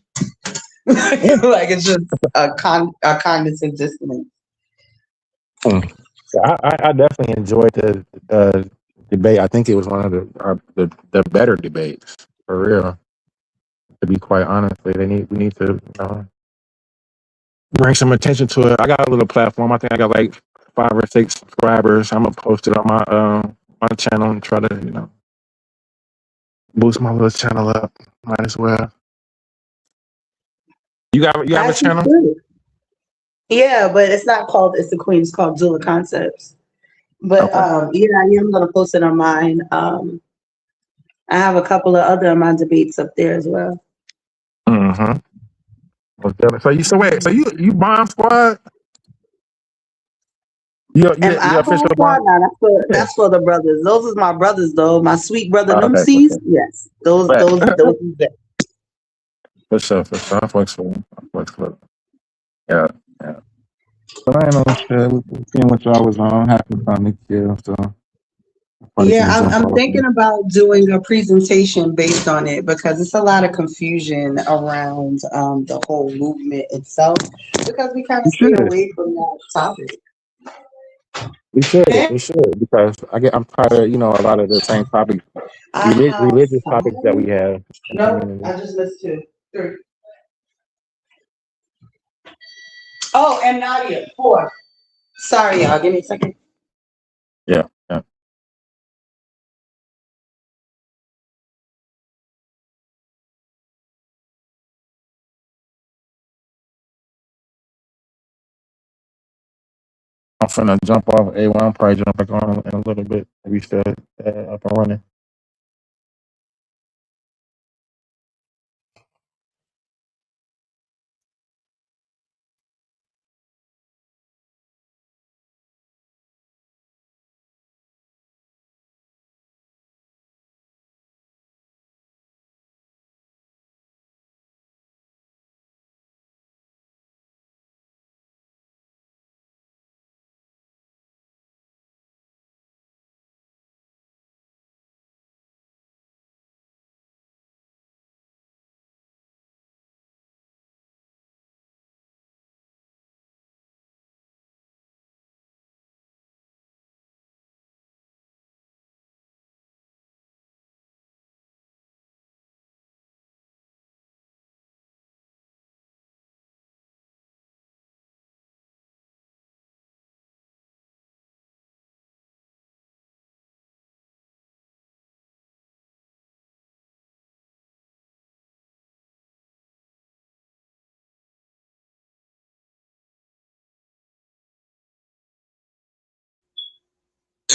Like it's just a cognitive dissonance. Mm. So I definitely enjoyed the debate. I think it was one of the better debates for real. To be quite honest, we need to bring some attention to it. I got a little platform. I think I got like 5 or 6 subscribers. I'm gonna post it on my channel and try to boost my little channel up. Might as well. You have a As you channel? should. Yeah, but it's not called It's the Queen. It's called Zula Concepts. But Okay. yeah, I am gonna post it on mine. I have a couple of other of my debates up there as well. Mm-hmm. So wait. So you bomb squad? Am You I official bomb bomb? squad? Nah, Yeah. that's for the brothers. Those is my brothers though. My sweet brother Okay. For Numsies. sure. Yes, those But those those is there. for sure. For sure. I fucks with him. I fucks with him. Yeah. Yeah. But I ain't no shit. We seen what y'all was on. Happy time to kill. So I probably Yeah, finna jump I'm off. thinking about doing a presentation based on it because it's a lot of confusion around the whole movement itself because we kind of We stay should. away from that topic. We should. We should because I'm tired of a lot of the same topics, I have religious topics that 5. we have in the No, community. I just missed 2, 3. Oh, and Nadia, 4. Sorry, y'all. Give me a second. Yeah. Yeah. I'm finna jump off A1. I'll probably jump back on in a little bit. We still up and running.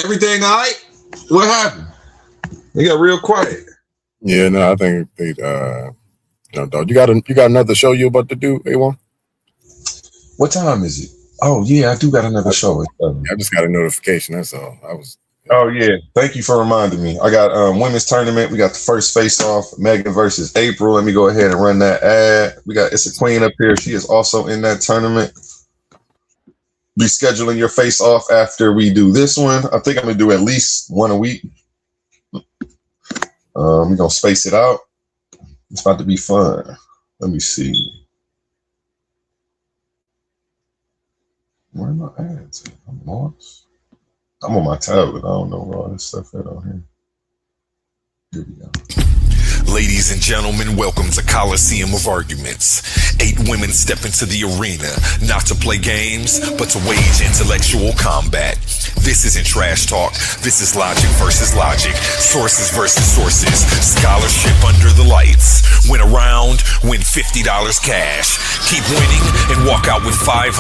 Everything all right? What happened? They got real quiet. Yeah, no, I think they no, dog. You got another show you about to do, A1? What time is it? Oh yeah, I do got another show. I just got a notification. That's all. I was Oh yeah, thank you for reminding me. I got women's tournament. We got the first face off, Megan versus April. Let me go ahead and run that ad. We got It's a Queen up here. She is also in that tournament. Be scheduling your face off after we do this one. I think I'm gonna do at least one a week. We're gonna space it out. It's about to be fun. Let me see. Where are my ads? I'm lost. I'm on my tablet. I don't know where all this stuff at on here. Here we go. Ladies and gentlemen, welcome to Coliseum of Arguments. 8 women step into the arena, not to play games, but to wage intellectual combat. This isn't trash talk. This is logic versus logic, sources versus sources, scholarship under the lights. Win a round, win $50 cash. Keep winning and walk out with $500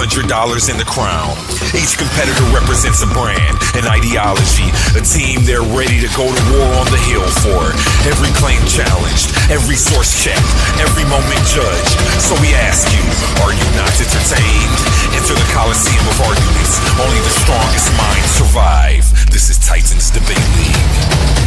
in the crown. Each competitor represents a brand, an ideology, a team they're ready to go to war on the hill for. Every claim challenged, every source checked, every moment judged. So we ask you, are you not entertained? Enter the Coliseum of Arguments. Only the strongest minds survive. This is Titans Debate League.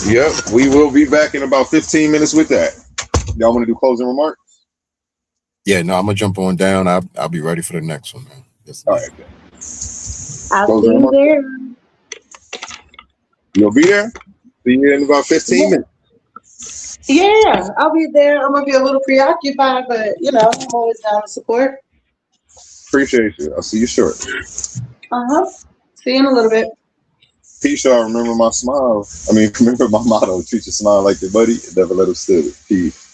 Yep, we will be back in about 15 minutes with that. Y'all want to do closing remarks? Yeah, no, I'm gonna jump on down. I'll be ready for the next one, man. Yes, All right. I'll see you there. You'll be there? See you in about 15 minutes. Yeah, I'll be there. I'm gonna be a little preoccupied, but you know, I'm always down to support. Appreciate you. I'll see you shortly. See you in a little bit. Peace, y'all. Remember my smile. Remember my motto. Treat your smile like your buddy and never let them steal it. Peace.